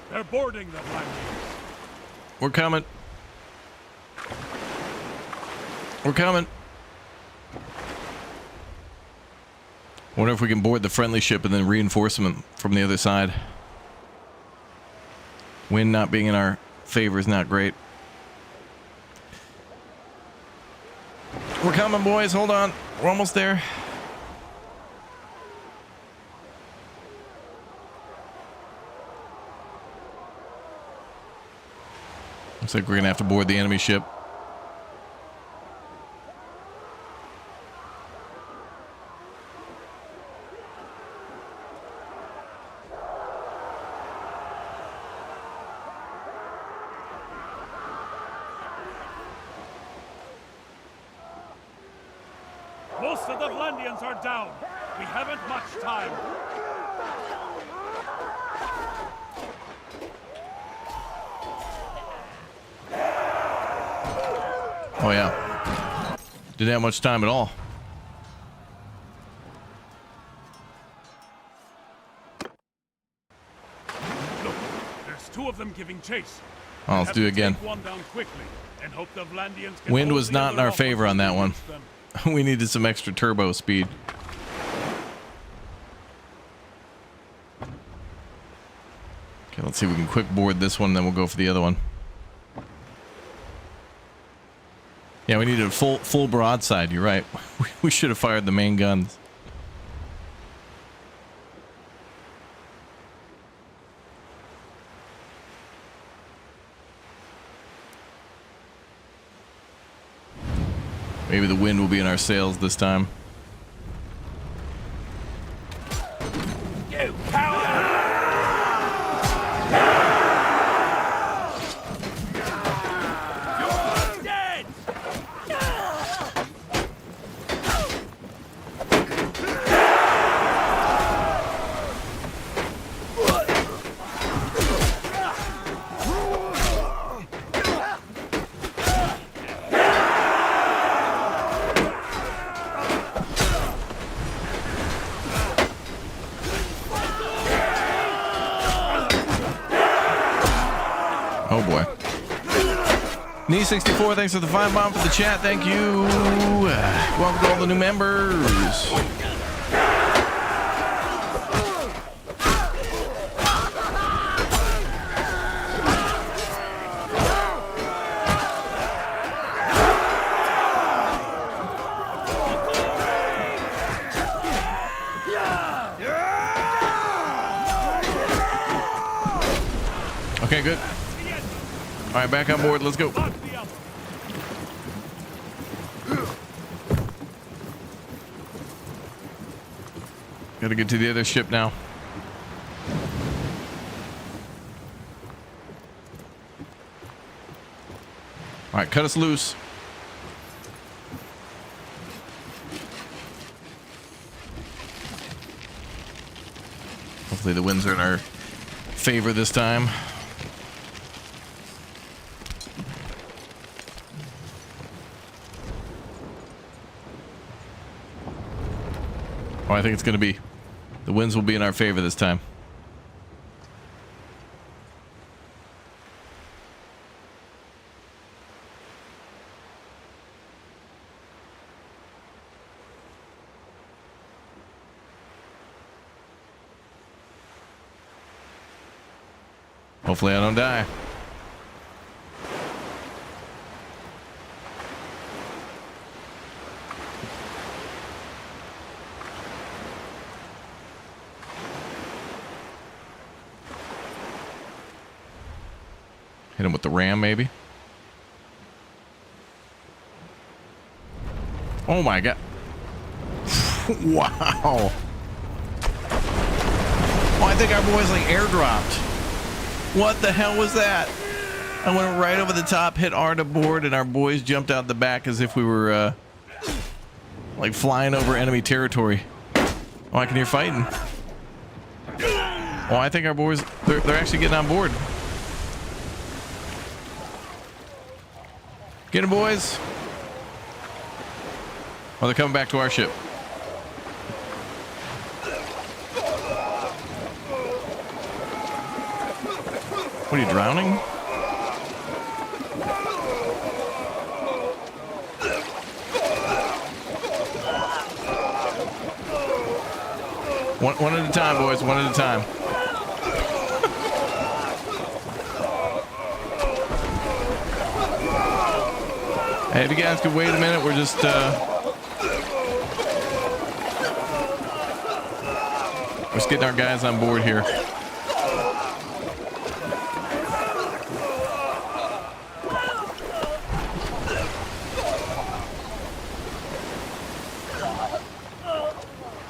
They're boarding the Atlanteans. We're coming. We're coming. Wonder if we can board the friendly ship and then reinforce them from the other side. Wind not being in our favor is not great. We're coming, boys. Hold on. We're almost there. Looks like we're gonna have to board the enemy ship. Most of the Atlanteans are down. We haven't much time. Oh yeah. Didn't have much time at all. Look, there's two of them giving chase. Oh, let's do it again. One down quickly and hope the Atlanteans can Wind hold was the not in other our off favor on that one. We needed some extra turbo speed. Okay, let's see if we can quick board this one, then we'll go for the other one. Yeah, we needed a full broadside. You're right. We should have fired the main guns. Maybe the wind will be in our sails this time. You coward! You're dead! Knee64, thanks for the 5 bomb for the chat. Thank you. Welcome to all the new members. Okay, good. All right, back on board. Let's go. Gotta get to the other ship now. All right, cut us loose. Hopefully the winds are in our favor this time. Oh, I think it's going to be, the winds will be in our favor this time. Hopefully I don't die. Hit him with the ram, maybe. Oh my god. Wow. Oh, I think our boys like airdropped. What the hell was that? I went right over the top, hit R to board, and our boys jumped out the back as if we were like flying over enemy territory. Oh, I can hear fighting. Oh, I think our boys, they're actually getting on board. Get them, boys. Oh, they're coming back to our ship. What are you, drowning? One at a time, boys. One at a time. Hey, if you guys could wait a minute, we're just getting our guys on board here.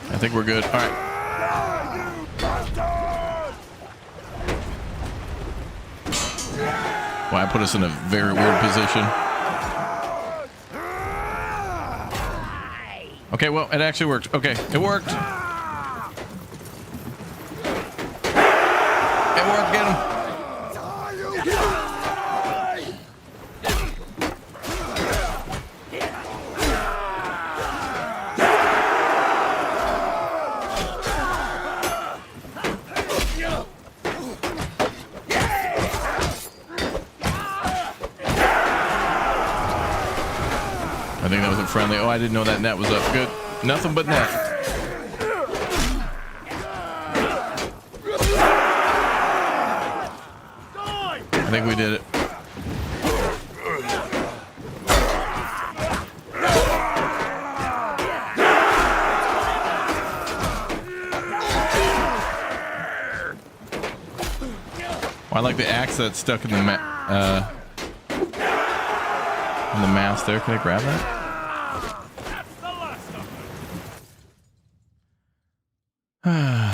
I think we're good. All right. Well, I put us in a very weird position. Okay, well, it actually worked. Okay, it worked. It worked. Get him. I think that was a friendly. Oh, I didn't know that net was up. Good. Nothing but net. I think we did it. Oh, I like the axe that's stuck in the mast there. Can I grab that?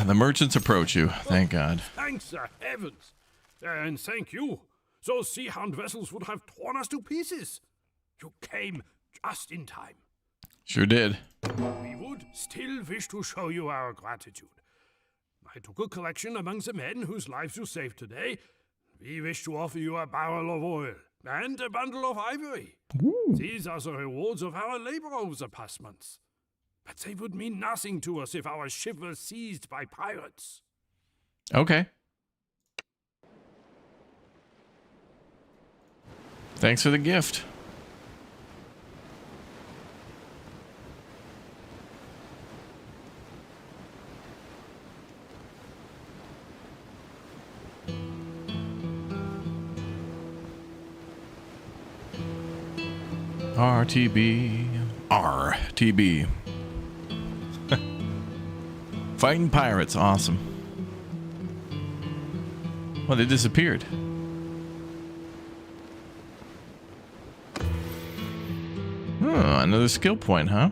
The merchants approach you. Thank God. Thanks the heavens. And thank you. Those sea-hound vessels would have torn us to pieces. You came just in time. Sure did. We would still wish to show you our gratitude. I took a collection among the men whose lives you saved today. We wish to offer you a barrel of oil and a bundle of ivory. Ooh. These are the rewards of our labor over the past months. But they would mean nothing to us if our ship was seized by pirates. Okay. Thanks for the gift. RTB. RTB. Fighting pirates. Awesome. Well, they disappeared. Oh, another skill point, huh?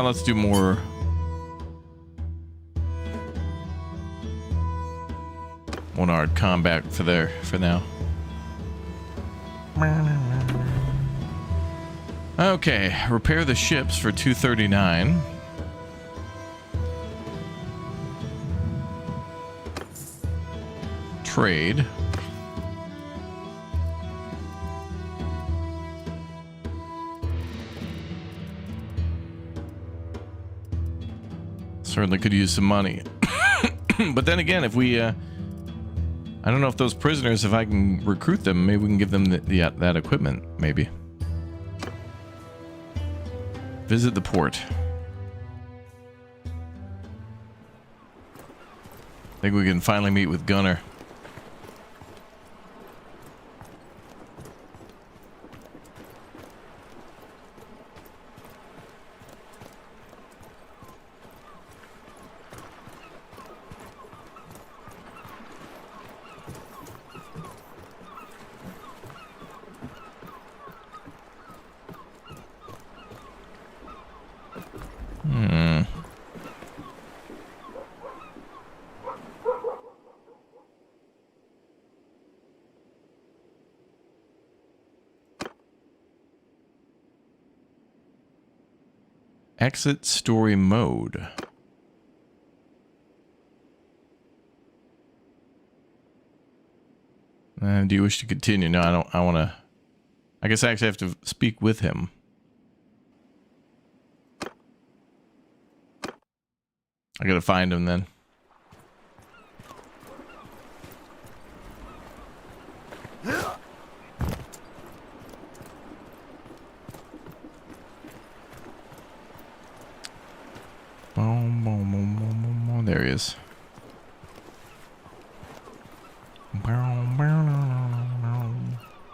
Let's do more. One-hard combat for now. Okay, repair the ships for 239. Trade. Certainly could use some money. But then again, if we I don't know if those prisoners, if I can recruit them, maybe we can give them that equipment, maybe. Visit the port. I think we can finally meet with Gunner. Exit story mode. Do you wish to continue? No, I don't. I want to. I guess I actually have to speak with him. I gotta find him then. There he is.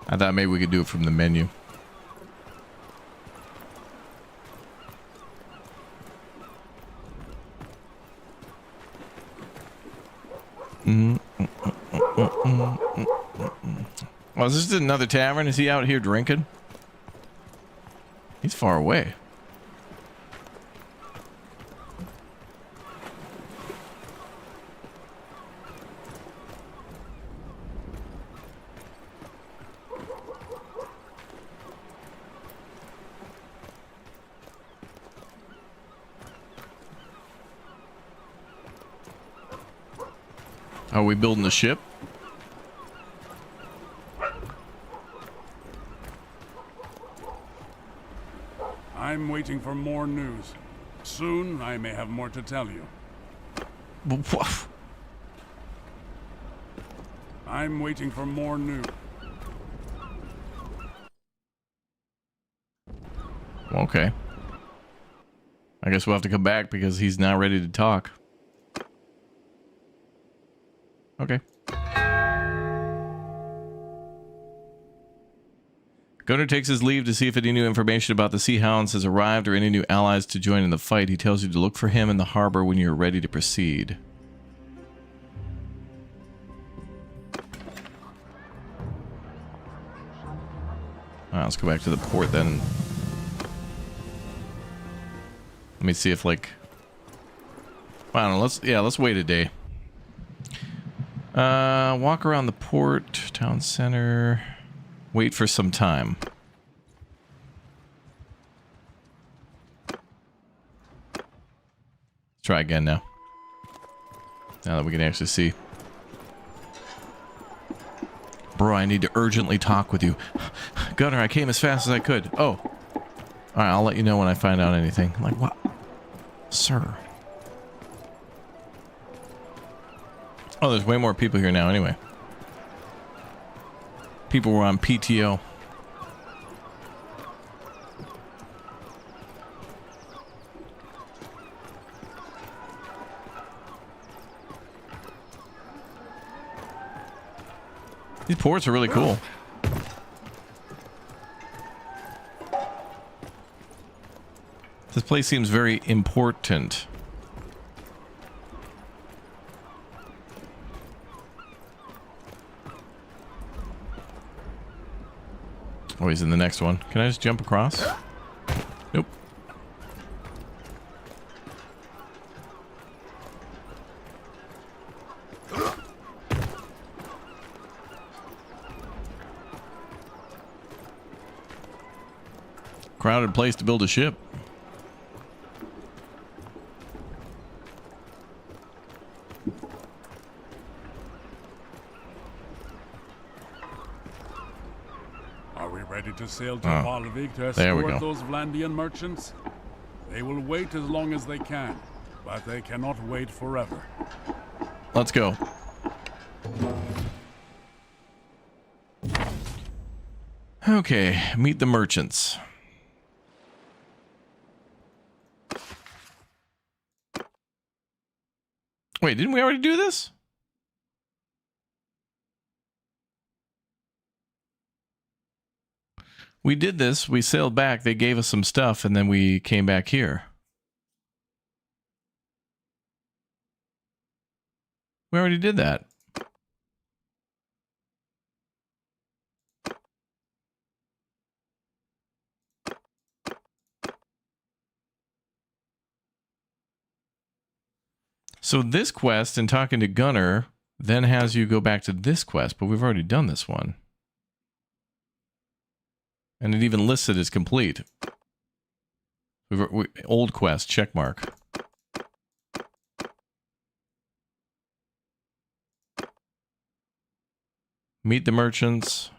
I thought maybe we could do it from the menu. Oh, is this another tavern? Is he out here drinking? He's far away. Are we building the ship? I'm waiting for more news. Soon, I may have more to tell you. I'm waiting for more news. Okay. I guess we'll have to come back because he's now ready to talk. Okay. Gunner takes his leave to see if any new information about the Sea Hounds has arrived or any new allies to join in the fight. He tells you to look for him in the harbor when you're ready to proceed. Alright, let's go back to the port then. Let me see if, like... I don't know, let's wait a day. Walk around the port, town center, wait for some time. Let's try again now. Now that we can actually see. Bro, I need to urgently talk with you. Gunner, I came as fast as I could. Oh. All right, I'll let you know when I find out anything. Like what? Sir. Oh, there's way more people here now anyway. People were on PTO. These ports are really cool. This place seems very important. Oh, he's in the next one. Can I just jump across? Nope. Crowded place to build a ship. Ready to sail to Valvik to there we go. escort those Vlandian merchants? They will wait as long as they can, but they cannot wait forever. Let's go. Okay, meet the merchants. Wait, didn't we already do this? We did this, we sailed back, they gave us some stuff, and then we came back here. We already did that. So this quest and talking to Gunner then has you go back to this quest, but we've already done this one. And it even lists it as complete. Old quest, check mark. Meet the merchants.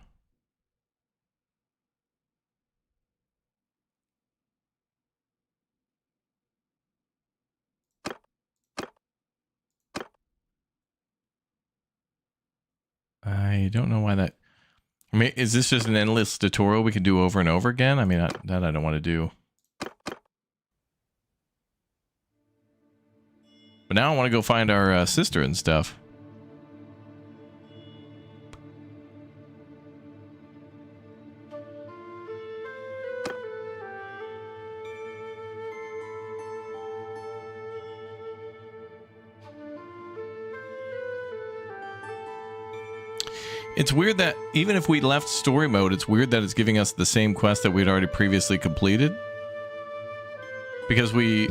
I don't know why that... I mean, is this just an endless tutorial we can do over and over again? I mean, that I don't want to do. But now I want to go find our sister and stuff. It's weird that even if we left story mode, it's weird that it's giving us the same quest that we'd already previously completed. Because we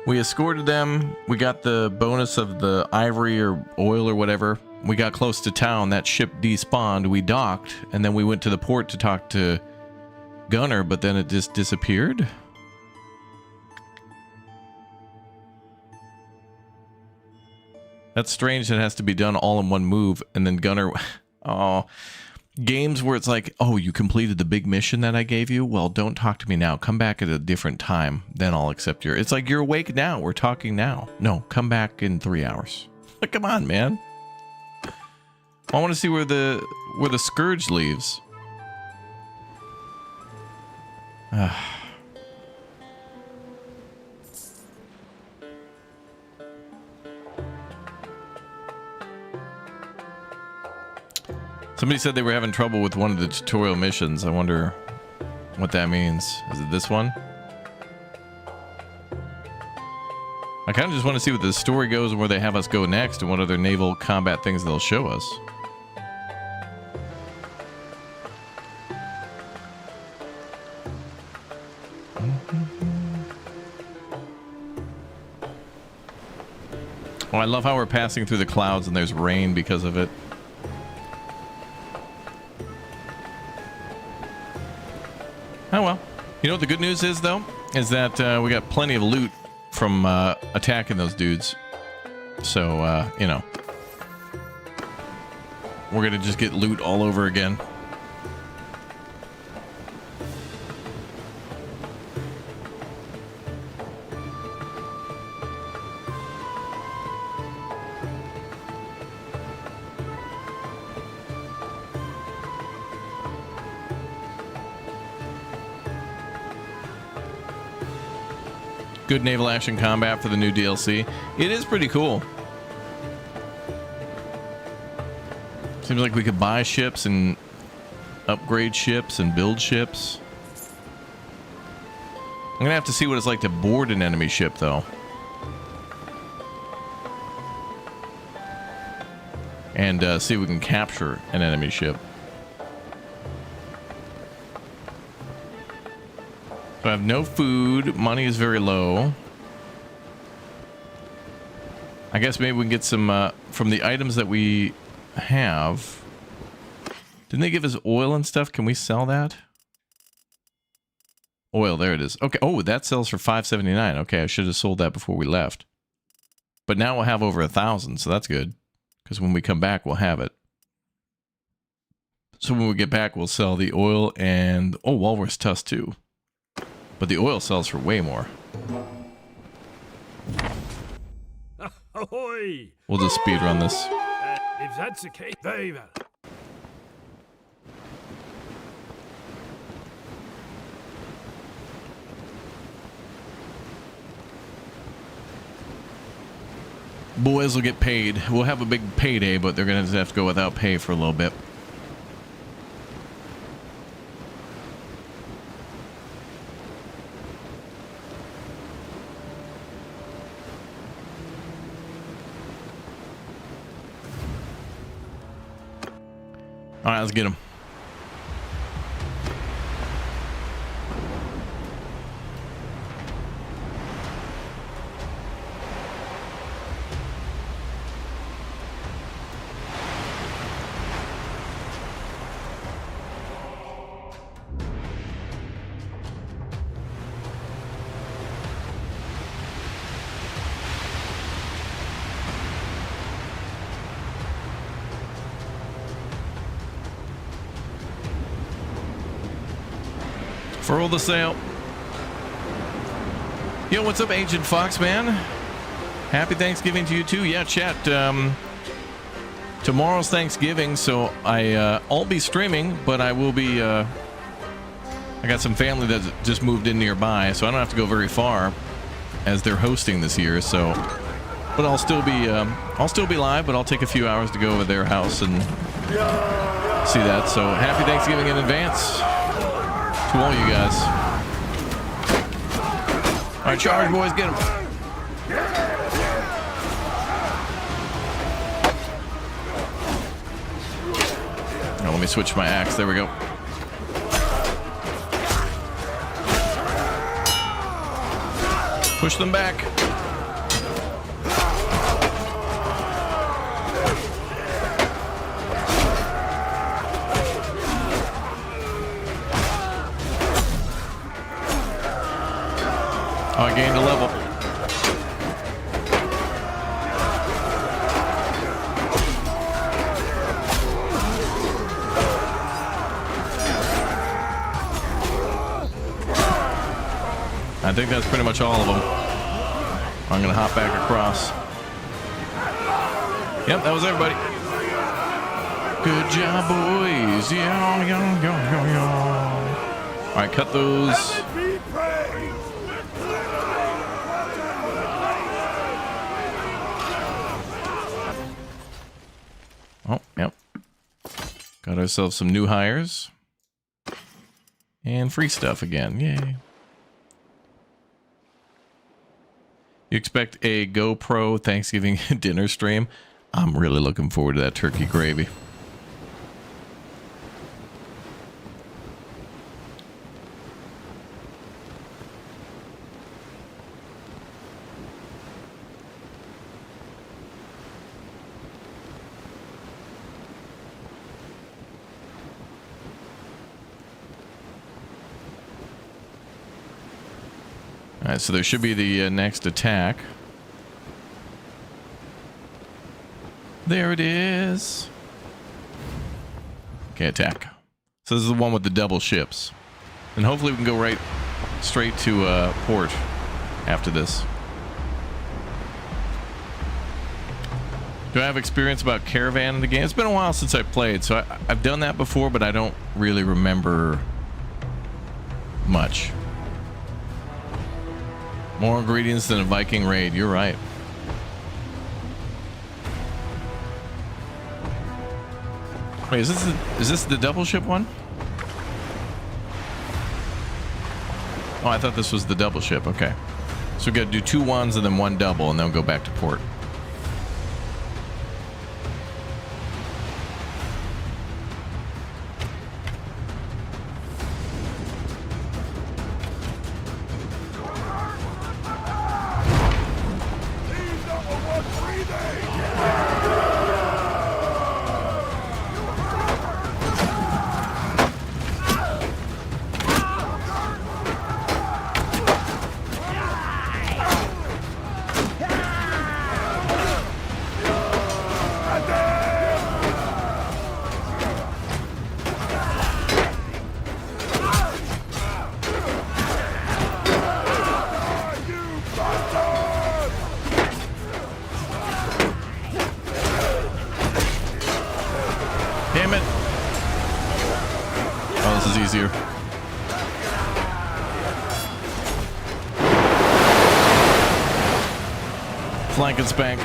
escorted them, we got the bonus of the ivory or oil or whatever. We got close to town, that ship despawned, we docked, and then we went to the port to talk to Gunner, but then it just disappeared. That's strange that it has to be done all in one move, and then Gunner... Oh, games where it's like, oh, you completed the big mission that I gave you? Well, don't talk to me now. Come back at a different time. Then I'll accept your... It's like, you're awake now. We're talking now. No, come back in 3 hours. Come on, man. I want to see where the Scourge leaves. Somebody said they were having trouble with one of the tutorial missions. I wonder what that means. Is it this one? I kind of just want to see what the story goes and where they have us go next and what other naval combat things they'll show us. Oh, I love how we're passing through the clouds and there's rain because of it. Oh well. You know what the good news is, though? Is that we got plenty of loot from attacking those dudes. So, you know. We're going to just get loot all over again. Good naval action combat for the new DLC. It is pretty cool. Seems like we could buy ships and upgrade ships and build ships. I'm gonna have to see what it's like to board an enemy ship, though. And see if we can capture an enemy ship. So I have no food. Money is very low. I guess maybe we can get some from the items that we have. Didn't they give us oil and stuff? Can we sell that? Oil, there it is. Okay. Oh, that sells for $5.79. Okay, I should have sold that before we left. But now we'll have over 1,000, so that's good. Because when we come back, we'll have it. So when we get back, we'll sell the oil and... Oh, walrus tusk too. But the oil sells for way more. Ahoy! We'll just speed run this. If that's the case, very well. Boys will get paid. We'll have a big payday, but they're going to have to go without pay for a little bit. All right, let's get them. Furl the sail. Yo, what's up, Ancient Fox, man? Happy Thanksgiving to you too. Yeah, chat. Tomorrow's Thanksgiving, so I'll be streaming, but I will be. I got some family that just moved in nearby, so I don't have to go very far, as they're hosting this year. So, but I'll still be live, but I'll take a few hours to go over their house and see that. So, happy Thanksgiving in advance. To all you guys. All right, charge, boys, get them. Now let me switch my axe. There we go. Push them back. Oh, I gained a level. I think that's pretty much all of them. I'm gonna hop back across. Yep, that was everybody. Good job, boys. All right, cut those. Oh, yep. Got ourselves some new hires. And free stuff again. Yay. You expect a GoPro Thanksgiving dinner stream? I'm really looking forward to that turkey gravy. Alright, so there should be the next attack. There it is. Okay, attack. So this is the one with the double ships. And hopefully we can go right straight to port after this. Do I have experience about caravan in the game? It's been a while since I played, so I've done that before, but I don't really remember much. More ingredients than a Viking raid. You're right. Wait, is this the double ship one? Oh, I thought this was the double ship. Okay. So we got to do 2 ones and then 1 double, and then we'll go back to port. Damn it. Oh, this is easier. Flank and spank.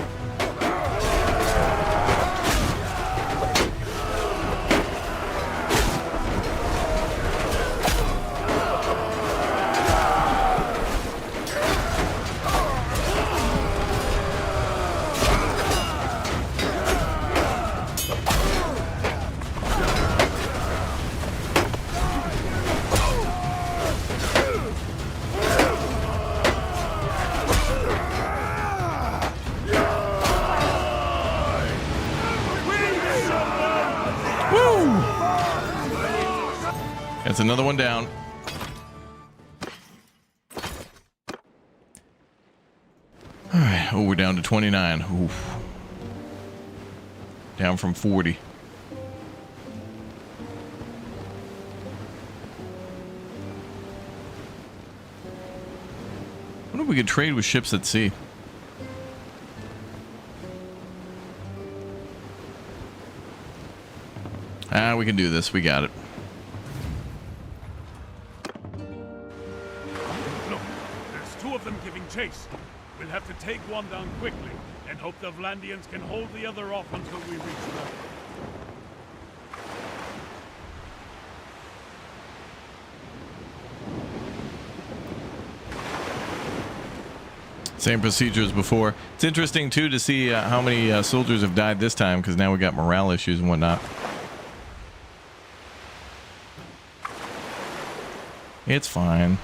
That's another one down. All right. Oh, we're down to 29. Oof. Down from 40. I wonder if we could trade with ships at sea. We can do this. We got it. Look, there's 2 of them giving chase. We'll have to take one down quickly and hope the Vlandians can hold the other off until we reach them. Same procedure as before. It's interesting too to see how many soldiers have died this time, because now we got morale issues and whatnot. It's fine.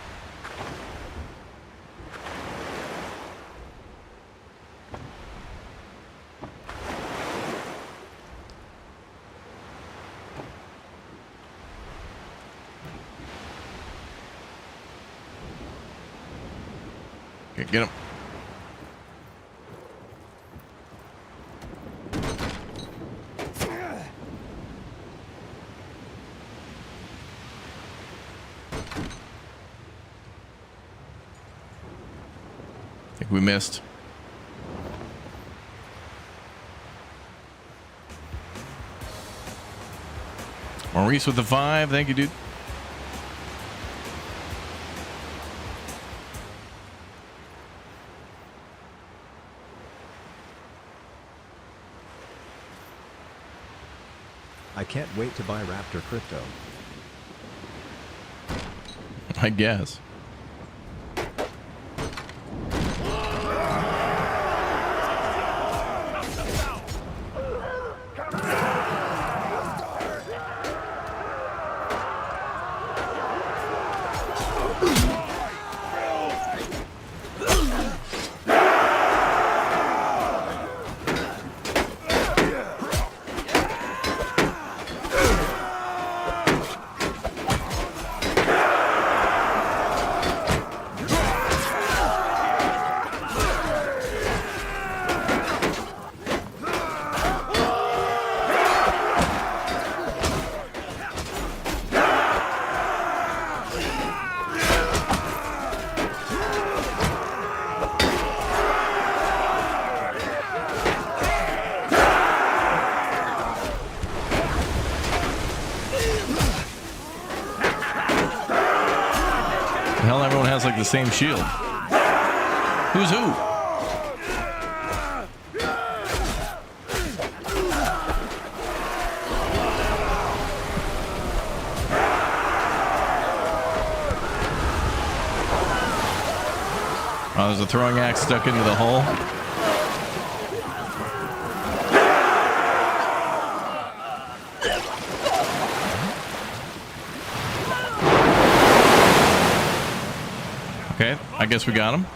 Okay, get him. I think we missed. Maurice with the 5. Thank you, dude. I can't wait to buy Raptor crypto. I guess. The hell, everyone has like the same shield. Who's who? Oh, there's a throwing axe stuck into the hull. Okay, I guess we got him.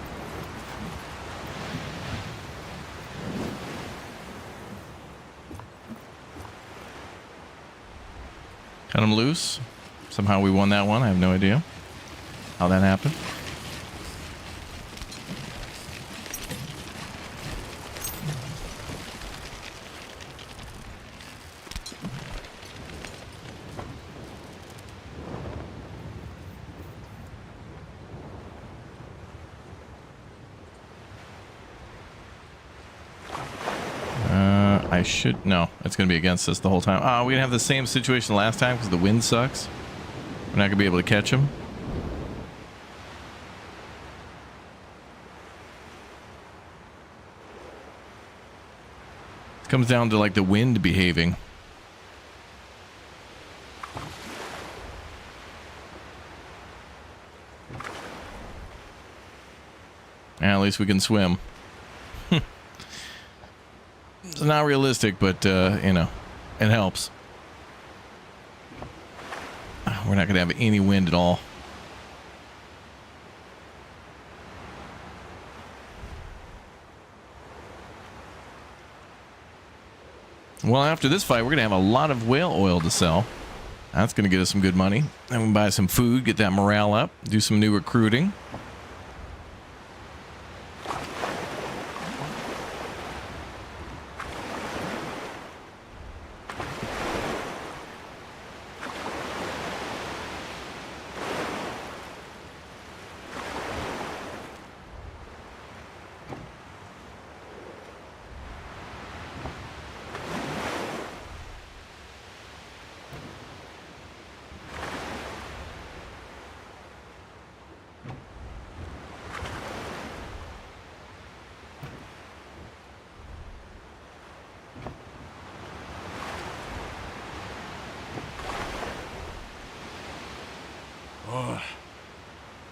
Cut him loose. Somehow we won that one. I have no idea how that happened. I should... No, it's going to be against us the whole time. We're going to have the same situation last time because the wind sucks. We're not going to be able to catch him. It comes down to like the wind behaving. At least we can swim. It's not realistic, but, you know, it helps. We're not going to have any wind at all. Well, after this fight, we're going to have a lot of whale oil to sell. That's going to get us some good money. And we can buy some food, get that morale up, do some new recruiting.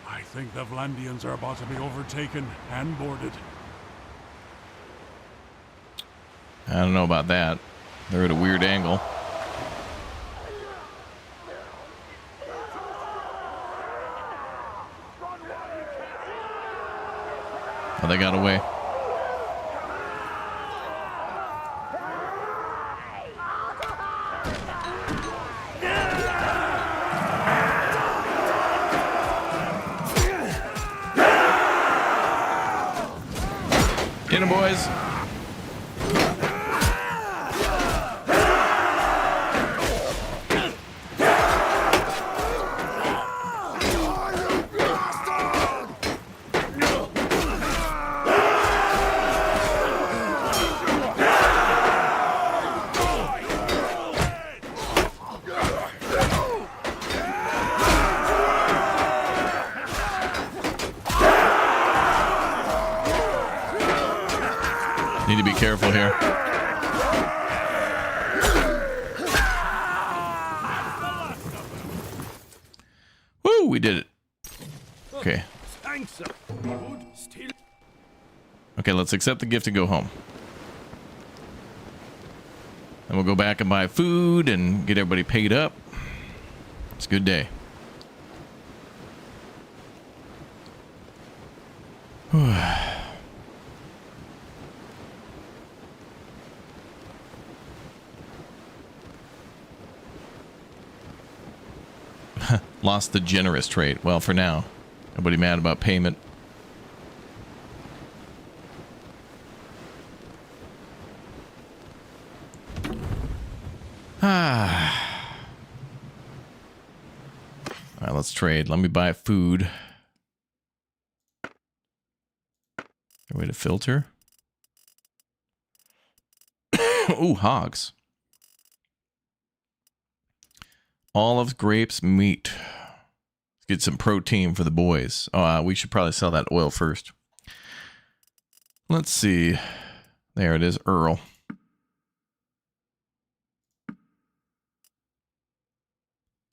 I think the Vlandians are about to be overtaken and boarded. I don't know about that. They're at a weird angle. Oh, they got away. Get him, boys. Need to be careful here. Woo, we did it. Okay. Okay, let's accept the gift and go home. Then we'll go back and buy food and get everybody paid up. It's a good day. Lost the generous trait. Well, for now. Nobody mad about payment. Alright, let's trade. Let me buy food. A way to filter. Ooh, hogs. Olives, grapes, meat. Let's get some protein for the boys. Oh, we should probably sell that oil first. Let's see. There it is, Earl.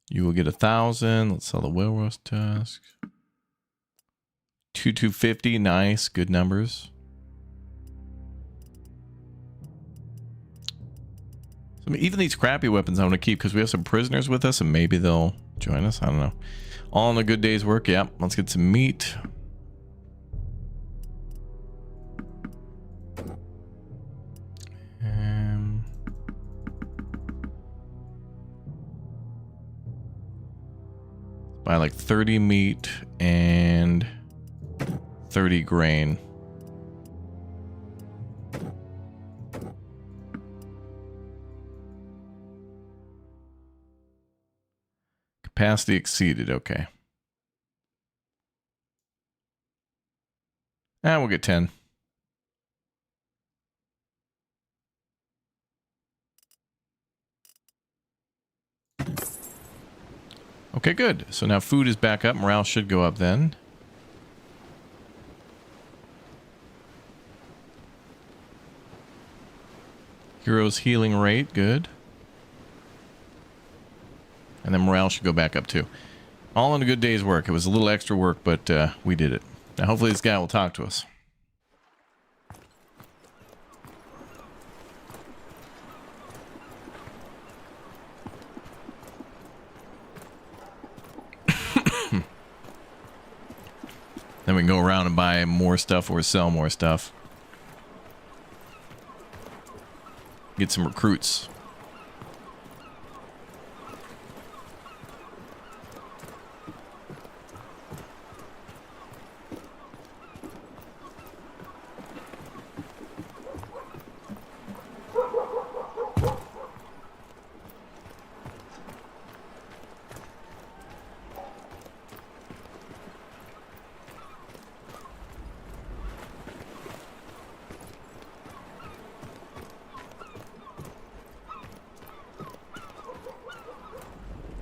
You will get 1,000. Let's sell the whale roast tusk. 2,250. Nice. Good numbers. So, I mean, even these crappy weapons I want to keep because we have some prisoners with us and maybe they'll join us. I don't know. All in a good day's work. Yep. Let's get some meat. Buy like 30 meat and 30 grain. Capacity exceeded. Okay. We'll get 10. Okay, good. So now food is back up. Morale should go up then. Heroes healing rate, good. And then morale should go back up too. All in a good day's work. It was a little extra work, but we did it. Now hopefully this guy will talk to us. Then we can go around and buy more stuff or sell more stuff. Get some recruits.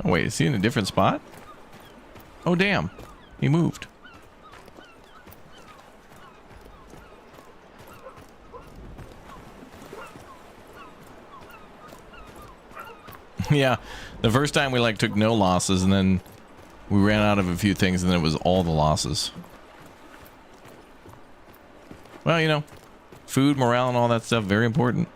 Oh, wait, is he in a different spot? Oh, damn. He moved. Yeah, the first time we like took no losses and then we ran out of a few things and then it was all the losses. Well, you know, food, morale, and all that stuff, very important.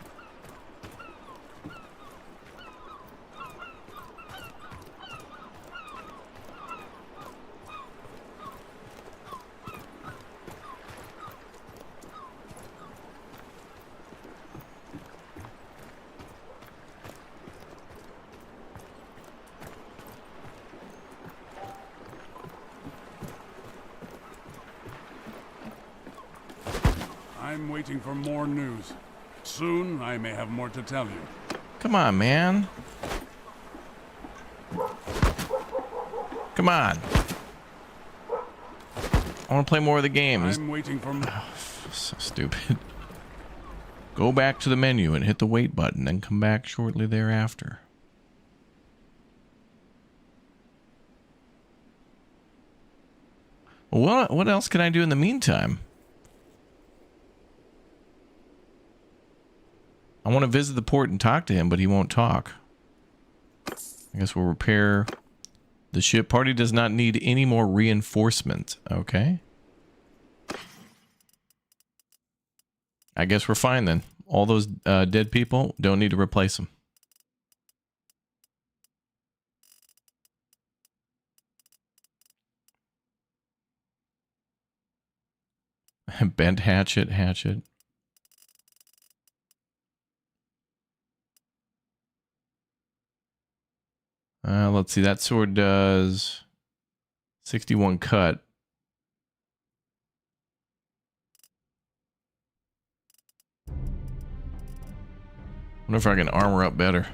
I'm waiting for more news. Soon, I may have more to tell you. Come on, man. Come on. I want to play more of the game. I'm waiting for more. So stupid. Go back to the menu and hit the wait button, then come back shortly thereafter. Well, what else can I do in the meantime? I want to visit the port and talk to him, but he won't talk. I guess we'll repair the ship. Party does not need any more reinforcement. Okay. I guess we're fine then. All those dead people, don't need to replace them. Bent hatchet, hatchet. Let's see, that sword does 61 cut. Wonder if I can armor up better.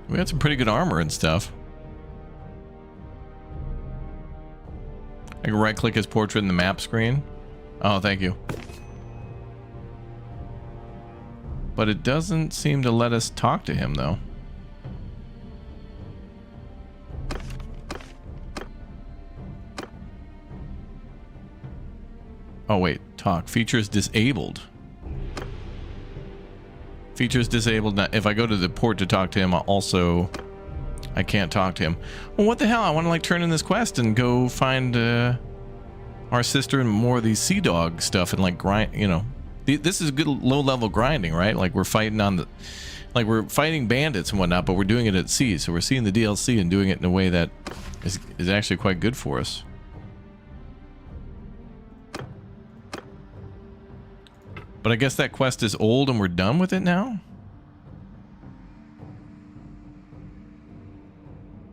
We had some pretty good armor and stuff. I can right click his portrait in the map screen. Oh, thank you. But it doesn't seem to let us talk to him, though. Oh, wait. Talk. Features disabled. Features disabled. Now, if I go to the port to talk to him, I can't talk to him. Well, what the hell? I want to, like, turn in this quest and go find our sister and more of these sea dog stuff and, like, grind, you know. This is good low-level grinding, right? Like, we're fighting on the... Like, we're fighting bandits and whatnot, but we're doing it at sea. So we're seeing the DLC and doing it in a way that is actually quite good for us. But I guess that quest is old and we're done with it now?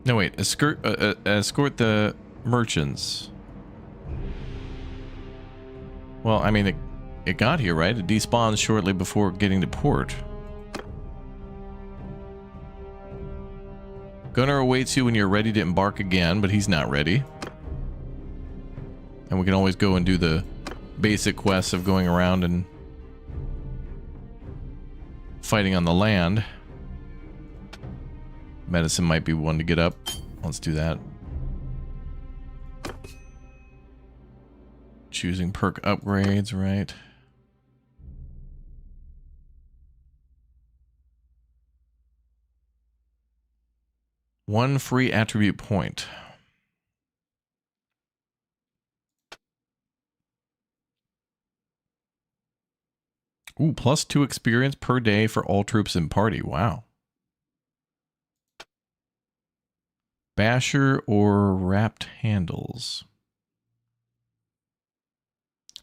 No, wait. Escort the merchants. Well, I mean, it got here, right? It despawns shortly before getting to port. Gunner awaits you when you're ready to embark again, but he's not ready. And we can always go and do the basic quests of going around and fighting on the land. Medicine might be one to get up. Let's do that. Choosing perk upgrades, right? One free attribute point. Ooh, +2 experience per day for all troops in party. Wow. Basher or wrapped handles.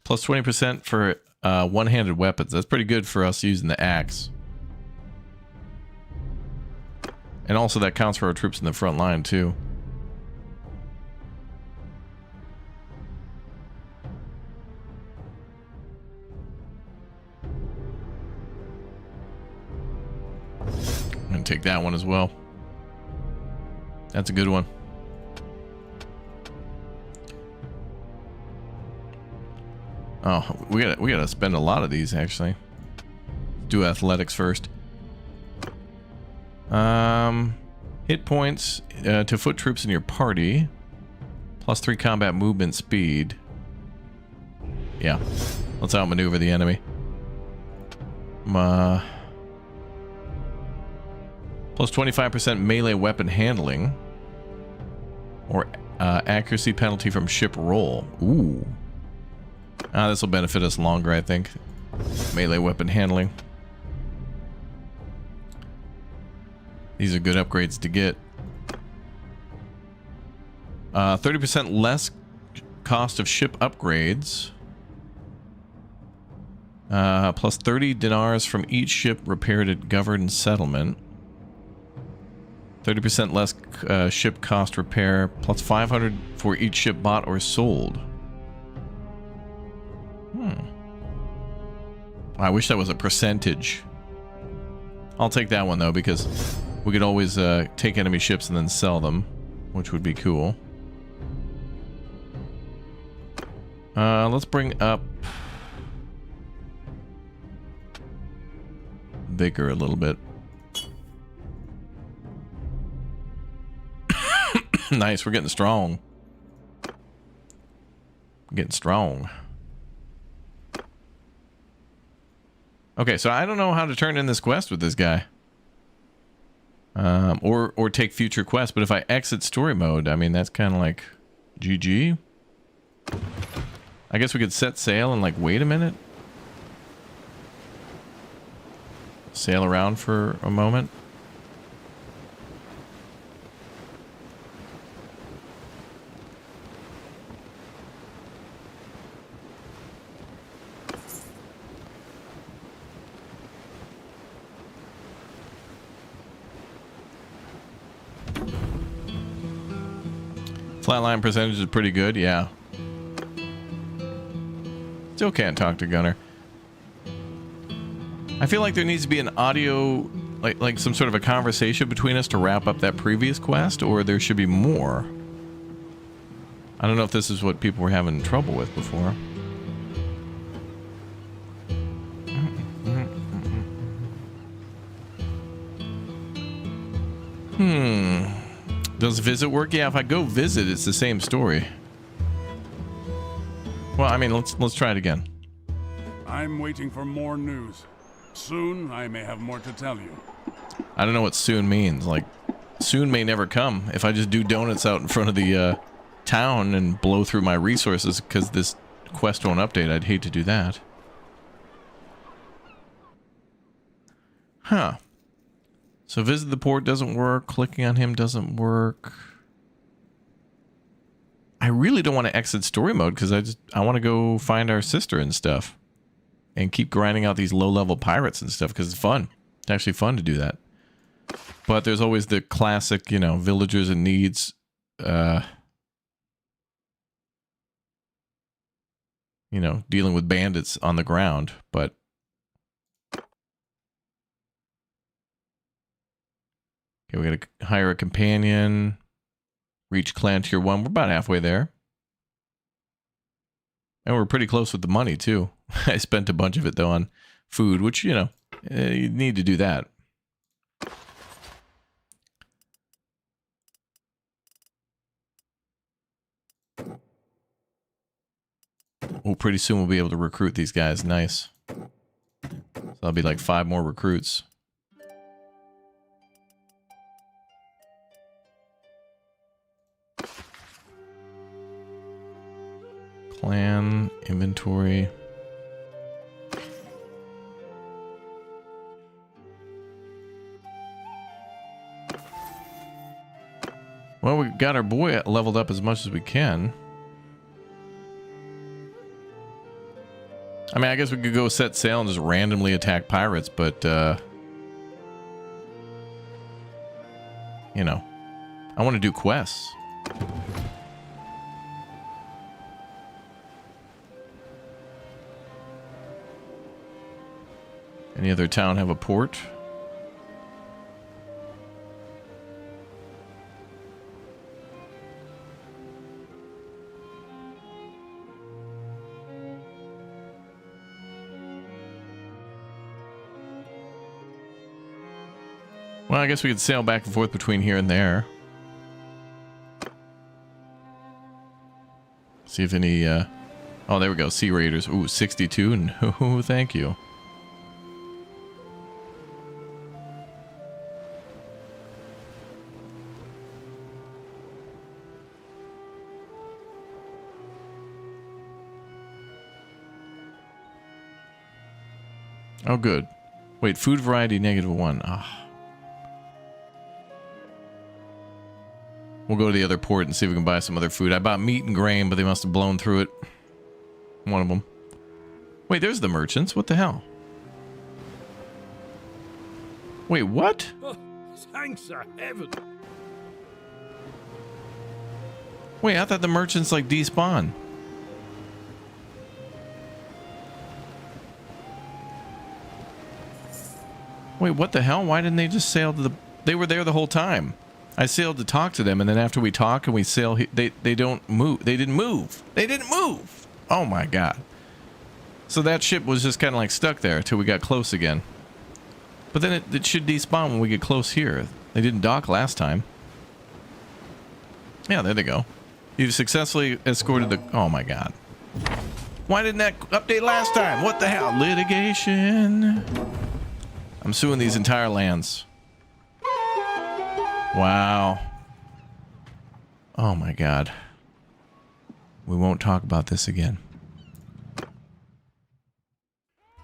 +20% for one-handed weapons. That's pretty good for us using the axe. And also that counts for our troops in the front line too. I'm gonna take that one as well. That's a good one. Oh, we gotta spend a lot of these actually. Do athletics first. Hit points to foot troops in your party. +3 combat movement speed. Yeah, let's outmaneuver the enemy. +25% melee weapon handling. Or accuracy penalty from ship roll. Ooh. This will benefit us longer, I think. Melee weapon handling. These are good upgrades to get. 30% less cost of ship upgrades. Plus 30 dinars from each ship repaired at governed settlement. 30% less ship cost repair. Plus 500 for each ship bought or sold. I wish that was a percentage. I'll take that one though, because we could always take enemy ships and then sell them, which would be cool. Let's bring up vigor a little bit. Nice, we're getting strong. Getting strong. Okay, so I don't know how to turn in this quest with this guy. Or take future quests, but if I exit story mode, I mean, that's kind of like GG. I guess we could set sail and like wait a minute. Sail around for a moment. Flatline percentage is pretty good, yeah. Still can't talk to Gunner. I feel like there needs to be an audio, like some sort of a conversation between us to wrap up that previous quest, or there should be more. I don't know if this is what people were having trouble with before. Does visit work? Yeah, if I go visit, it's the same story. Well, I mean, let's try it again. I'm waiting for more news. Soon, I may have more to tell you. I don't know what soon means. Like, soon may never come. If I just do donuts out in front of the town and blow through my resources because this quest won't update, I'd hate to do that. Huh. So visit the port doesn't work. Clicking on him doesn't work. I really don't want to exit story mode because I want to go find our sister and stuff. And keep grinding out these low-level pirates and stuff because it's fun. It's actually fun to do that. But there's always the classic, you know, villagers and needs. You know, dealing with bandits on the ground. But okay, we gotta hire a companion. Reach clan tier 1. We're about halfway there. And we're pretty close with the money, too. I spent a bunch of it, though, on food, which, you know, you need to do that. Oh, pretty soon we'll be able to recruit these guys. Nice. So that'll be like 5 more recruits. Clan, inventory. Well, we got our boy leveled up as much as we can. I mean, I guess we could go set sail and just randomly attack pirates, but, you know, I want to do quests. Any other town have a port? Well, I guess we could sail back and forth between here and there. See if any, oh, there we go. Sea Raiders. Ooh, 62. No, thank you. Oh, good. Wait, food variety -1. Ah. We'll go to the other port and see if we can buy some other food. I bought meat and grain, but they must have blown through it. One of them. Wait, there's the merchants. What the hell? Wait, what? Oh, thanks to heaven. Wait, I thought the merchants like despawn. Wait, what the hell? Why didn't they just sail to the... They were there the whole time. I sailed to talk to them, and then after we talk and we sail, they don't move. They didn't move. They didn't move! Oh my god. So that ship was just kind of like stuck there until we got close again. But then it should despawn when we get close here. They didn't dock last time. Yeah, there they go. You've successfully escorted the... Oh my god. Why didn't that update last time? What the hell? Litigation. I'm suing these entire lands. Wow. Oh my god. We won't talk about this again.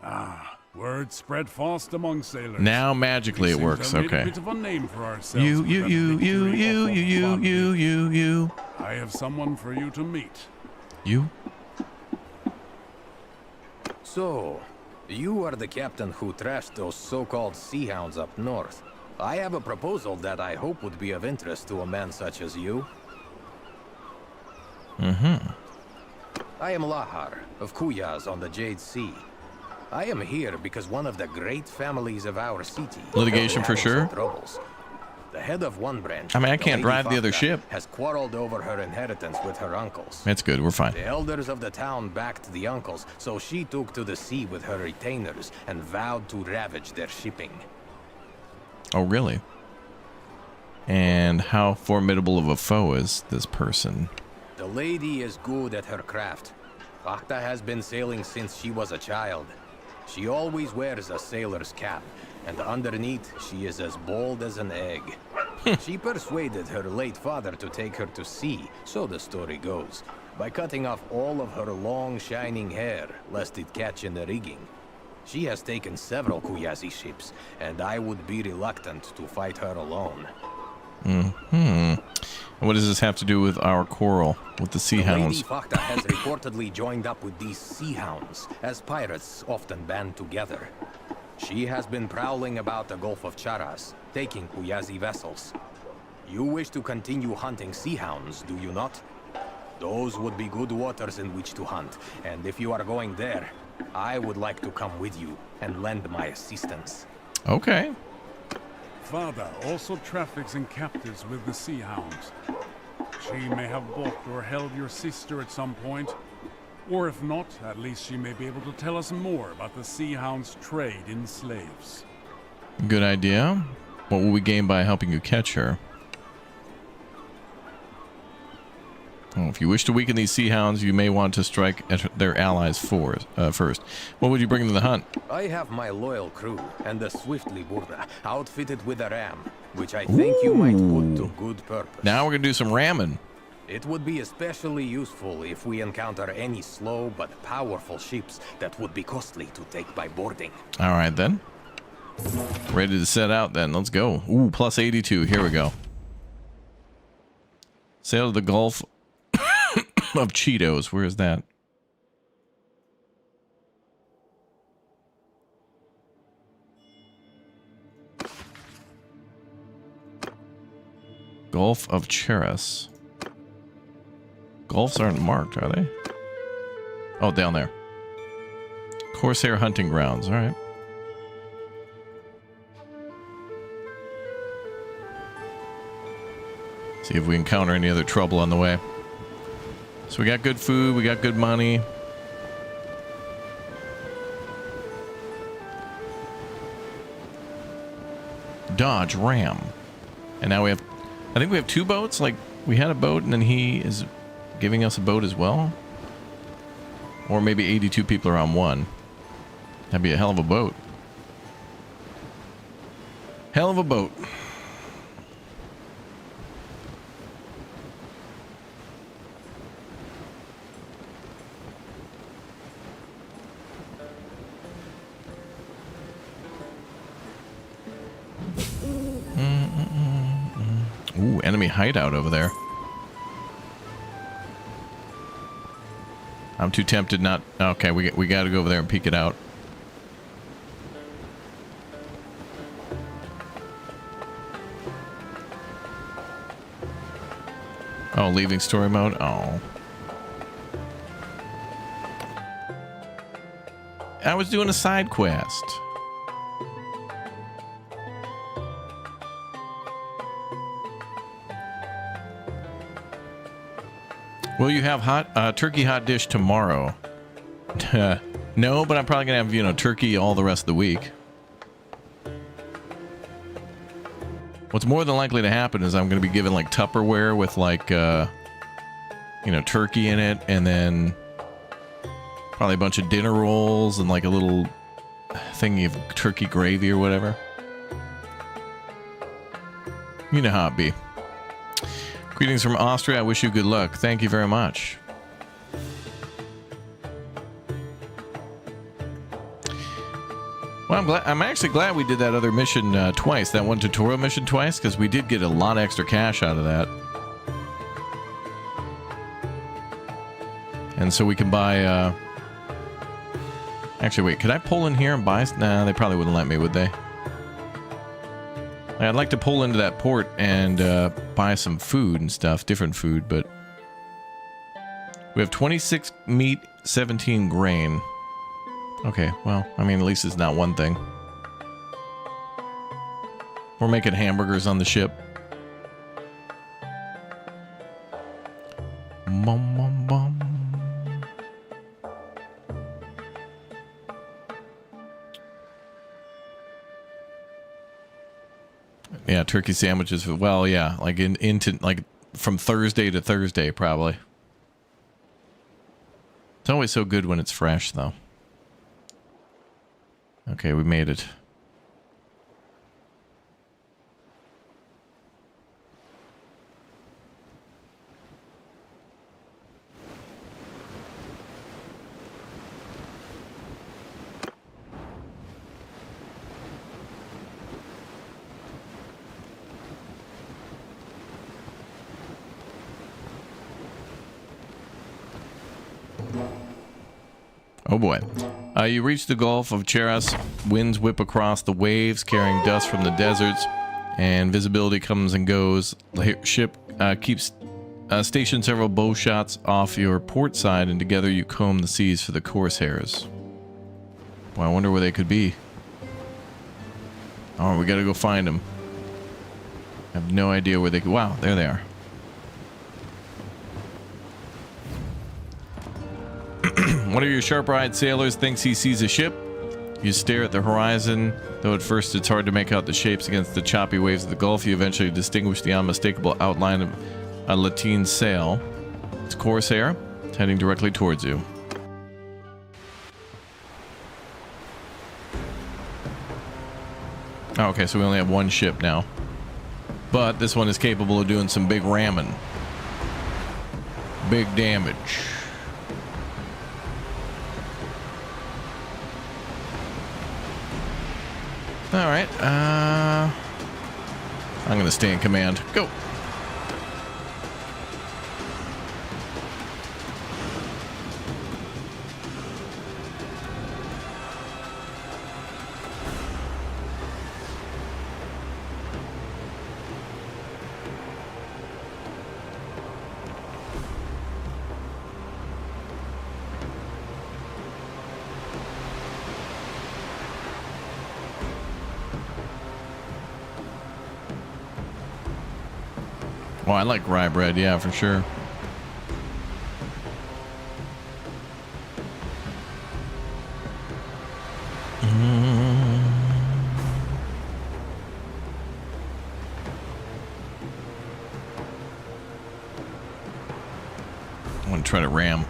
Ah, word spread fast among sailors. Now magically it works. Okay. A bit of a name for ourselves. You. I have someone for you to meet. You? So, you are the captain who trashed those so-called sea hounds up north. I have a proposal that I hope would be of interest to a man such as you. Mm-hmm. I am Lahar, of Kuyaz on the Jade Sea. I am here because one of the great families of our city... Litigation for sure? Troubles. The head of one branch... I mean, I can't drive the other ship. ...has quarreled over her inheritance with her uncles. That's good, we're fine. The elders of the town backed the uncles, so she took to the sea with her retainers and vowed to ravage their shipping. Oh, really? And how formidable of a foe is this person? The lady is good at her craft. Vakta has been sailing since she was a child. She always wears a sailor's cap, and underneath she is as bold as an egg. She persuaded her late father to take her to sea, so the story goes, by cutting off all of her long shining hair, lest it catch in the rigging. She has taken several Kuyazi ships, and I would be reluctant to fight her alone. And what does this have to do with our quarrel with the Sea Hounds? Lady Vakta has reportedly joined up with these Sea Hounds, as pirates often band together. She has been prowling about the Gulf of Charas, taking Kuyazi vessels. You wish to continue hunting Sea Hounds, do you not? Those would be good waters in which to hunt, and if you are going there, I would like to come with you and lend my assistance. Okay. Father also traffics in captives with the Sea Hounds. She may have bought or held your sister at some point. Or if not, at least she may be able to tell us more about the Sea Hounds' trade in slaves. Good idea. What will we gain by helping you catch her? Oh, if you wish to weaken these Sea Hounds, you may want to strike at their allies first. What would you bring to the hunt? I have my loyal crew and the Swiftly Burda outfitted with a ram, which I think you might put to good purpose. Now we're going to do some ramming. It would be especially useful if we encounter any slow but powerful ships that would be costly to take by boarding. All right, then. Ready to set out, then. Let's go. Ooh, plus 82. Here we go. Sail to the Gulf of Cheetos. Where is that? Gulf of Charas. Gulfs aren't marked, are they? Oh, down there. Corsair hunting grounds. All right. See if we encounter any other trouble on the way. So we got good food, we got good money. Dodge ram. And now we have, I think we have 2 boats. Like, we had a boat and then he is giving us a boat as well. Or maybe 82 people are on one. That'd be a hell of a boat. Hell of a boat. Ooh, enemy hideout over there. I'm too tempted not. Okay, we got to go over there and peek it out. Oh, leaving story mode. Oh, I was doing a side quest. Will you have turkey hot dish tomorrow? No, but I'm probably gonna have, you know, turkey all the rest of the week. What's more than likely to happen is I'm gonna be given like Tupperware with like you know, turkey in it, and then probably a bunch of dinner rolls and like a little thingy of turkey gravy or whatever. You know how it be. Greetings from Austria. I wish you good luck. Thank you very much. Well, I'm actually glad we did that other mission twice. That one tutorial mission twice, because we did get a lot of extra cash out of that. And so we can buy... Actually, wait. Could I pull in here and buy... Nah, they probably wouldn't let me, would they? I'd like to pull into that port and buy some food and stuff, different food, but we have 26 meat, 17 grain. Okay, well, I mean, at least it's not one thing. We're making hamburgers on the ship. Bum, bum, bum. Yeah, turkey sandwiches. Well, yeah, like into like from Thursday to Thursday, probably. It's always so good when it's fresh, though. Okay, we made it. Oh boy. You reach the Gulf of Cheras. Winds whip across the waves, carrying dust from the deserts, and visibility comes and goes. The ship keeps stationed several bow shots off your port side, and together you comb the seas for the corsairs. Well, I wonder where they could be. Oh, we gotta go find them. I have no idea where they could. Wow, there they are. One of your sharp-eyed sailors thinks he sees a ship. You stare at the horizon, though at first it's hard to make out the shapes against the choppy waves of the Gulf. You eventually distinguish the unmistakable outline of a lateen sail. It's corsair. It's heading directly towards you. Oh, okay, so we only have one ship now. But this one is capable of doing some big ramming. Big damage. All right, I'm gonna stay in command. Go. Oh, I like rye bread, yeah, for sure. I want to try to ram.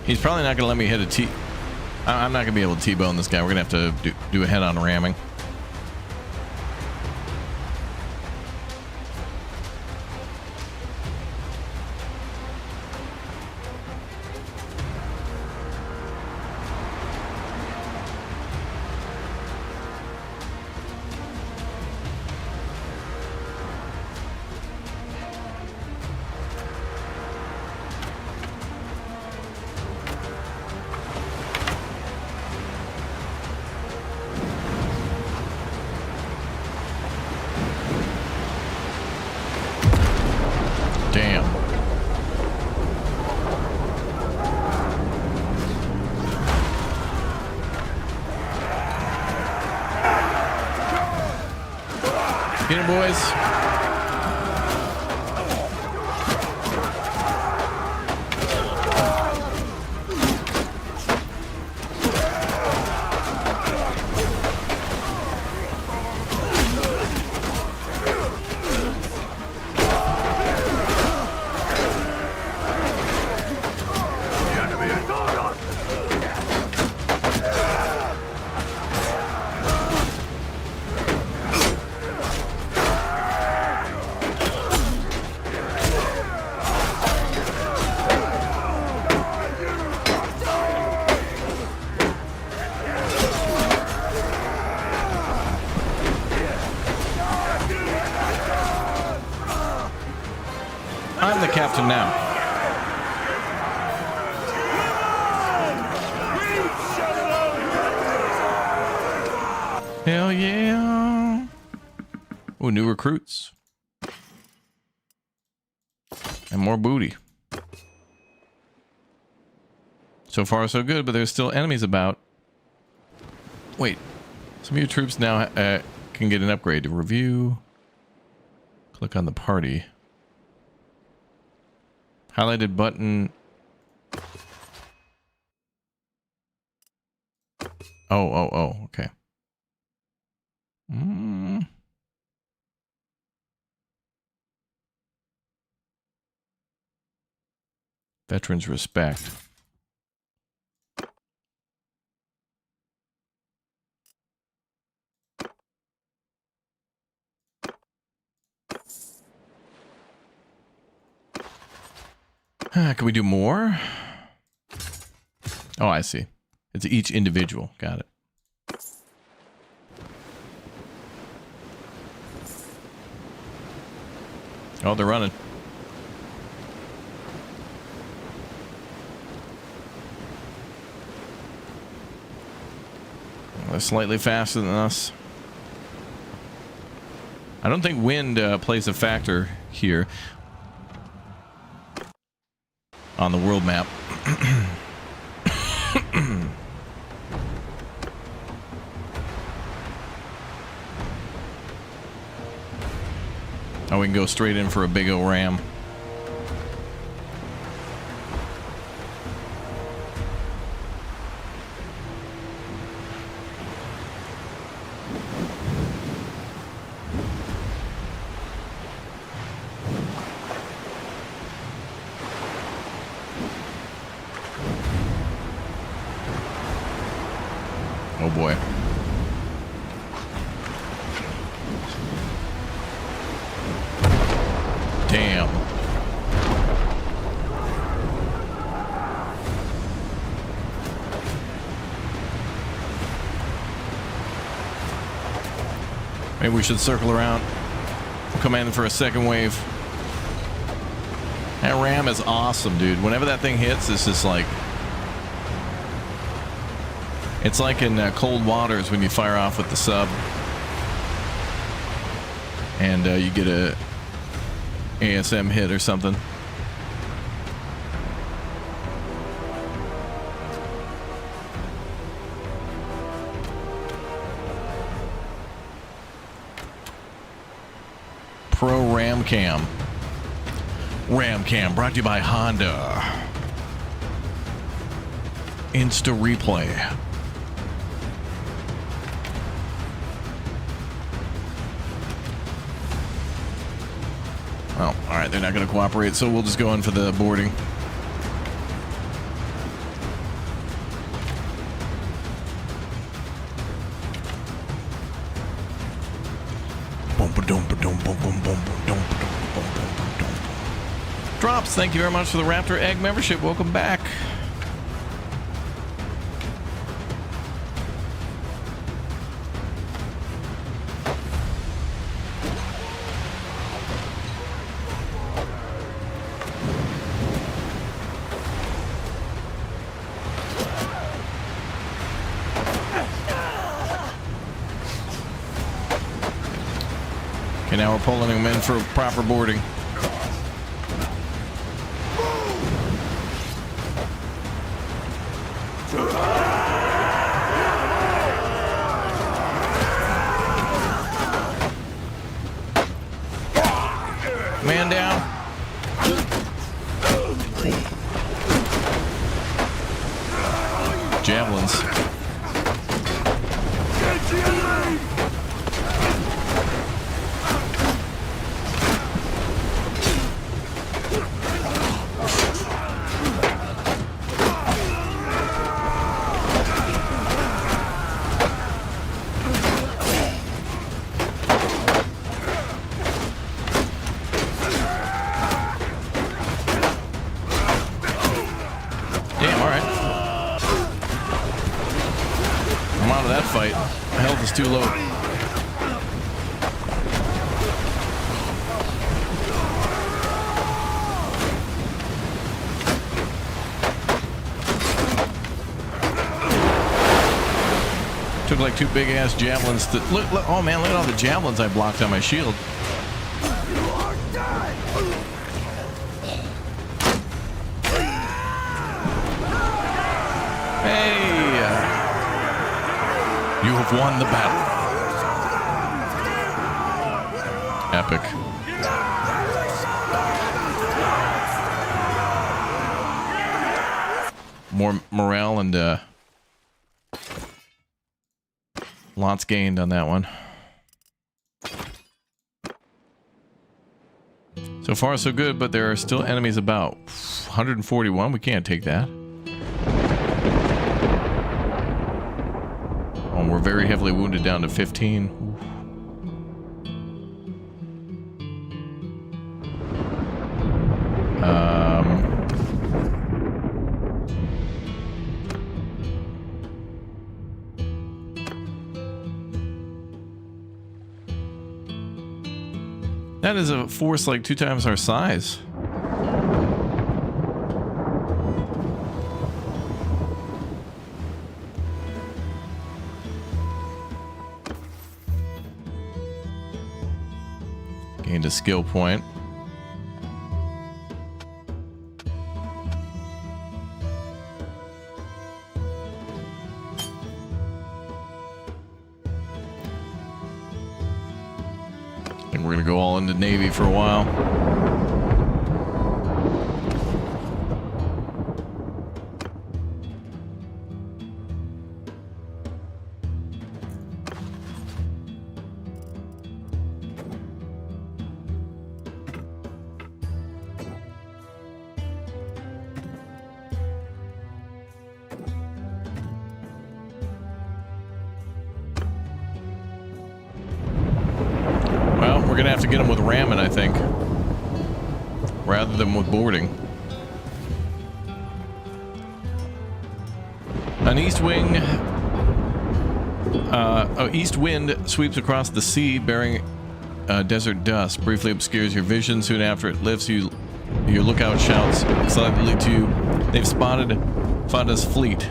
He's probably not going to let me hit a T. I'm not going to be able to T-bone this guy. We're going to have to do a head-on ramming. Get him, boys. Captain now. Hell yeah. Oh, new recruits. And more booty. So far, so good, but there's still enemies about. Wait. Some of your troops now can get an upgrade. To review. Click on the party. Highlighted button. Oh, okay. Veterans respect. Can we do more? Oh, I see. It's each individual. Got it. Oh, they're running. They're slightly faster than us. I don't think wind plays a factor here on the world map. Oh, we can go straight in for a big ol' ram. Oh boy. Damn. Maybe we should circle around. Come in for a second wave. That ram is awesome, dude. Whenever that thing hits, it's just like... It's like in cold waters when you fire off with the sub. And you get a ASM hit or something. Pro Ram Cam. Ram Cam brought to you by Honda. Insta replay. Oh, all right. They're not going to cooperate, so we'll just go in for the boarding. Drops, thank you very much for the Raptor Egg membership. Welcome back. Okay, now we're pulling them in for proper boarding. Man down. Javelins. Too low. Took like 2 big ass javelins to look, oh man, look at all the javelins I blocked on my shield. Hey! You have won the battle. Epic. More morale and lots gained on that one. So far so good, but there are still enemies about. 141, we can't take that. Oh, we're very heavily wounded down to 15. That is a force like 2 times our size. Gained a skill point. We're gonna go all into Navy for a while. We're gonna have to get them with ramming, I think, rather than with boarding. An east wind sweeps across the sea, bearing desert dust. Briefly obscures your vision. Soon after it lifts, your lookout shouts excitedly to you. They've spotted Fada's fleet,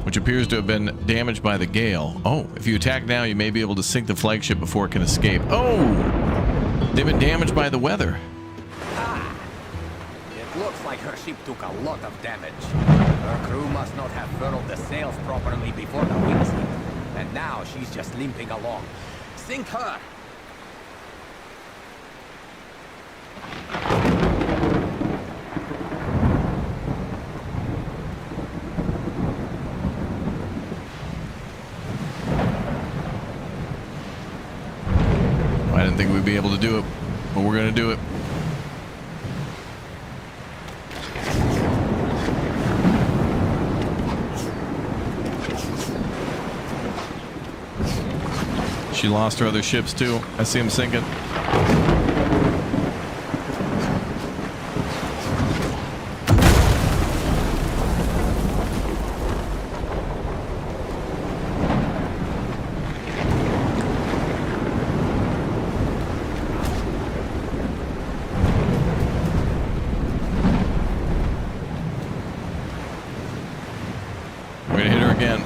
which appears to have been damaged by the gale. Oh, if you attack now, you may be able to sink the flagship before it can escape. Oh! They've been damaged by the weather. Ah! It looks like her ship took a lot of damage. Her crew must not have furled the sails properly before the winds hit. And now she's just limping along. Sink her! I didn't think we'd be able to do it, but we're gonna do it. She lost her other ships too. I see them sinking. We're gonna hit her again.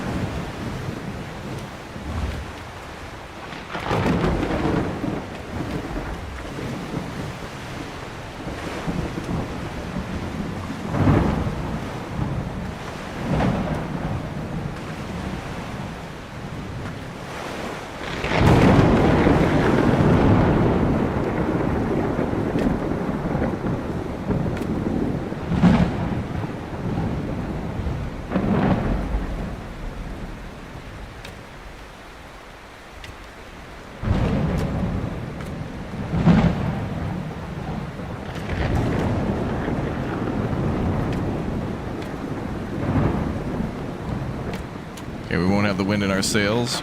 Okay, we won't have the wind in our sails.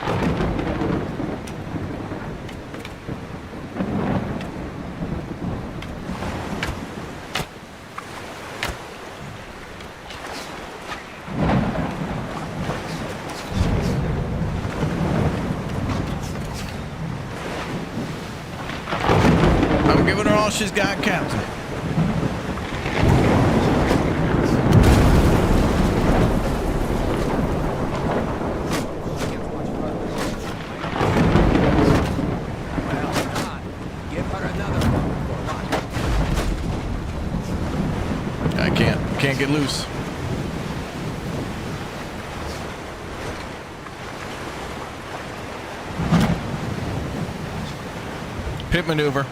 I'm giving her all she's got, Captain. loose. Pit maneuver.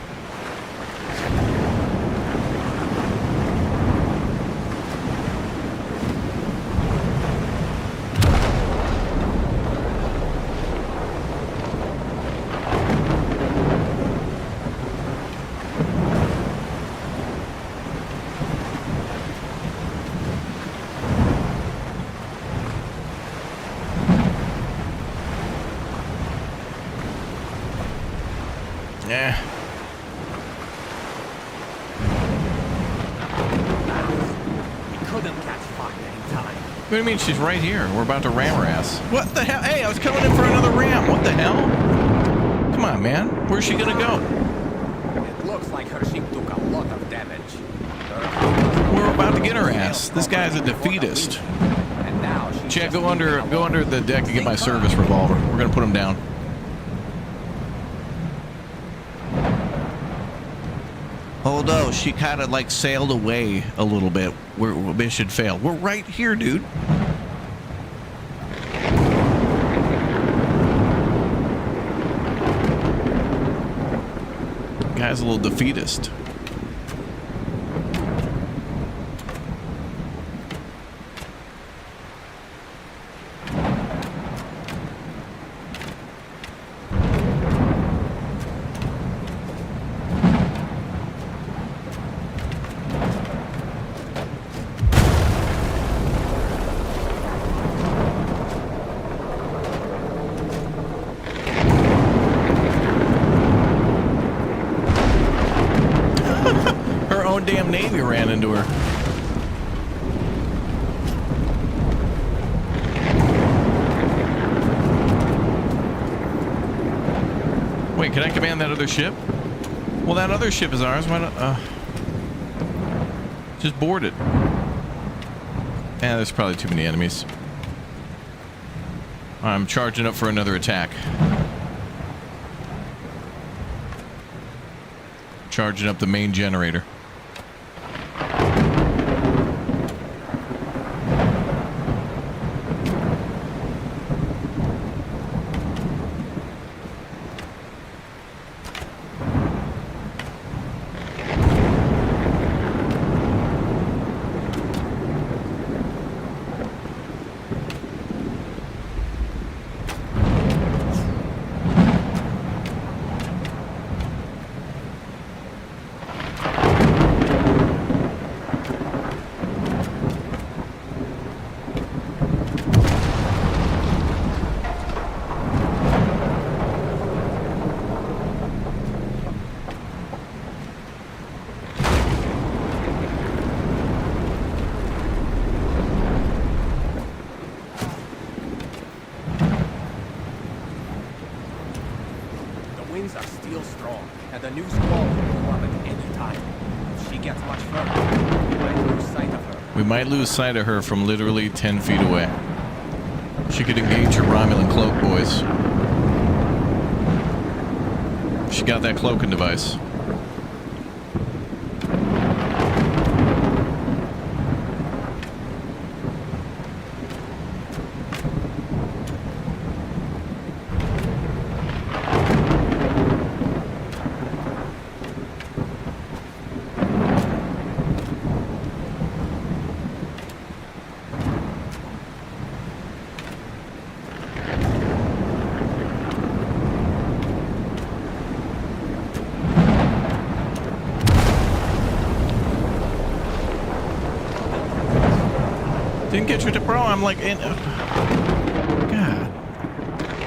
Yeah. We couldn't catch Fakta in time. What do you mean she's right here? We're about to ram her ass. What the hell? Hey, I was coming in for another ram. What the hell? Come on, man. Where's she gonna go? It looks like her ship took a lot of damage. We're about to get her ass. This guy's a defeatist. And now she's Chad, just go under leaving the deck to get my service revolver. We're gonna put him down. Although she kind of like sailed away a little bit. We're mission failed. We're right here, dude. Guy's a little defeatist. Damn Navy ran into her. Wait, can I command that other ship? Well, that other ship is ours. Why not? Just board it. Yeah, there's probably too many enemies. I'm charging up for another attack. Charging up the main generator. Might lose sight of her from literally 10 feet away. She could engage your Romulan cloak, boys. She got that cloaking device. Didn't get you to pro. I'm like, God.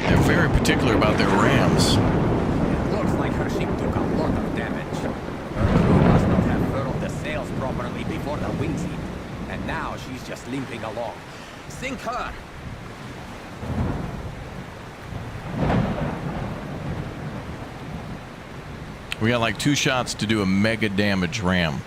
They're very particular about their rams. It looks like her ship took a lot of damage. Her crew must not have furled the sails properly before the winds hit. And now she's just limping along. Sink her! We got like 2 shots to do a mega damage ram.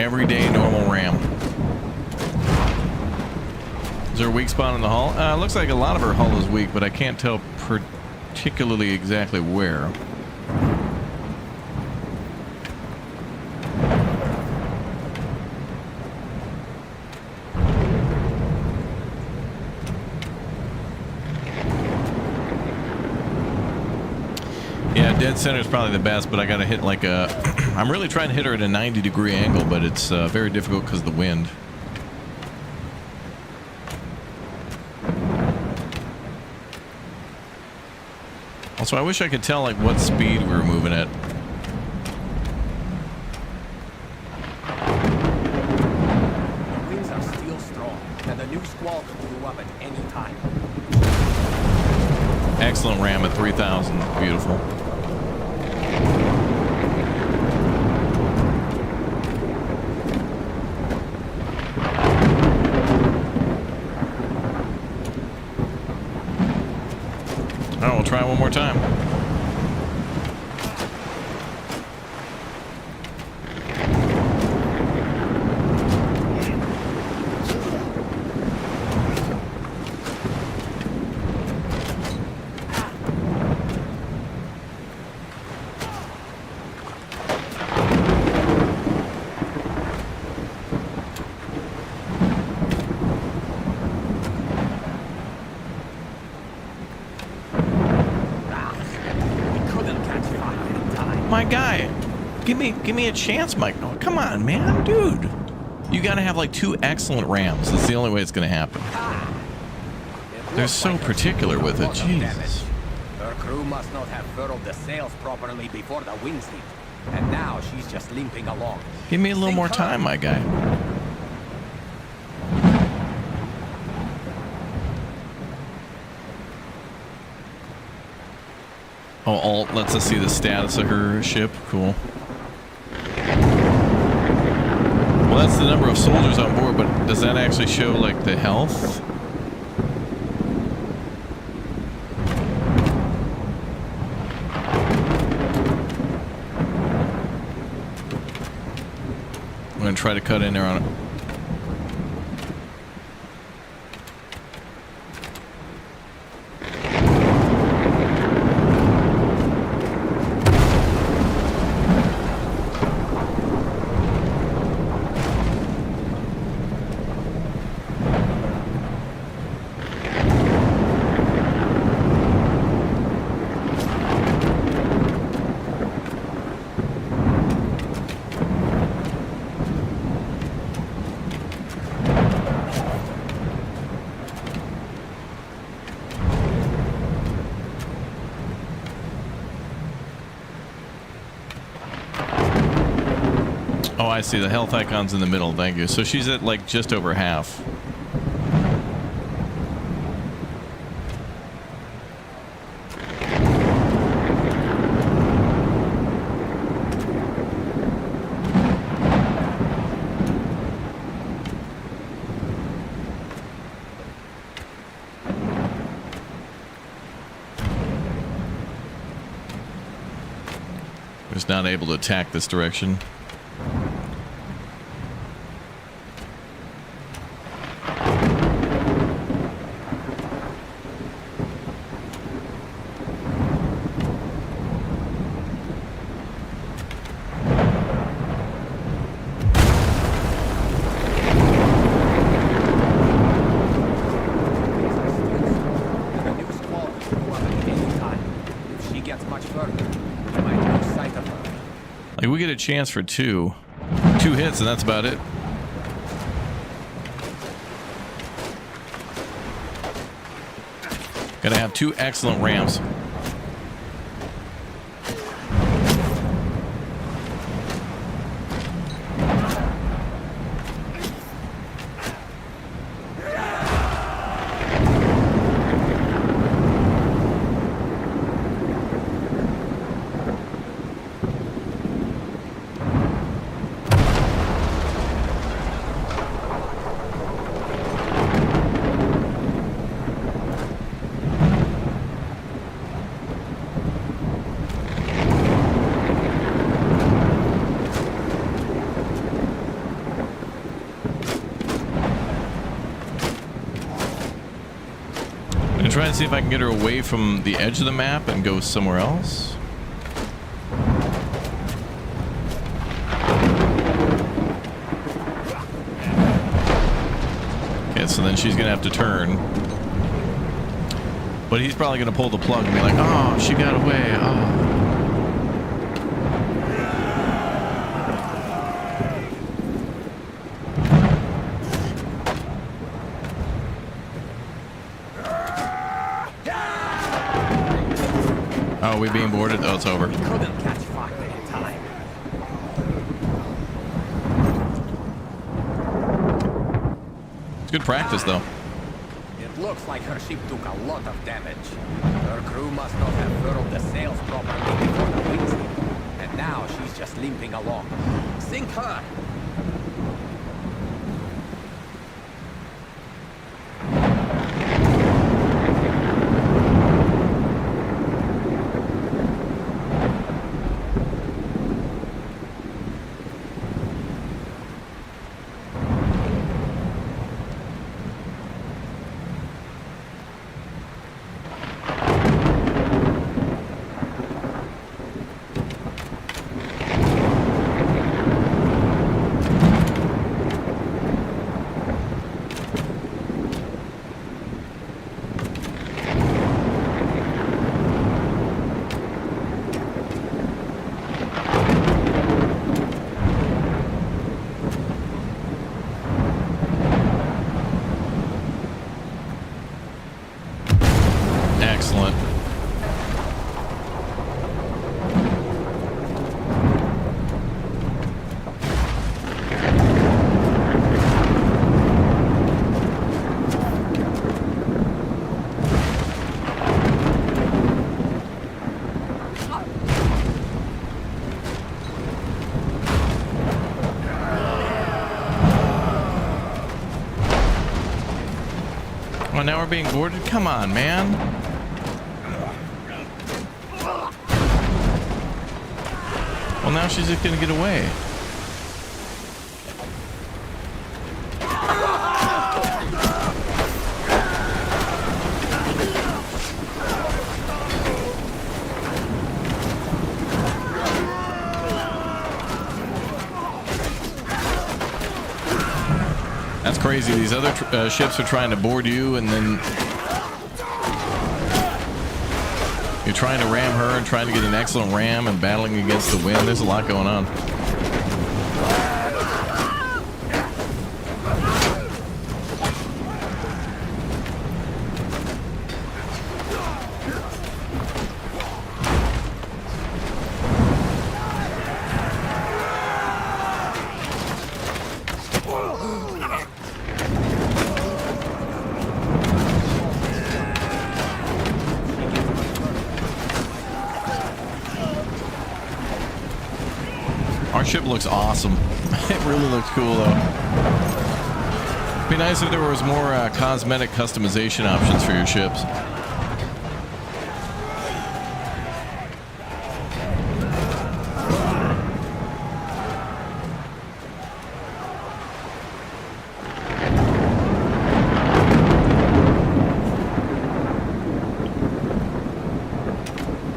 everyday normal ram. Is there a weak spot in the hull? Looks like a lot of her hull is weak, but I can't tell particularly exactly where. Yeah, dead center is probably the best, but I gotta hit like a... I'm really trying to hit her at a 90-degree angle, but it's very difficult because of the wind. Also, I wish I could tell like what speed we were moving at. The winds are still strong, and the new squall could blow up at any time. Excellent ram at 3,000. Beautiful. Oh, we'll try one more time. My guy, give me a chance, Mike. Oh, come on, man, dude. You gotta have like 2 excellent rams. That's the only way it's gonna happen. They're so particular with it. Jesus. Her crew must not have furled the sails properly before the winds hit, and now she's just limping along. Give me a little more time, my guy. Oh, alt lets us see the status of her ship. Cool. Well, that's the number of soldiers on board, but does that actually show, like, the health? I'm going to try to cut in there on it. Oh, I see. The health icon's in the middle. Thank you. So she's at like just over half. Just not able to attack this direction. Like, we get a chance for two hits, and that's about it. Gotta have 2 excellent rams. try and see if I can get her away from the edge of the map and go somewhere else. Okay, so then she's gonna have to turn. But he's probably gonna pull the plug and be like, oh, she got away. Oh. Oh, we being boarded? Oh, it's over. Couldn't catch fire in time. It's good practice, though. It looks like her ship took a lot of damage. Her crew must not have furled the sails properly before the wind slip. And now she's just limping along. Sink her! Excellent. Oh, now we're being boarded? Come on, man. Well, now she's just gonna get away. That's crazy. These other ships are trying to board you, and then you're trying to ram her and trying to get an excellent ram and battling against the wind. There's a lot going on. Our ship looks awesome. It really looks cool, though. It'd be nice if there was more cosmetic customization options for your ships.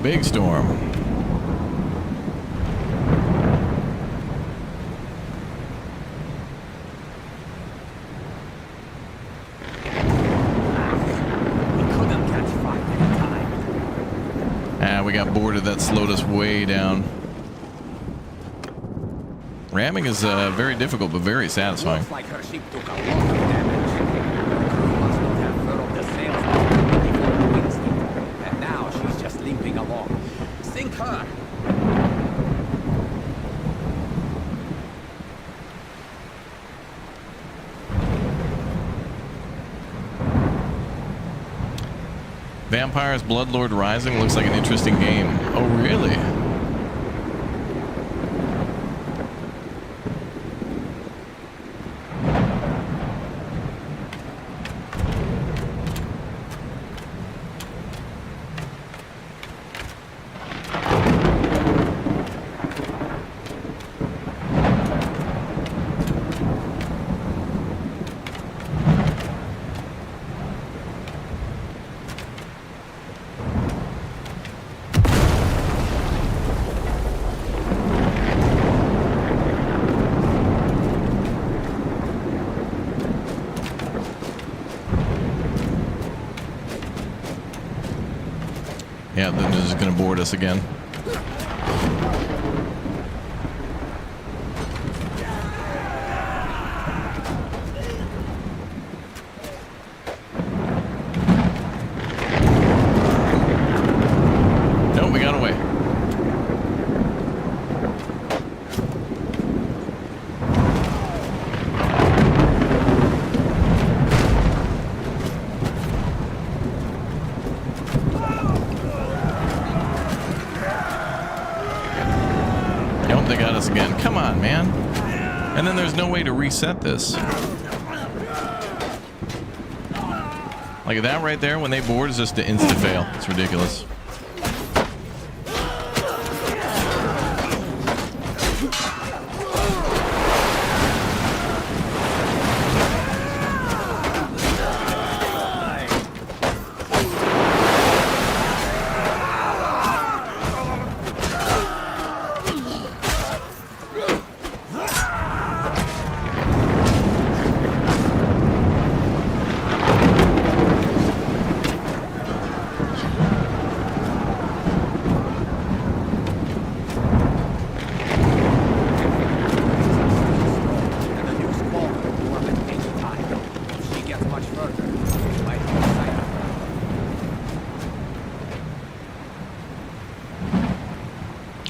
Big storm. We got boarded. That slowed us way down. Ramming is very difficult, but very satisfying. Looks like her ship took a lot of damage. Her crew must not have furled the sails properly before the wind slip. And now she's just limping along. Sink her! Vampires Bloodlord Rising looks like an interesting game. Oh, really? Yeah, then they're just gonna board us again. Nope, we got away. Nope, they got us again. Come on, man. And then there's no way to reset this. Like that right there, when they board, is just an instant fail. It's ridiculous.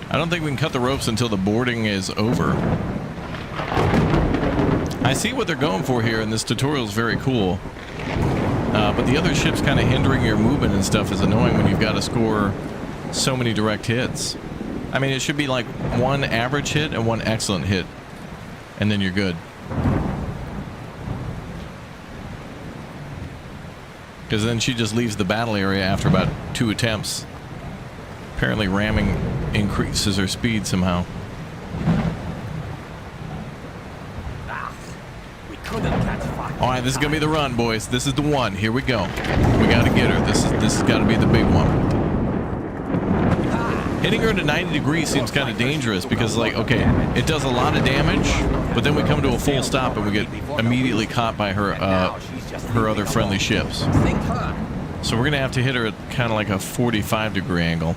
I don't think we can cut the ropes until the boarding is over. I see what they're going for here, and this tutorial is very cool. But the other ship's kind of hindering your movement and stuff is annoying when you've got to score so many direct hits. I mean, it should be like one average hit and one excellent hit, and then you're good. Because then she just leaves the battle area after about 2 attempts. Apparently ramming increases her speed somehow. Alright, this is gonna be the run, boys. This is the one. Here we go. We gotta get her. This has gotta be the big one. Hitting her to 90 degrees seems kind of dangerous because, like, okay, it does a lot of damage, but then we come to a full stop and we get immediately caught by her her other friendly ships. So we're gonna have to hit her at kind of like a 45-degree angle,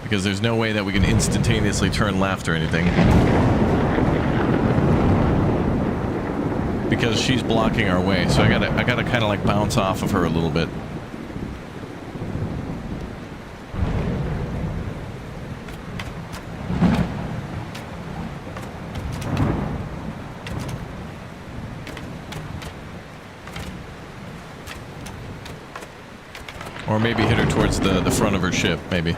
because there's no way that we can instantaneously turn left or anything, because she's blocking our way. So I gotta kind of like bounce off of her a little bit. Or maybe hit her towards the front of her ship, maybe.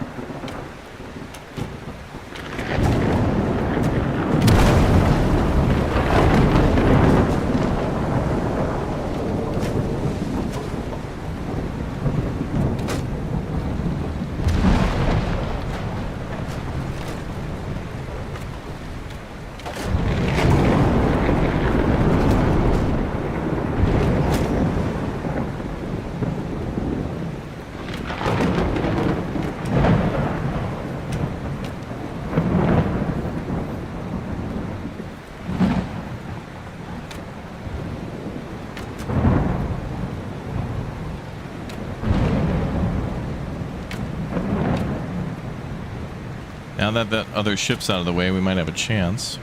Now that that other ship's out of the way, we might have a chance.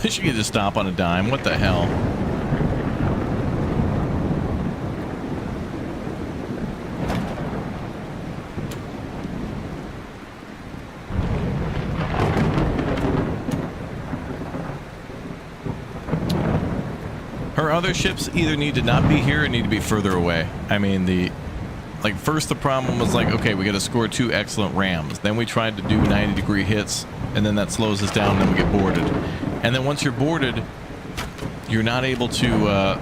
She could just stop on a dime. What the hell? Her other ships either need to not be here or need to be further away. I mean, first the problem was like, okay, we got to score 2 excellent rams. Then we tried to do 90-degree hits, and then that slows us down, and then we get boarded. And then once you're boarded, you're not able to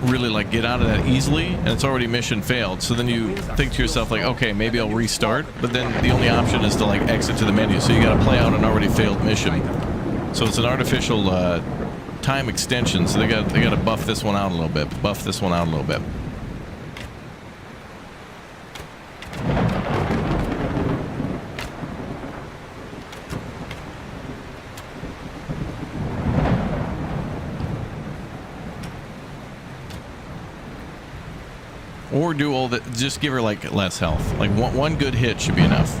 really like get out of that easily, and it's already mission failed. So then you think to yourself like, okay, maybe I'll restart, but then the only option is to like exit to the menu. So you got to play out an already failed mission. So it's an artificial time extension. So they got to buff this one out a little bit, buff this one out a little bit. Or do all that, just give her like less health. Like one good hit should be enough.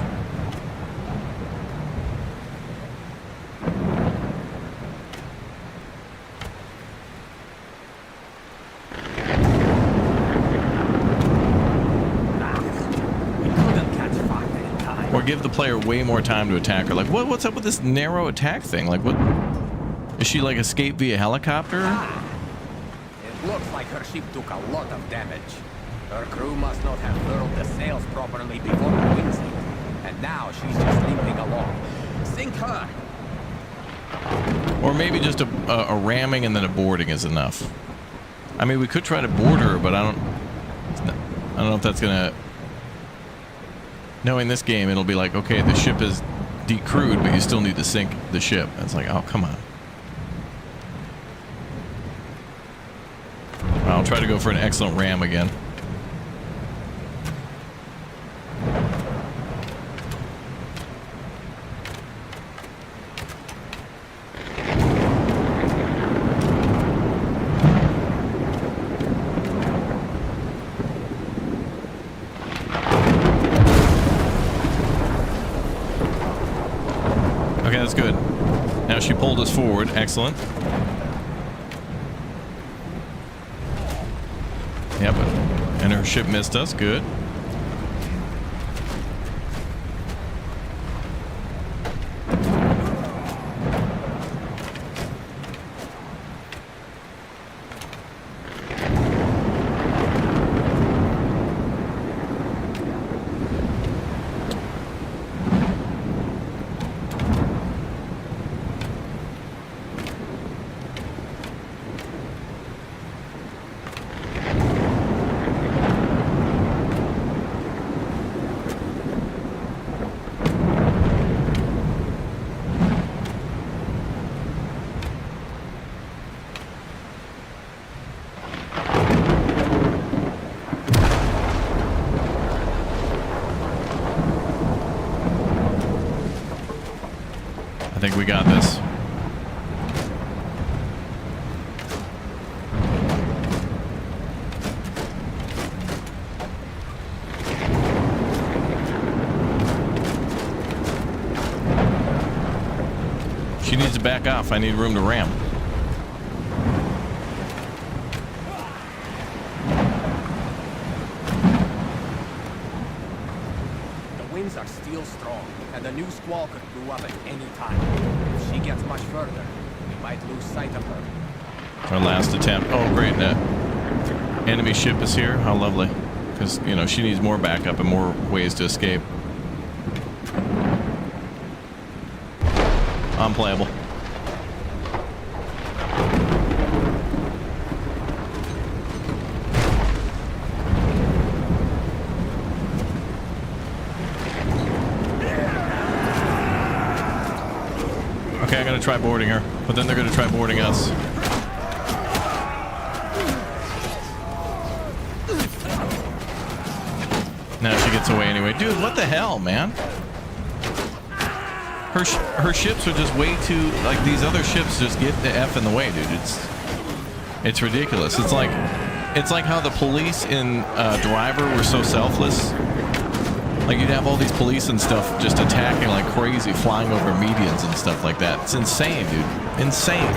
Or give the player way more time to attack her. Like what's up with this narrow attack thing? Like what? Is she like escape via helicopter? It looks like her ship took a lot of damage. Her crew must not have furled the sails properly before the winds hit. And now she's just limping along. Sink her! Or maybe just a ramming and then a boarding is enough. I mean, we could try to board her, but I don't know if that's gonna... Knowing this game, it'll be like, okay, the ship is decrewed, but you still need to sink the ship. It's like, oh, come on. I'll try to go for an excellent ram again. Okay, that's good. Now she pulled us forward. Excellent. Yep, and her ship missed us. Good. I think we got this. She needs to back off. I need room to ram. The winds are still strong, and the new squall could blow up at any time. If she gets much further, we might lose sight of her. Our last attempt. Oh, great. Enemy ship is here. How lovely. Because, you know, she needs more backup and more ways to escape. Unplayable. Okay, I'm gonna try boarding her, but then they're gonna try boarding us. Now she gets away anyway. Dude, what the hell, man? Her ships are just way too, like, these other ships just get the F in the way, dude. It's ridiculous. It's like how the police in Driver were so selfless. Like, you'd have all these police and stuff just attacking like crazy, flying over medians and stuff like that. It's insane, dude. Insane.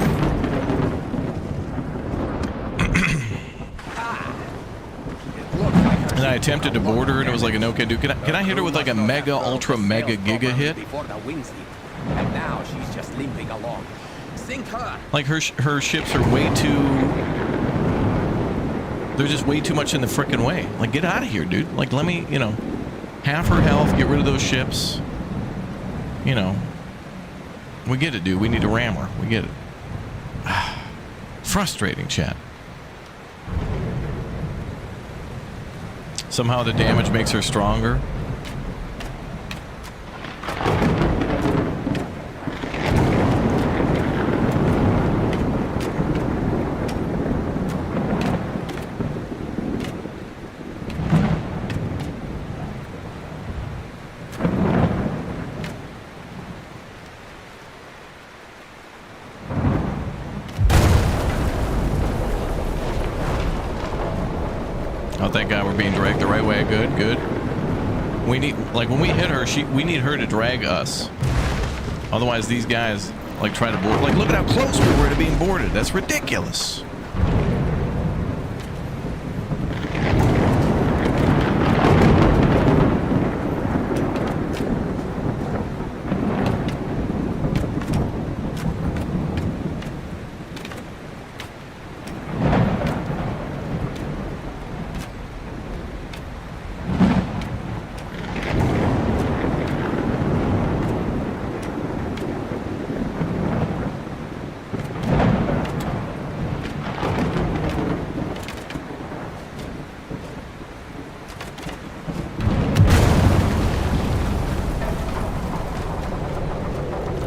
And I attempted to board her, and it was like an okay, dude. Can I hit her with like a mega, ultra, mega, giga hit? And now she's just limping along. Sink her. Like her ships are way too. They're just way too much in the frickin' way. Like, get out of here, dude. Like, let me, you know, half her health. Get rid of those ships. You know, we get it, dude. We need to ram her. We get it. Frustrating, chat. Somehow the damage makes her stronger. Oh, thank God we're being dragged the right way. Good, good. We need, like, when we hit her, we need her to drag us. Otherwise, these guys, like, try to board. Like, look at how close we were to being boarded. That's ridiculous.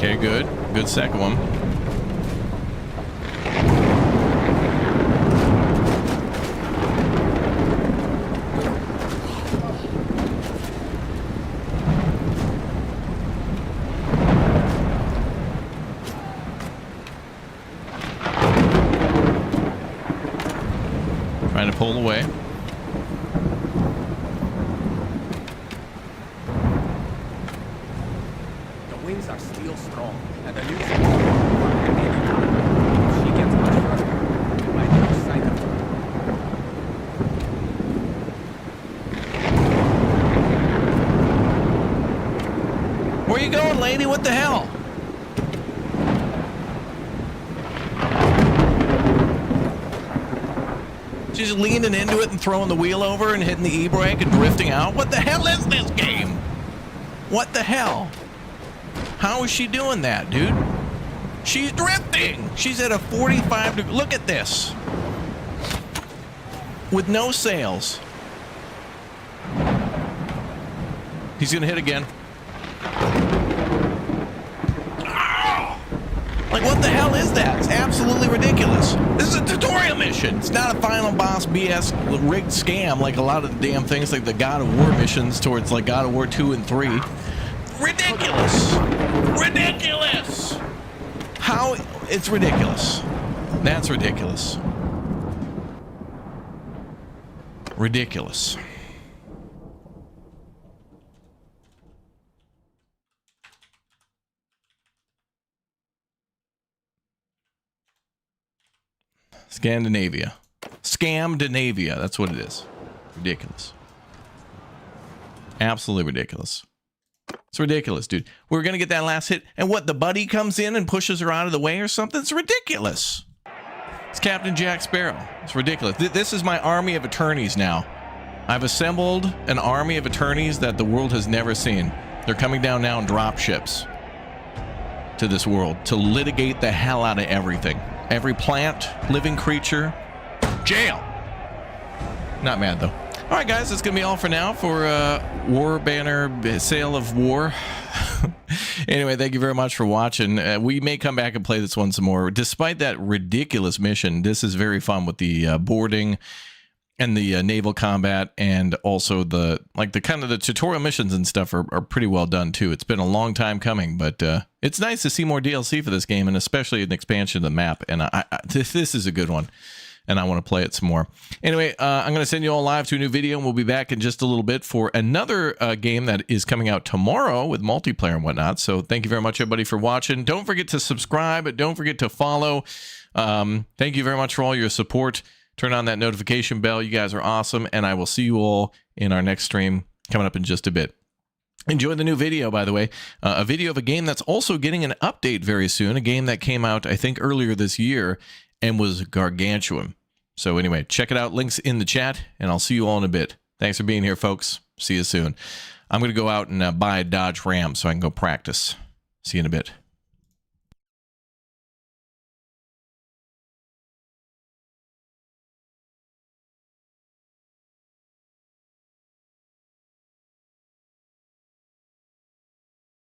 Okay, good. Good second one. Trying to pull away. Winds are still strong, and the news is she gets much further. I lose sight of her. Where you going, lady? What the hell? She's leaning into it and throwing the wheel over and hitting the e-brake and drifting out. What the hell is this game? What the hell? How is she doing that, dude? She's drifting. She's at a 45 degree. Look at this. With no sails. He's going to hit again. Oh! Like, what the hell is that? It's absolutely ridiculous. This is a tutorial mission. It's not a final boss BS rigged scam like a lot of the damn things like the God of War missions towards like God of War 2 and 3. Ridiculous. Ridiculous. How? It's ridiculous. That's ridiculous. Ridiculous. Scandinavia. Scamdinavia. That's what it is. Ridiculous. Absolutely ridiculous. It's ridiculous, dude. We're going to get that last hit. And what, the buddy comes in and pushes her out of the way or something? It's ridiculous. It's Captain Jack Sparrow. It's ridiculous. This is my army of attorneys now. I've assembled an army of attorneys that the world has never seen. They're coming down now in drop ships to this world to litigate the hell out of everything. Every plant, living creature, jail. Not mad, though. All right, guys, that's going to be all for now for War Banner Sale of War. Anyway, thank you very much for watching. We may come back and play this one some more. Despite that ridiculous mission, this is very fun with the boarding and the naval combat, and also the kind of the tutorial missions and stuff are pretty well done too. It's been a long time coming, but it's nice to see more DLC for this game, and especially an expansion of the map. And this is a good one. And I want to play it some more. Anyway, I'm going to send you all live to a new video, and we'll be back in just a little bit for another game that is coming out tomorrow with multiplayer and whatnot. So thank you very much, everybody, for watching. Don't forget to subscribe. Don't forget to follow. Thank you very much for all your support. Turn on that notification bell. You guys are awesome, and I will see you all in our next stream coming up in just a bit. Enjoy the new video, by the way. A video of a game that's also getting an update very soon. A game that came out, I think, earlier this year and was gargantuan. So anyway, check it out. Links in the chat, and I'll see you all in a bit. Thanks for being here, folks. See you soon. I'm going to go out and buy a Dodge Ram so I can go practice. See you in a bit.